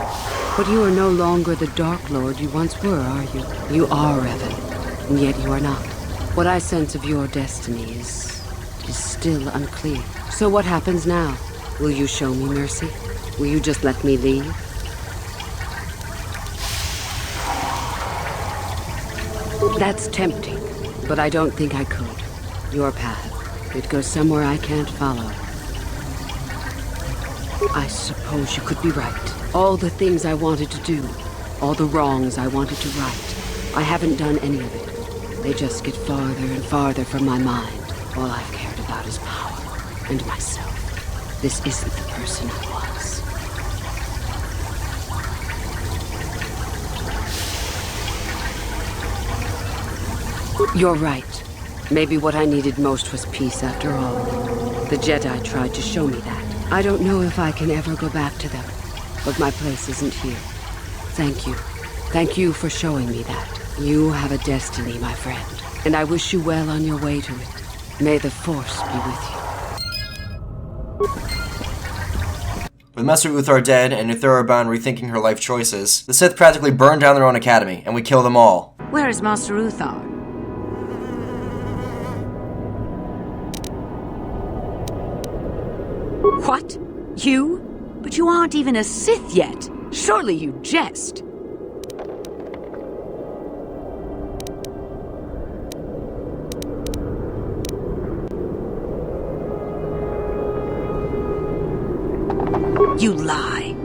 But you are no longer the Dark Lord you once were, are you? You are Revan, and yet you are not. What I sense of your destiny is still unclear. So what happens now? Will you show me mercy? Will you just let me leave? That's tempting, but I don't think I could. Your path, it goes somewhere I can't follow. I suppose you could be right. All the things I wanted to do, all the wrongs I wanted to right, I haven't done any of it. They just get farther and farther from my mind. All I've cared about is power and myself. This isn't the person I was. You're right. Maybe what I needed most was peace after all. The Jedi tried to show me that. I don't know if I can ever go back to them, but my place isn't here. Thank you. Thank you for showing me that. You have a destiny, my friend, and I wish you well on your way to it. May the Force be with you. With Master Uthar dead and Utharaban rethinking her life choices, the Sith practically burn down their own academy, and we kill them all. Where is Master Uthar? What? You? But you aren't even a Sith yet. Surely you jest. You lie.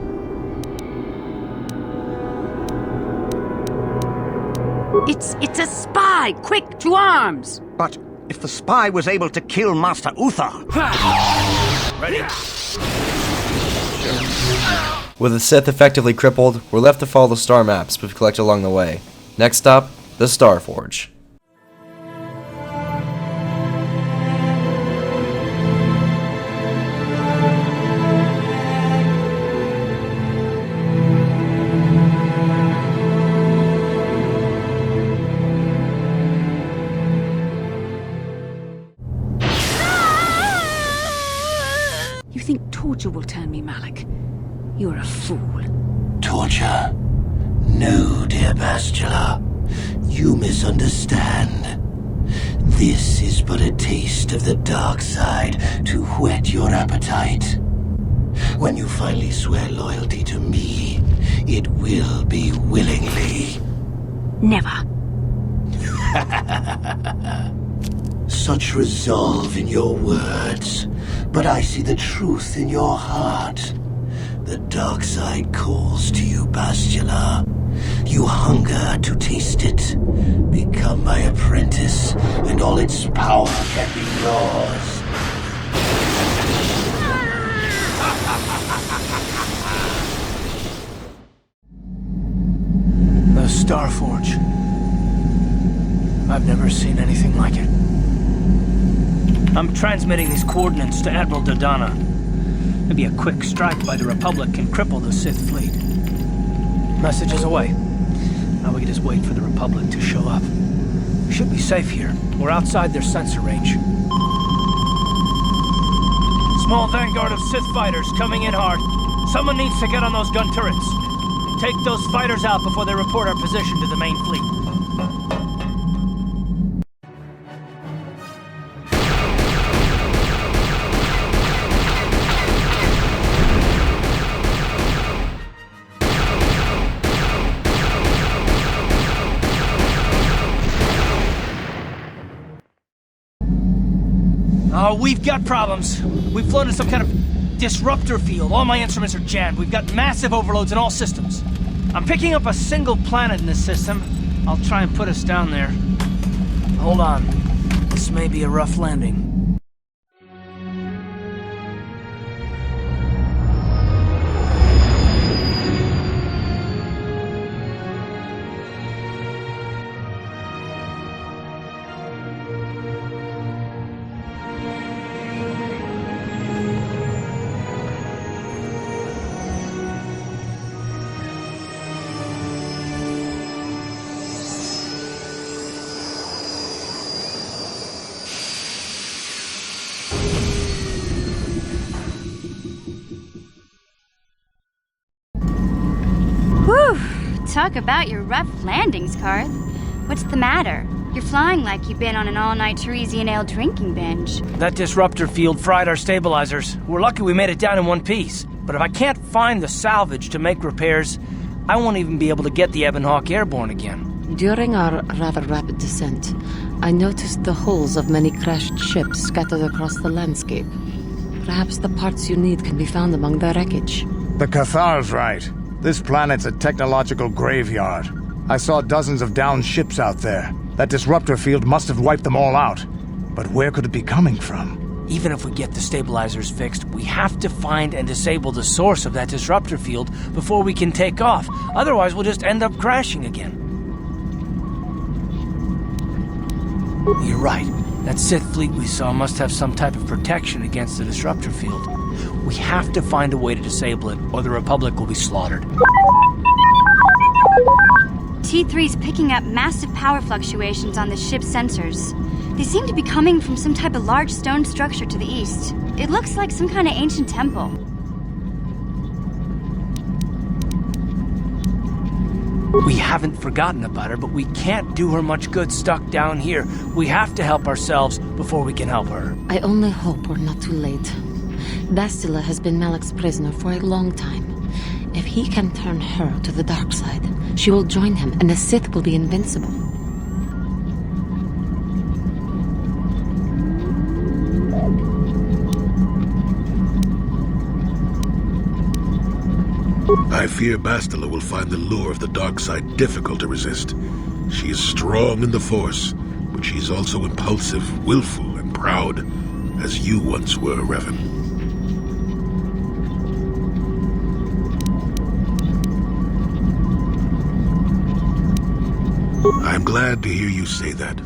It's a spy! Quick, to arms! But if the spy was able to kill Master Uthar... Ready? With the Sith effectively crippled, we're left to follow the star maps we've collected along the way. Next stop, the Star Forge. You think torture will turn me, Malak? You're a fool. Torture? No, dear Bastila. You misunderstand. This is but a taste of the dark side to whet your appetite. When you finally swear loyalty to me, it will be willingly. Never. Such resolve in your words, but I see the truth in your heart. The dark side calls to you, Bastila. You hunger to taste it. Become my apprentice, and all its power can be yours. The Star Forge. I've never seen anything like it. I'm transmitting these coordinates to Admiral Dodonna. Maybe a quick strike by the Republic can cripple the Sith fleet. Message is away. Now we can just wait for the Republic to show up. We should be safe here. We're outside their sensor range. Small vanguard of Sith fighters coming in hard. Someone needs to get on those gun turrets. Take those fighters out before they report our position to the main fleet. Oh, we've got problems. We've flown in some kind of disruptor field. All my instruments are jammed. We've got massive overloads in all systems. I'm picking up a single planet in this system. I'll try and put us down there. Hold on. This may be a rough landing. Talk about your rough landings, Carth. What's the matter? You're flying like you've been on an all-night Teresian ale drinking binge. That disruptor field fried our stabilizers. We're lucky we made it down in one piece. But if I can't find the salvage to make repairs, I won't even be able to get the Ebonhawk airborne again. During our rather rapid descent, I noticed the hulls of many crashed ships scattered across the landscape. Perhaps the parts you need can be found among the wreckage. The Cathar's right. This planet's a technological graveyard. I saw dozens of downed ships out there. That disruptor field must have wiped them all out. But where could it be coming from? Even if we get the stabilizers fixed, we have to find and disable the source of that disruptor field before we can take off. Otherwise, we'll just end up crashing again. You're right. That Sith fleet we saw must have some type of protection against the disruptor field. We have to find a way to disable it, or the Republic will be slaughtered. T3's picking up massive power fluctuations on the ship's sensors. They seem to be coming from some type of large stone structure to the east. It looks like some kind of ancient temple. We haven't forgotten about her, but we can't do her much good stuck down here. We have to help ourselves before we can help her. I only hope we're not too late. Bastila has been Malak's prisoner for a long time. If he can turn her to the dark side, she will join him and the Sith will be invincible. I fear Bastila will find the lure of the dark side difficult to resist. She is strong in the Force, but she is also impulsive, willful, and proud, as you once were, Revan. I'm glad to hear you say that.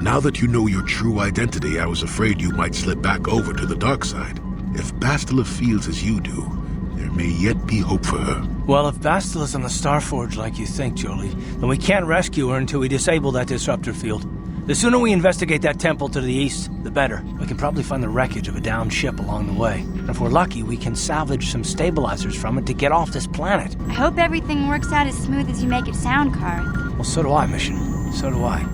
Now that you know your true identity, I was afraid you might slip back over to the dark side. If Bastila feels as you do, there may yet be hope for her. Well, if Bastila's on the Starforge like you think, Jolie, then we can't rescue her until we disable that disruptor field. The sooner we investigate that temple to the east, the better. We can probably find the wreckage of a downed ship along the way. And if we're lucky, we can salvage some stabilizers from it to get off this planet. I hope everything works out as smooth as you make it sound, Carth. Well, so do I, Mission. So do I.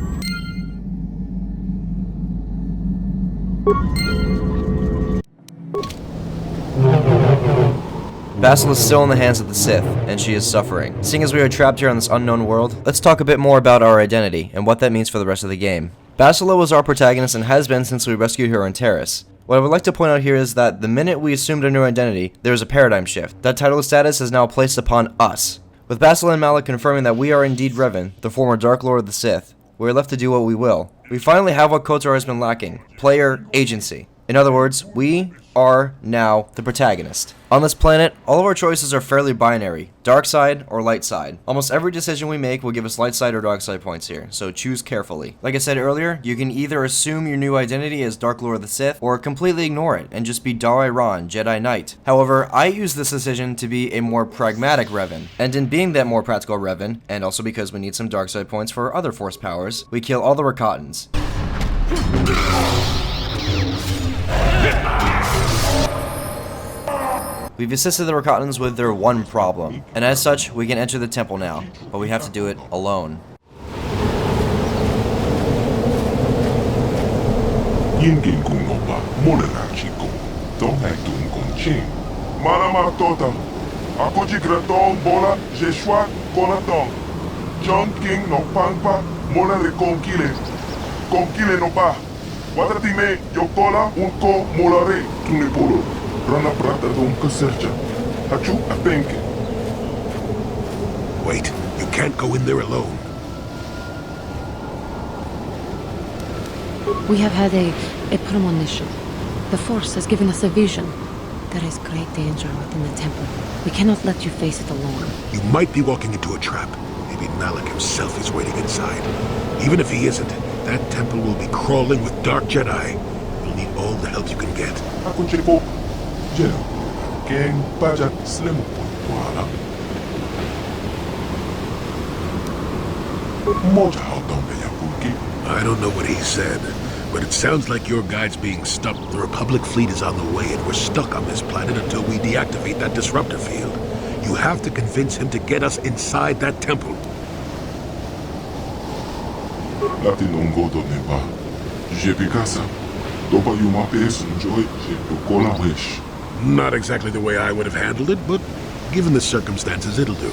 Bastila is still in the hands of the Sith, and she is suffering. Seeing as we are trapped here on this unknown world, let's talk a bit more about our identity, and what that means for the rest of the game. Bastila was our protagonist and has been since we rescued her on Terrace. What I would like to point out here is that the minute we assumed a new identity, there was a paradigm shift. That title status is now placed upon us. With Bastila and Malak confirming that we are indeed Revan, the former Dark Lord of the Sith, we are left to do what we will. We finally have what KOTOR has been lacking: player agency. In other words, we are now the protagonist. On this planet, all of our choices are fairly binary, dark side or light side. Almost every decision we make will give us light side or dark side points here, so choose carefully. Like I said earlier, you can either assume your new identity as Dark Lord of the Sith, or completely ignore it and just be Dar Iran, Jedi Knight. However, I use this decision to be a more pragmatic Revan, and in being that more practical Revan, and also because we need some dark side points for other Force powers, we kill all the Rakatans. We've assisted the Rakatans with their one problem, and as such, we can enter the temple now, but we have to do it alone. Wait, you can't go in there alone. We have had a premonition. The Force has given us a vision. There is great danger within the temple. We cannot let you face it alone. You might be walking into a trap. Maybe Malak himself is waiting inside. Even if he isn't, that temple will be crawling with dark Jedi. You'll need all the help you can get. I don't know what he said, but it sounds like your guide's being stopped. The Republic fleet is on the way, and we're stuck on this planet until we deactivate that disruptor field. You have to convince him to get us inside that temple. Not exactly the way I would have handled it, but given the circumstances, it'll do.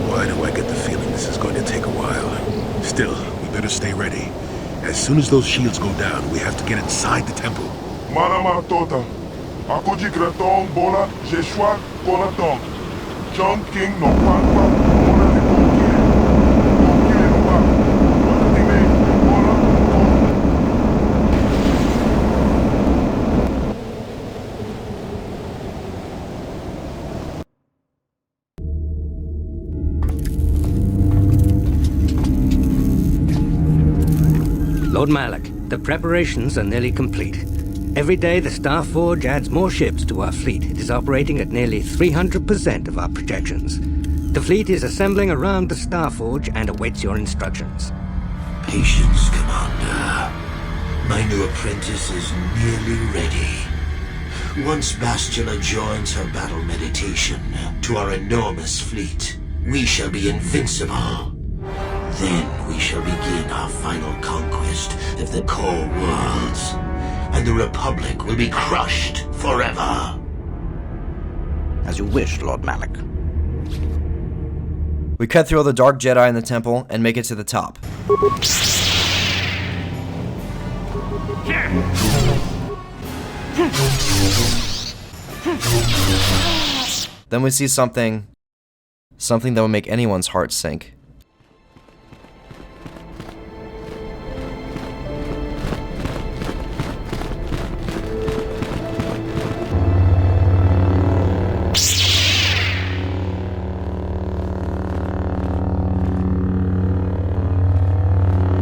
Why do I get the feeling this is going to take a while? Still, we better stay ready. As soon as those shields go down, we have to get inside the temple. Lord Malak, the preparations are nearly complete. Every day the Star Forge adds more ships to our fleet. It is operating at nearly 300% of our projections. The fleet is assembling around the Star Forge and awaits your instructions. Patience, Commander. My new apprentice is nearly ready. Once Bastila joins her battle meditation to our enormous fleet, we shall be invincible. Then we shall begin our final conquest of the core worlds, and the Republic will be crushed forever. As you wish, Lord Malak. We cut through all the Dark Jedi in the temple and make it to the top. Then we see something that would make anyone's heart sink.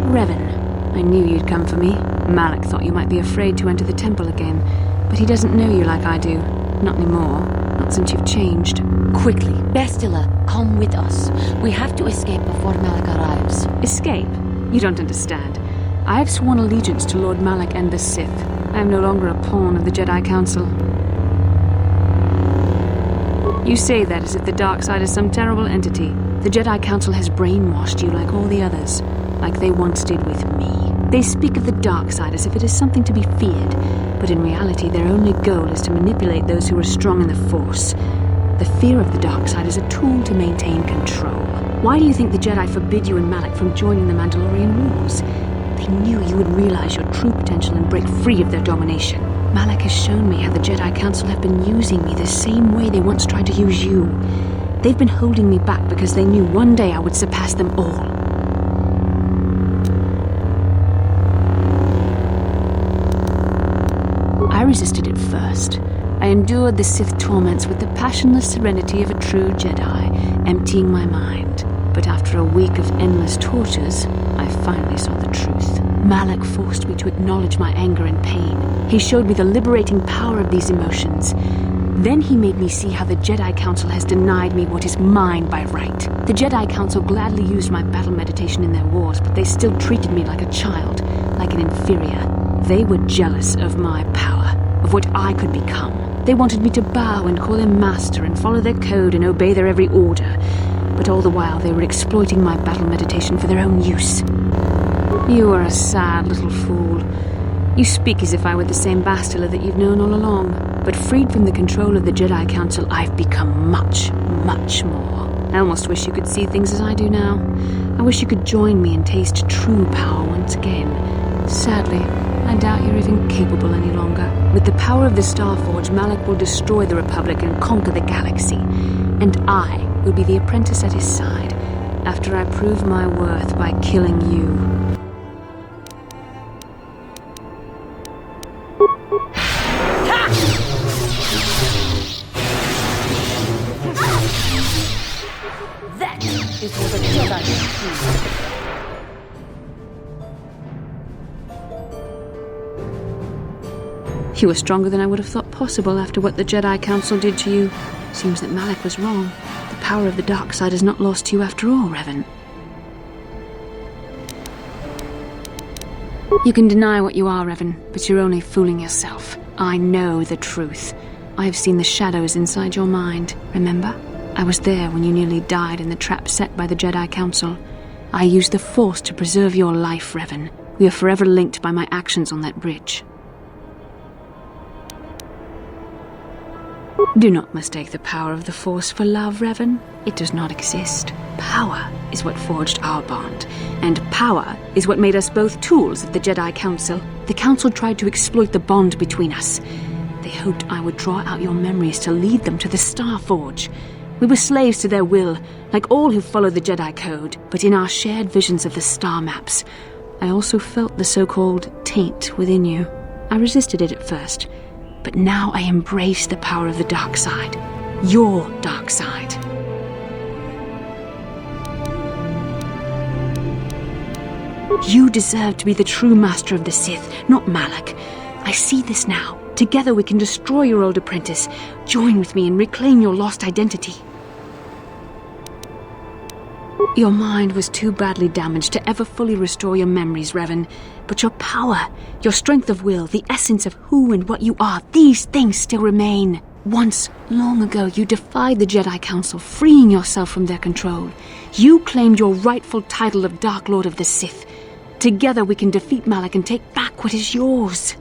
Revan, I knew you'd come for me. Malak thought you might be afraid to enter the temple again, but he doesn't know you like I do. Not anymore. Not since you've changed. Quickly, Bastila, come with us. We have to escape before Malak arrives. Escape? You don't understand. I have sworn allegiance to Lord Malak and the Sith. I am no longer a pawn of the Jedi Council. You say that as if the dark side is some terrible entity. The Jedi Council has brainwashed you like all the others, like they once did with me. They speak of the dark side as if it is something to be feared, but in reality their only goal is to manipulate those who are strong in the Force. The fear of the dark side is a tool to maintain control. Why do you think the Jedi forbid you and Malak from joining the Mandalorian Wars? They knew you would realize your true potential and break free of their domination. Malak has shown me how the Jedi Council have been using me the same way they once tried to use you. They've been holding me back because they knew one day I would surpass them all. I resisted at first. I endured the Sith torments with the passionless serenity of a true Jedi, emptying my mind. But after a week of endless tortures, I finally saw the truth. Malak forced me to acknowledge my anger and pain. He showed me the liberating power of these emotions. Then he made me see how the Jedi Council has denied me what is mine by right. The Jedi Council gladly used my battle meditation in their wars, but they still treated me like a child, like an inferior. They were jealous of my power, of what I could become. They wanted me to bow and call them master and follow their code and obey their every order. But all the while they were exploiting my battle meditation for their own use. You are a sad little fool. You speak as if I were the same Bastila that you've known all along. But freed from the control of the Jedi Council, I've become much, much more. I almost wish you could see things as I do now. I wish you could join me and taste true power once again. Sadly, I doubt you're even capable any longer. With the power of the Starforge, Malak will destroy the Republic and conquer the galaxy. And I will be the apprentice at his side, after I prove my worth by killing you. That is what the Jedi do. You were stronger than I would have thought possible after what the Jedi Council did to you. Seems that Malak was wrong. The power of the dark side is not lost to you after all, Revan. You can deny what you are, Revan, but you're only fooling yourself. I know the truth. I have seen the shadows inside your mind, remember? I was there when you nearly died in the trap set by the Jedi Council. I used the Force to preserve your life, Revan. We are forever linked by my actions on that bridge. Do not mistake the power of the Force for love, Revan. It does not exist. Power is what forged our bond, and power is what made us both tools of the Jedi Council. The Council tried to exploit the bond between us. They hoped I would draw out your memories to lead them to the Star Forge. We were slaves to their will, like all who follow the Jedi Code, but in our shared visions of the star maps, I also felt the so-called taint within you. I resisted it at first, but now I embrace the power of the dark side. Your dark side. You deserve to be the true master of the Sith, not Malak. I see this now. Together we can destroy your old apprentice. Join with me and reclaim your lost identity. Your mind was too badly damaged to ever fully restore your memories, Revan. But your power, your strength of will, the essence of who and what you are, these things still remain. Once, long ago, you defied the Jedi Council, freeing yourself from their control. You claimed your rightful title of Dark Lord of the Sith. Together we can defeat Malak and take back what is yours.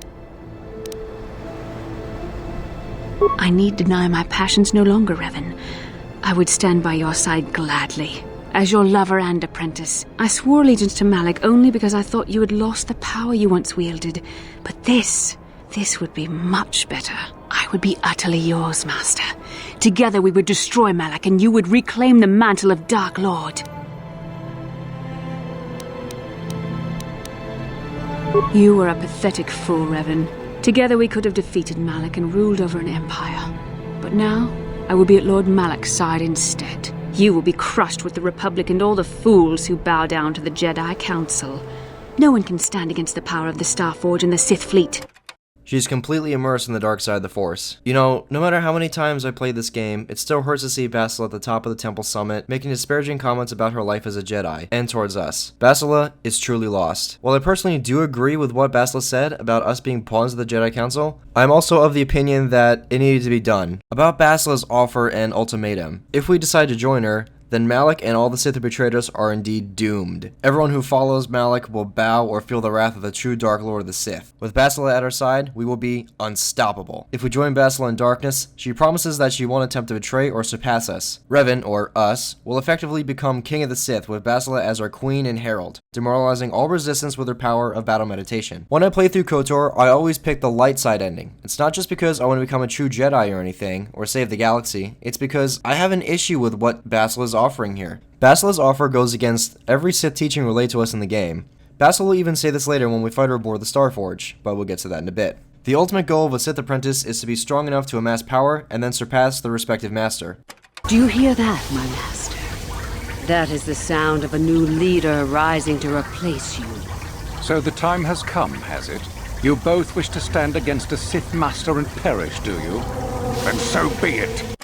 I need deny my passions no longer, Revan. I would stand by your side gladly. As your lover and apprentice, I swore allegiance to Malak only because I thought you had lost the power you once wielded. But this would be much better. I would be utterly yours, Master. Together we would destroy Malak and you would reclaim the mantle of Dark Lord. You were a pathetic fool, Revan. Together we could have defeated Malak and ruled over an empire. But now, I will be at Lord Malak's side instead. You will be crushed with the Republic and all the fools who bow down to the Jedi Council. No one can stand against the power of the Starforge and the Sith fleet. She's completely immersed in the dark side of the Force. You know, no matter how many times I played this game, it still hurts to see Bastila at the top of the temple summit, making disparaging comments about her life as a Jedi, and towards us. Bastila is truly lost. While I personally do agree with what Bastila said about us being pawns of the Jedi Council, I'm also of the opinion that it needed to be done. About Bastila's offer and ultimatum. If we decide to join her, then Malak and all the Sith who betrayed us are indeed doomed. Everyone who follows Malak will bow or feel the wrath of the true Dark Lord of the Sith. With Bastila at our side, we will be unstoppable. If we join Bastila in darkness, she promises that she won't attempt to betray or surpass us. Revan, or us, will effectively become King of the Sith with Bastila as our Queen and Herald, demoralizing all resistance with her power of battle meditation. When I play through KOTOR, I always pick the light side ending. It's not just because I want to become a true Jedi or anything, or save the galaxy, it's because I have an issue with what Bastila's offering here. Bastila's offer goes against every Sith teaching relayed to us in the game. Bastila will even say this later when we fight her aboard the Starforge, but we'll get to that in a bit. The ultimate goal of a Sith apprentice is to be strong enough to amass power and then surpass the respective master. Do you hear that, my master? That is the sound of a new leader rising to replace you. So the time has come, has it? You both wish to stand against a Sith master and perish, do you? Then so be it.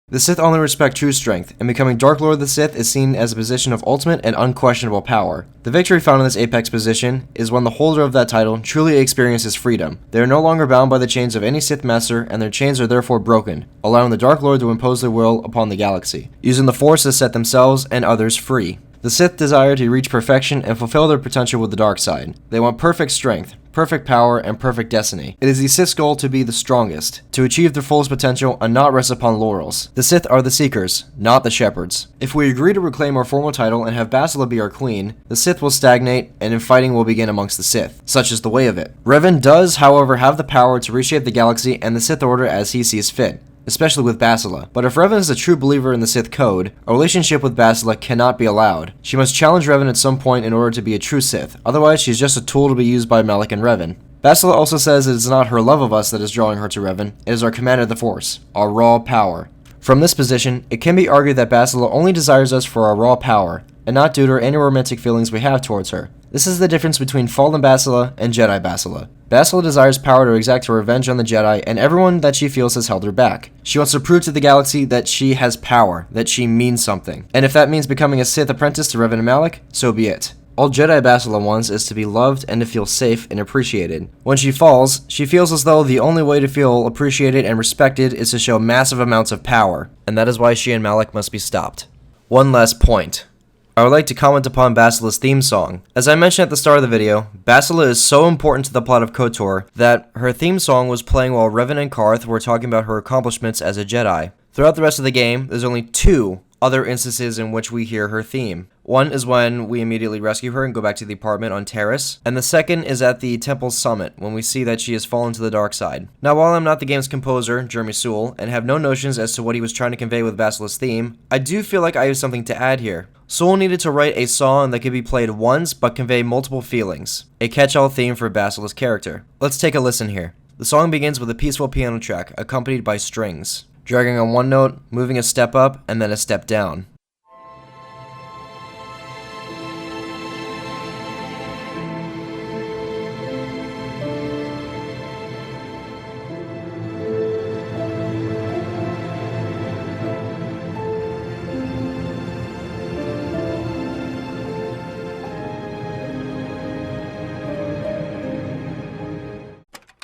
The Sith only respect true strength, and becoming Dark Lord of the Sith is seen as a position of ultimate and unquestionable power. The victory found in this apex position is when the holder of that title truly experiences freedom. They are no longer bound by the chains of any Sith master, and their chains are therefore broken, allowing the Dark Lord to impose their will upon the galaxy, using the Force to set themselves and others free. The Sith desire to reach perfection and fulfill their potential with the dark side. They want perfect strength, perfect power, and perfect destiny. It is the Sith's goal to be the strongest, to achieve their fullest potential and not rest upon laurels. The Sith are the seekers, not the shepherds. If we agree to reclaim our former title and have Bastila be our queen, the Sith will stagnate and infighting will begin amongst the Sith. Such is the way of it. Revan does, however, have the power to reshape the galaxy and the Sith Order as he sees fit, especially with Bastila. But if Revan is a true believer in the Sith code, a relationship with Bastila cannot be allowed. She must challenge Revan at some point in order to be a true Sith, otherwise she's just a tool to be used by Malak and Revan. Bastila also says it is not her love of us that is drawing her to Revan, it is our command of the Force, our raw power. From this position, it can be argued that Bastila only desires us for our raw power, and not due to any romantic feelings we have towards her. This is the difference between fallen Bastila and Jedi Bastila. Bastila desires power to exact her revenge on the Jedi and everyone that she feels has held her back. She wants to prove to the galaxy that she has power, that she means something. And if that means becoming a Sith apprentice to Revan and Malak, so be it. All Jedi Bastila wants is to be loved and to feel safe and appreciated. When she falls, she feels as though the only way to feel appreciated and respected is to show massive amounts of power, and that is why she and Malak must be stopped. One last point. I would like to comment upon Bastila's theme song. As I mentioned at the start of the video, Bastila is so important to the plot of KOTOR that her theme song was playing while Revan and Carth were talking about her accomplishments as a Jedi. Throughout the rest of the game, there's only 2 other instances in which we hear her theme. One is when we immediately rescue her and go back to the apartment on Terrace, and the second is at the temple's summit, when we see that she has fallen to the dark side. Now, while I'm not the game's composer, Jeremy Sewell, and have no notions as to what he was trying to convey with Bastila's theme, I do feel like I have something to add here. Sewell needed to write a song that could be played once but convey multiple feelings. A catch-all theme for Bastila's character. Let's take a listen here. The song begins with a peaceful piano track, accompanied by strings, dragging on one note, moving a step up, and then a step down.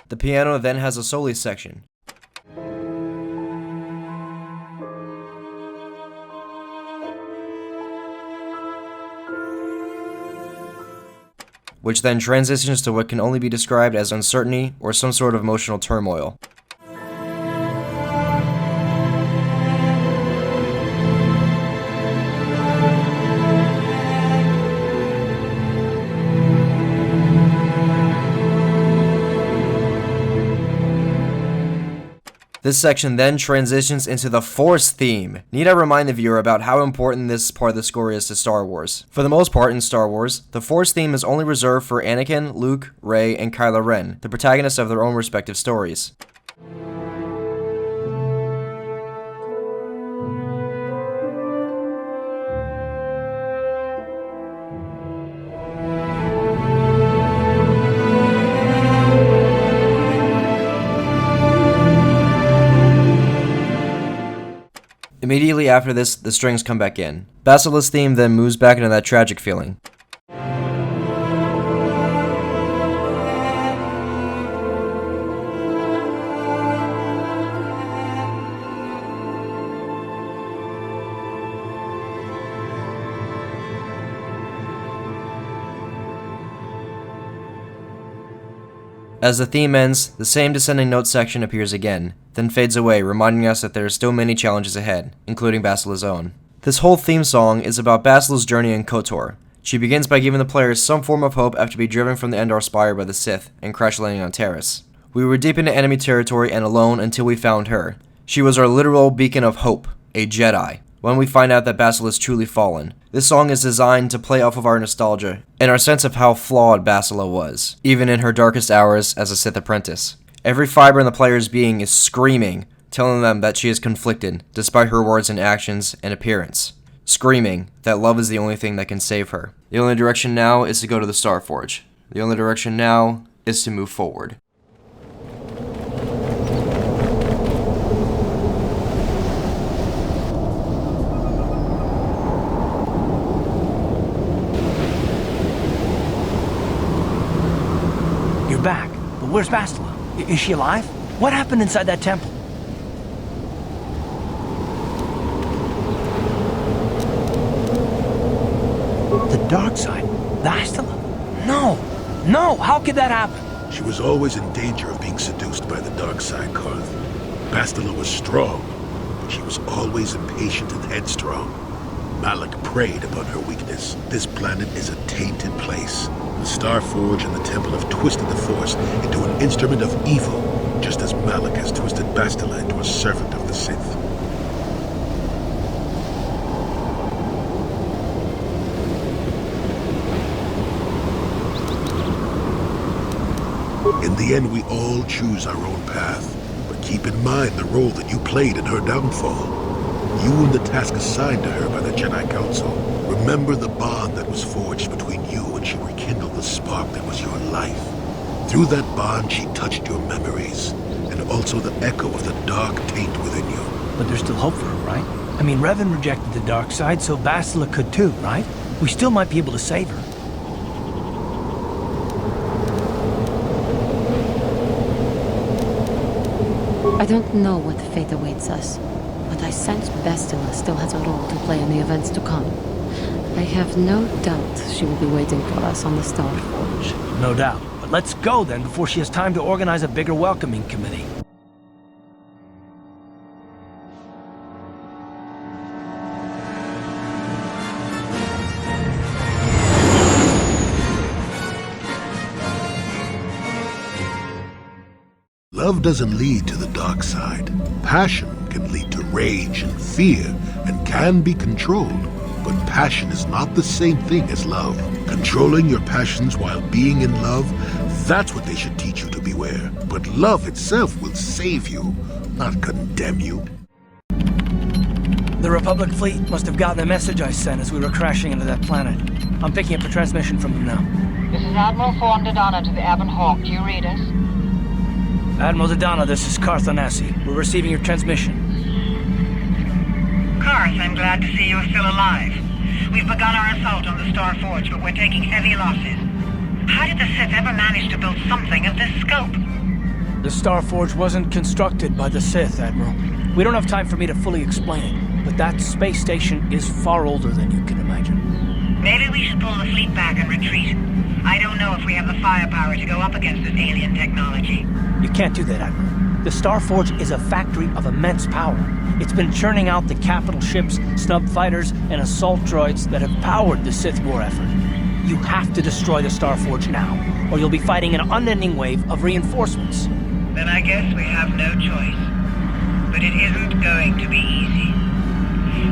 The piano then has a soli section, which then transitions to what can only be described as uncertainty or some sort of emotional turmoil. This section then transitions into the Force theme. Need I remind the viewer about how important this part of the score is to Star Wars? For the most part in Star Wars, the Force theme is only reserved for Anakin, Luke, Rey, and Kylo Ren, the protagonists of their own respective stories. Immediately after this, the strings come back in. Bastila's theme then moves back into that tragic feeling. As the theme ends, the same descending note section appears again, then fades away, reminding us that there are still many challenges ahead, including Bastila's own. This whole theme song is about Bastila's journey in KOTOR. She begins by giving the players some form of hope after being driven from the Endar Spire by the Sith and crash landing on Taris. We were deep into enemy territory and alone until we found her. She was our literal beacon of hope, a Jedi. When we find out that Bastila is truly fallen. This song is designed to play off of our nostalgia and our sense of how flawed Bastila was, even in her darkest hours as a Sith apprentice. Every fiber in the player's being is screaming, telling them that she is conflicted, despite her words and actions and appearance. Screaming that love is the only thing that can save her. The only direction now is to go to the Starforge. The only direction now is to move forward. You're back, but where's Bastila? Is she alive? What happened inside that temple? The dark side? Bastila? No, how could that happen? She was always in danger of being seduced by the dark side, Carth. Bastila was strong, but she was always impatient and headstrong. Malak preyed upon her weakness. This planet is a tainted place. The Starforge and the Temple have twisted the Force into an instrument of evil, just as Malak has twisted Bastila into a servant of the Sith. In the end, we all choose our own path, but keep in mind the role that you played in her downfall. You and the task assigned to her by the Jedi Council. Remember the bond that was forged between you and she rekindled the spark that was your life. Through that bond, she touched your memories, and also the echo of the dark taint within you. But there's still hope for her, right? I mean, Revan rejected the dark side, so Bastila could too, right? We still might be able to save her. I don't know what fate awaits us, but I sense Bastila still has a role to play in the events to come. I have no doubt she will be waiting for us on the Starforge. No doubt. But let's go then before she has time to organize a bigger welcoming committee. Love doesn't lead to the dark side. Passion can lead to rage and fear and can be controlled. But passion is not the same thing as love. Controlling your passions while being in love, that's what they should teach you to beware. But love itself will save you, not condemn you. The Republic fleet must have gotten the message I sent as we were crashing into that planet. I'm picking up a transmission from them now. This is Admiral Thorn Dodonna to the Ebon Hawk. Do you read us? Admiral Dodonna, this is Carthon Assy. We're receiving your transmission. Carth, I'm glad to see you're still alive. We've begun our assault on the Starforge, but we're taking heavy losses. How did the Sith ever manage to build something of this scope? The Starforge wasn't constructed by the Sith, Admiral. We don't have time for me to fully explain it, but that space station is far older than you can imagine. Maybe we should pull the fleet back and retreat. I don't know if we have the firepower to go up against this alien technology. You can't do that, Admiral. The Starforge is a factory of immense power. It's been churning out the capital ships, snub fighters, and assault droids that have powered the Sith war effort. You have to destroy the Starforge now, or you'll be fighting an unending wave of reinforcements. Then I guess we have no choice. But it isn't going to be easy.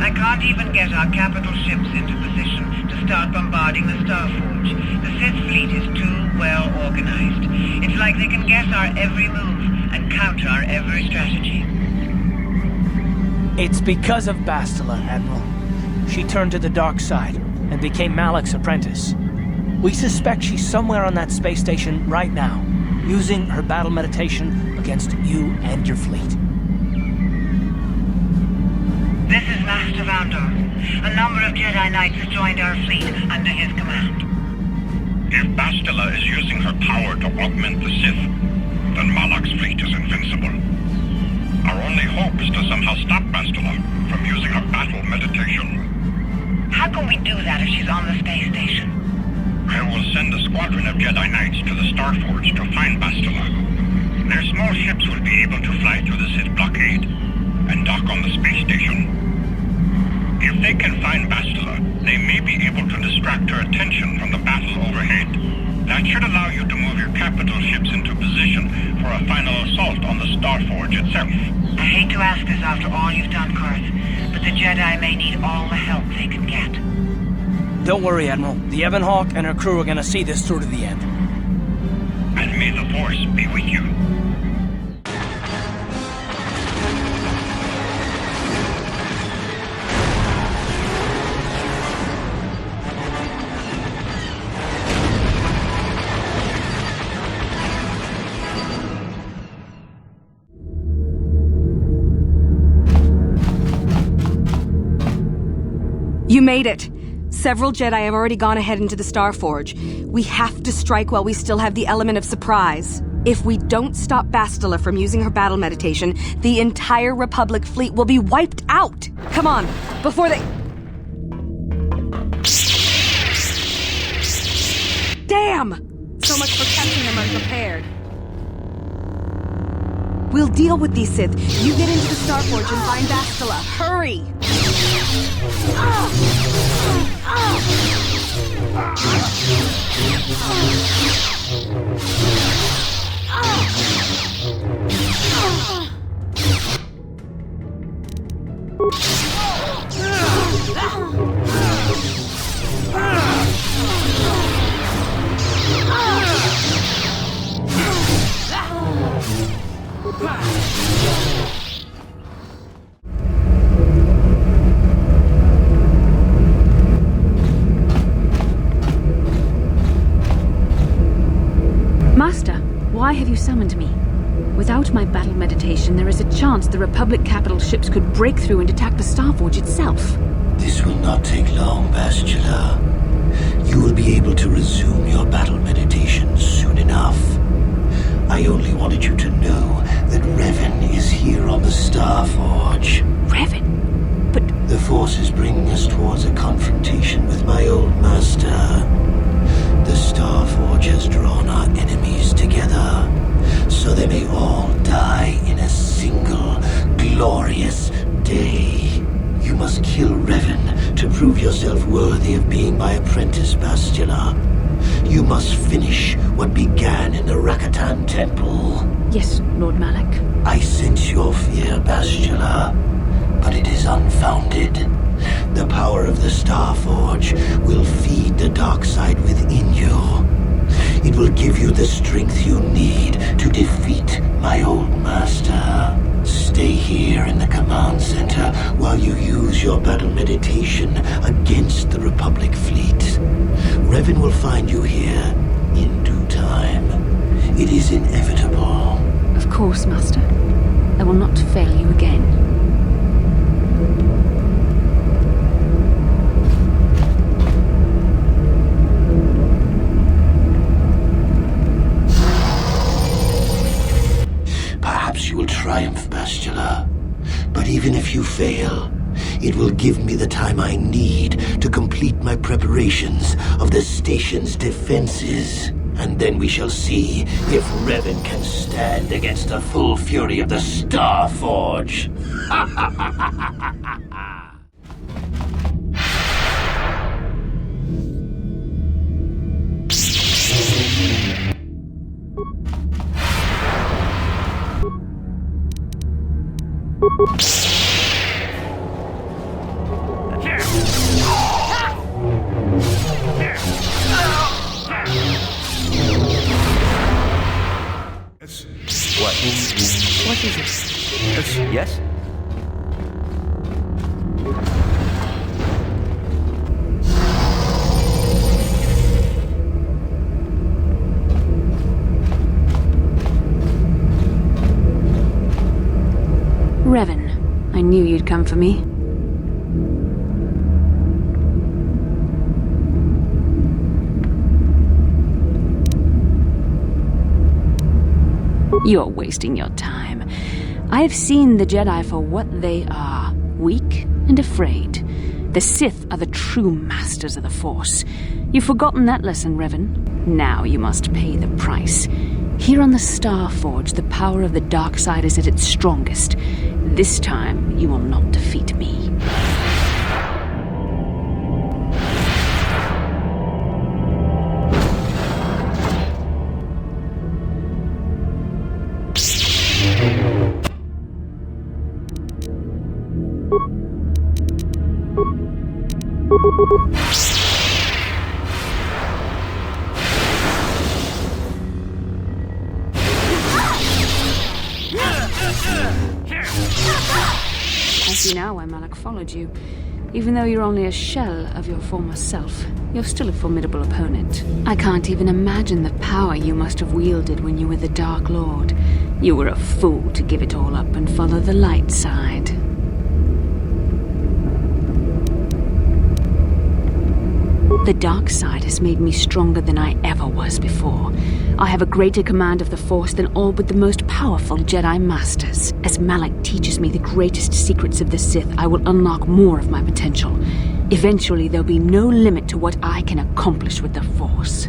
I can't even get our capital ships into position to start bombarding the Starforge. The Sith fleet is too well organized. It's like they can guess our every move and counter our every strategy. It's because of Bastila, Admiral. She turned to the dark side and became Malak's apprentice. We suspect she's somewhere on that space station right now, using her battle meditation against you and your fleet. This is Master Vandor. A number of Jedi Knights have joined our fleet under his command. If Bastila is using her power to augment the Sith, then Malak's fleet is invincible. Our only hope is to somehow stop Bastila from using her battle meditation. How can we do that if she's on the space station? I will send a squadron of Jedi Knights to the Starforge to find Bastila. Their small ships will be able to fly through the Sith blockade and dock on the space station. If they can find Bastila, they may be able to distract her attention from the battle overhead. That should allow you to move your capital ships into position for a final assault on the Starforge itself. I hate to ask this after all you've done, Carth, but the Jedi may need all the help they can get. Don't worry, Admiral. The Ebon Hawk and her crew are gonna see this through to the end. And may the Force be with you. You made it! Several Jedi have already gone ahead into the Starforge. We have to strike while we still have the element of surprise. If we don't stop Bastila from using her battle meditation, the entire Republic fleet will be wiped out! Come on, before they... Damn! So much for catching them unprepared. We'll deal with these Sith. You get into the Starforge and find Bastila. Hurry! Master, why have you summoned me? Without my battle meditation, there is a chance the Republic capital ships could break through and attack the Starforge itself. This will not take long, Bastila. You will be able to resume your battle meditation soon enough. I only wanted you to know that Revan is here on the Starforge. Revan? But... The Force is bringing us towards a confrontation with my old master. The Starforge has drawn our enemies together, so they may all die in a single, glorious day. You must kill Revan to prove yourself worthy of being my apprentice, Bastila. You must finish what began in the Rakatan Temple. Yes, Lord Malak. I sense your fear, Bastila, but it is unfounded. The power of the Starforge will feed the dark side within you. It will give you the strength you need to defeat my old master. Stay here in the command center while you use your battle meditation against the Republic fleet. Revan will find you here in due time. It is inevitable. Of course, Master. I will not fail you again. fail, it will give me the time I need to complete my preparations of the station's defenses. And then we shall see if Revan can stand against the full fury of the Star Forge. What is it? Yes? Revan, I knew you'd come for me. You're wasting your time. I've seen the Jedi for what they are, weak and afraid. The Sith are the true masters of the Force. You've forgotten that lesson, Revan. Now you must pay the price. Here on the Star Forge, the power of the dark side is at its strongest. This time, you will not defeat me. I see now why Malak followed you. Even though you're only a shell of your former self, you're still a formidable opponent. I can't even imagine the power you must have wielded when you were the Dark Lord. You were a fool to give it all up and follow the light side. The dark side has made me stronger than I ever was before. I have a greater command of the Force than all but the most powerful Jedi Masters. As Malak teaches me the greatest secrets of the Sith, I will unlock more of my potential. Eventually, there'll be no limit to what I can accomplish with the Force.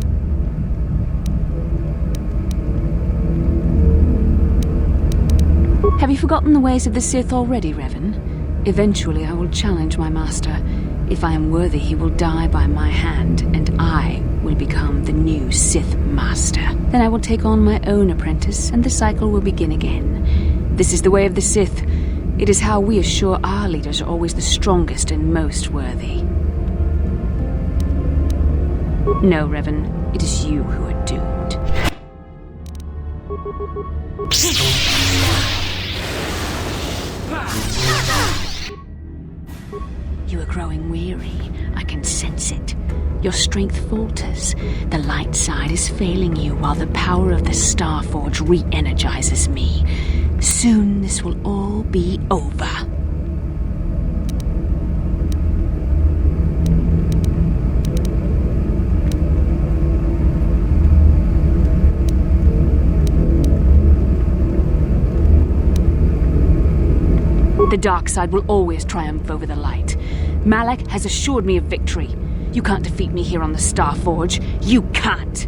Have you forgotten the ways of the Sith already, Revan? Eventually, I will challenge my master. If I am worthy, he will die by my hand, and I will become the new Sith Master. Then I will take on my own apprentice, and the cycle will begin again. This is the way of the Sith. It is how we assure our leaders are always the strongest and most worthy. No, Revan, it is you who are doomed. You are growing weary. I can sense it. Your strength falters. The light side is failing you while the power of the Star Forge re-energizes me. Soon this will all be over. The dark side will always triumph over the light. Malak has assured me of victory. You can't defeat me here on the Star Forge. You can't!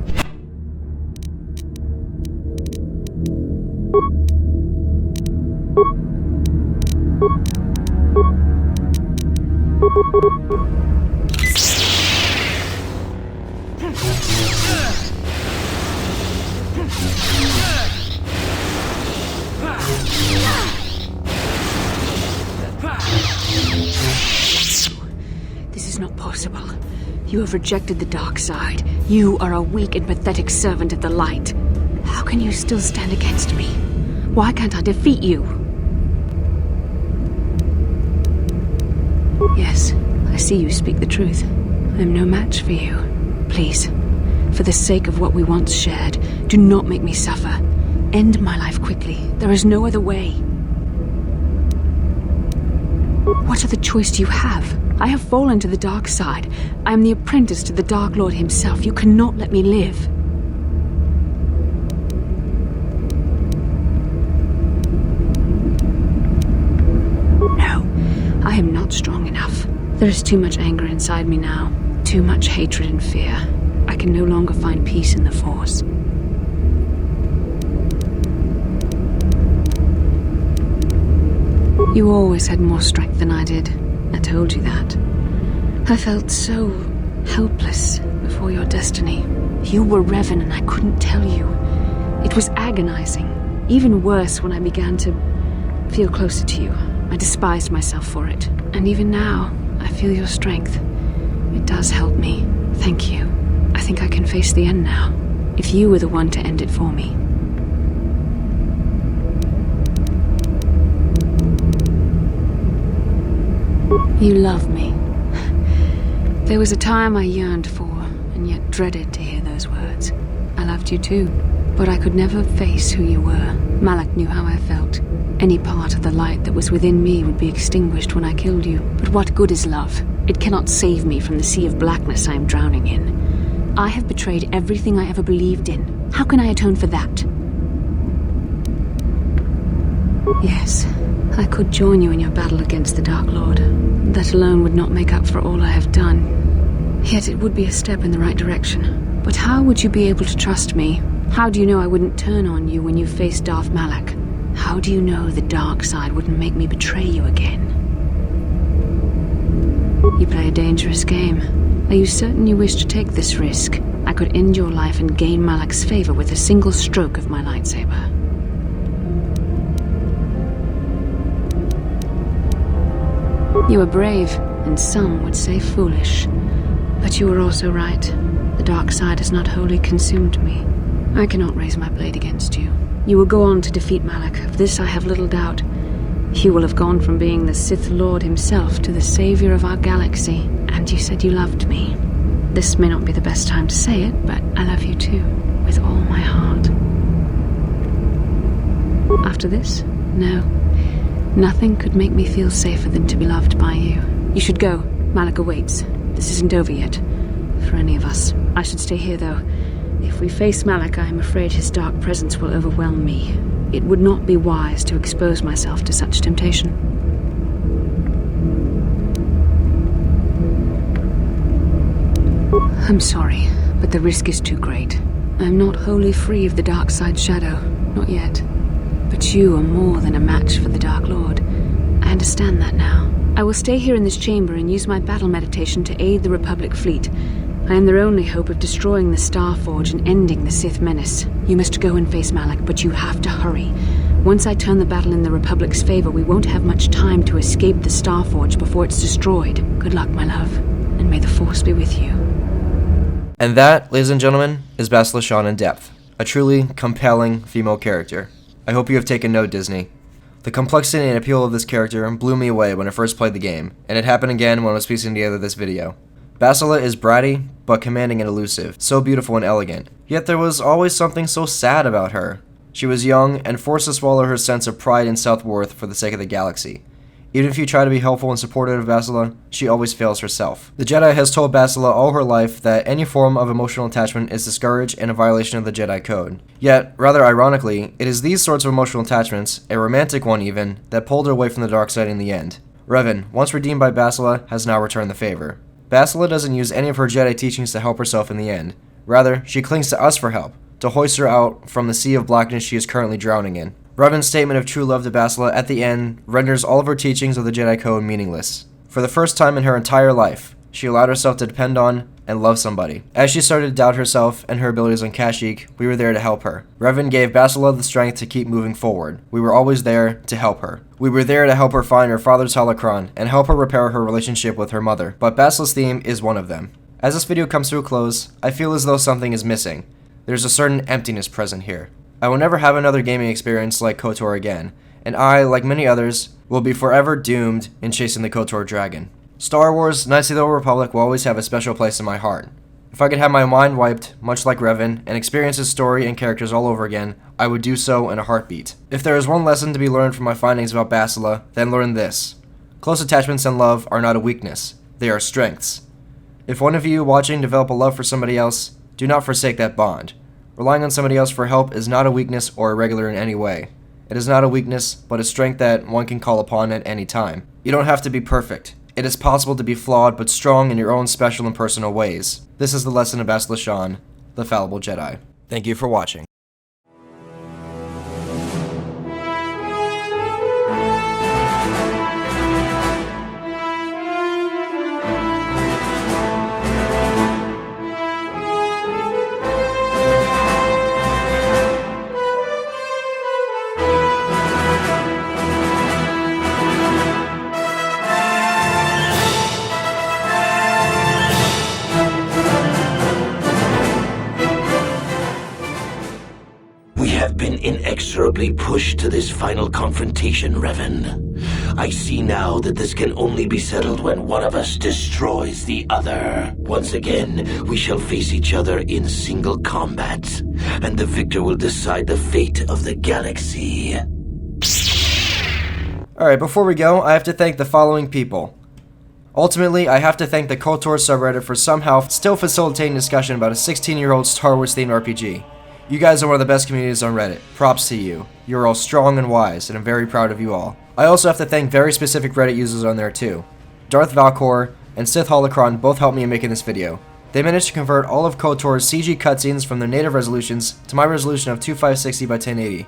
This is not possible. You have rejected the dark side. You are a weak and pathetic servant of the light. How can you still stand against me? Why can't I defeat you? Yes, I see you speak the truth. I am no match for you. Please, for the sake of what we once shared, do not make me suffer. End my life quickly. There is no other way. What other choice do you have? I have fallen to the dark side. I am the apprentice to the Dark Lord himself. You cannot let me live. No, There is too much anger inside me now, too much hatred and fear. I can no longer find peace in the Force. You always had more strength than I did. I told you that. I felt so helpless before your destiny. You were Revan and I couldn't tell you. It was agonizing. Even worse when I began to feel closer to you. I despised myself for it. And even now, I feel your strength. It does help me. Thank you. I think I can face the end now. If you were the one to end it for me. You love me. There was a time I yearned for, and yet dreaded to hear those words. I loved you too, but I could never face who you were. Malak knew how I felt. Any part of the light that was within me would be extinguished when I killed you. But what good is love? It cannot save me from the sea of blackness I am drowning in. I have betrayed everything I ever believed in. How can I atone for that? Yes, I could join you in your battle against the Dark Lord. That alone would not make up for all I have done. Yet it would be a step in the right direction. But how would you be able to trust me? How do you know I wouldn't turn on you when you faced Darth Malak? How do you know the dark side wouldn't make me betray you again? You play a dangerous game. Are you certain you wish to take this risk? I could end your life and gain Malak's favor with a single stroke of my lightsaber. You are brave, and some would say foolish. But you are also right. The dark side has not wholly consumed me. I cannot raise my blade against you. You will go on to defeat Malak. Of this I have little doubt. You will have gone from being the Sith Lord himself to the savior of our galaxy. And you said you loved me. This may not be the best time to say it, but I love you too, with all my heart. After this? No. Nothing could make me feel safer than to be loved by you. You should go. Malak awaits. This isn't over yet. For any of us. I should stay here, though. If we face Malak, I am afraid his dark presence will overwhelm me. It would not be wise to expose myself to such temptation. I'm sorry, but the risk is too great. I'm not wholly free of the dark side shadow. Not yet. But you are more than a match for the Dark Lord. I understand that now. I will stay here in this chamber and use my battle meditation to aid the Republic fleet. I am their only hope of destroying the Starforge and ending the Sith menace. You must go and face Malak, but you have to hurry. Once I turn the battle in the Republic's favor, we won't have much time to escape the Starforge before it's destroyed. Good luck, my love, and may the Force be with you. And that, ladies and gentlemen, is Bastila Shan in depth. A truly compelling female character. I hope you have taken note, Disney. The complexity and appeal of this character blew me away when I first played the game, and it happened again when I was piecing together this video. Bastila is bratty, but commanding and elusive, so beautiful and elegant. Yet there was always something so sad about her. She was young and forced to swallow her sense of pride and self-worth for the sake of the galaxy. Even if you try to be helpful and supportive of Bastila, she always fails herself. The Jedi has told Bastila all her life that any form of emotional attachment is discouraged and a violation of the Jedi Code. Yet, rather ironically, it is these sorts of emotional attachments, a romantic one even, that pulled her away from the dark side in the end. Revan, once redeemed by Bastila, has now returned the favor. Bastila doesn't use any of her Jedi teachings to help herself in the end. Rather, she clings to us for help, to hoist her out from the sea of blackness she is currently drowning in. Revan's statement of true love to Bastila at the end renders all of her teachings of the Jedi Code meaningless. For the first time in her entire life, she allowed herself to depend on and love somebody. As she started to doubt herself and her abilities on Kashyyyk, we were there to help her. Revan gave Bastila the strength to keep moving forward. We were always there to help her. We were there to help her find her father's holocron and help her repair her relationship with her mother. But Bastila's theme is one of them. As this video comes to a close, I feel as though something is missing. There's a certain emptiness present here. I will never have another gaming experience like KOTOR again, and I, like many others, will be forever doomed in chasing the KOTOR dragon. Star Wars: Knights of the Old Republic will always have a special place in my heart. If I could have my mind wiped, much like Revan, and experience his story and characters all over again, I would do so in a heartbeat. If there is one lesson to be learned from my findings about Bastila, then learn this. Close attachments and love are not a weakness, they are strengths. If one of you watching develop a love for somebody else, do not forsake that bond. Relying on somebody else for help is not a weakness or irregular in any way. It is not a weakness, but a strength that one can call upon at any time. You don't have to be perfect. It is possible to be flawed but strong in your own special and personal ways. This is the lesson of Bastila Shan, the Fallible Jedi. Thank you for watching. Inexorably pushed to this final confrontation, Revan. I see now that this can only be settled when one of us destroys the other. Once again, we shall face each other in single combat, and the victor will decide the fate of the galaxy. Alright, before we go, I have to thank the following people. Ultimately, I have to thank the KOTOR subreddit for somehow still facilitating discussion about a 16-year-old Star Wars themed RPG. You guys are one of the best communities on Reddit. Props to you. You're all strong and wise, and I'm very proud of you all. I also have to thank very specific Reddit users on there too. Darth Valkor and Sith Holocron both helped me in making this video. They managed to convert all of KOTOR's CG cutscenes from their native resolutions to my resolution of 2560 by 1080.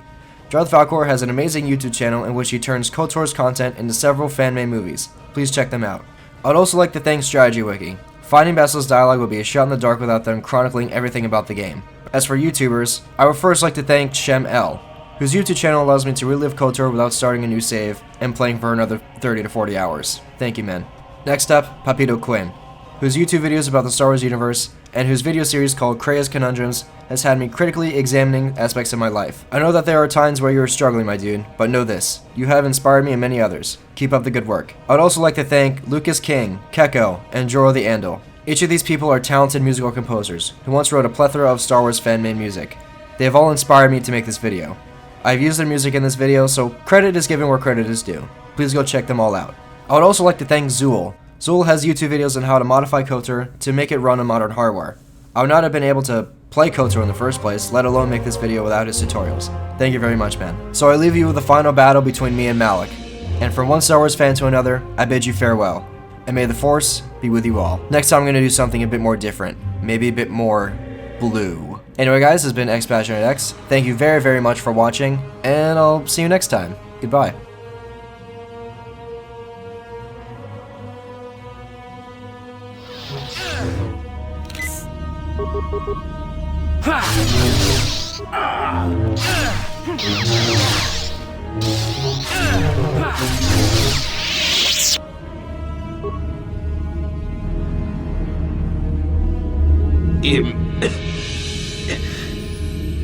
Darth Valkor has an amazing YouTube channel in which he turns KOTOR's content into several fan-made movies. Please check them out. I'd also like to thank Strategy Wiki. Finding Bastila's dialogue would be a shot in the dark without them chronicling everything about the game. As for YouTubers, I would first like to thank Shem L, whose YouTube channel allows me to relive KOTOR without starting a new save and playing for another 30 to 40 hours. Thank you, man. Next up, Papito Quinn, whose YouTube videos about the Star Wars universe and whose video series called Krea's Conundrums has had me critically examining aspects of my life. I know that there are times where you are struggling, my dude, but know this, you have inspired me and many others. Keep up the good work. I'd also like to thank Lucas King, Keko, and Joro the Andal. Each of these people are talented musical composers who once wrote a plethora of Star Wars fan-made music. They have all inspired me to make this video. I've used their music in this video, so credit is given where credit is due. Please go check them all out. I would also like to thank Zool. Zool has YouTube videos on how to modify KOTOR to make it run on modern hardware. I would not have been able to play KOTOR in the first place, let alone make this video without his tutorials. Thank you very much, man. So I leave you with the final battle between me and Malak. And from one Star Wars fan to another, I bid you farewell. And may the Force be with you all. Next time I'm going to do something a bit more different. Maybe a bit more blue. Anyway guys, this has been XBadgerKnightX. Thank you very, very much for watching. And I'll see you next time. Goodbye.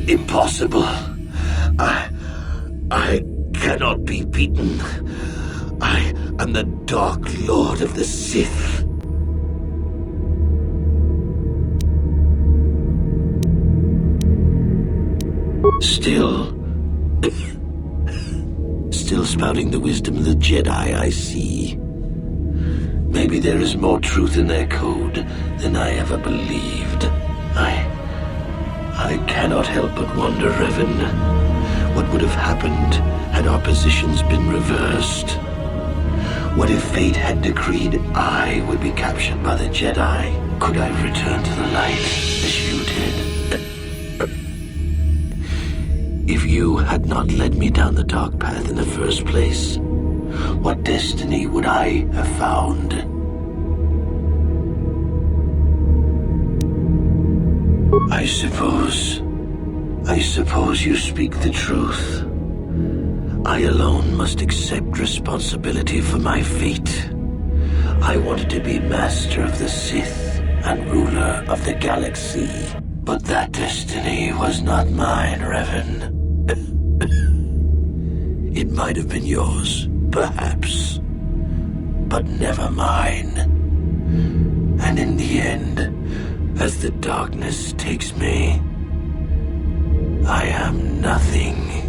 Impossible. I cannot be beaten. I am the Dark Lord of the Sith. Still spouting the wisdom of the Jedi, I see. Maybe there is more truth in their code than I ever believed. I cannot help but wonder, Revan, what would have happened had our positions been reversed? What if fate had decreed I would be captured by the Jedi? Could I return to the light as you did? If you had not led me down the dark path in the first place, what destiny would I have found? I suppose you speak the truth. I alone must accept responsibility for my fate. I wanted to be master of the Sith and ruler of the galaxy. But that destiny was not mine, Revan. It might have been yours, perhaps, but never mine. And in the end, as the darkness takes me, I am nothing.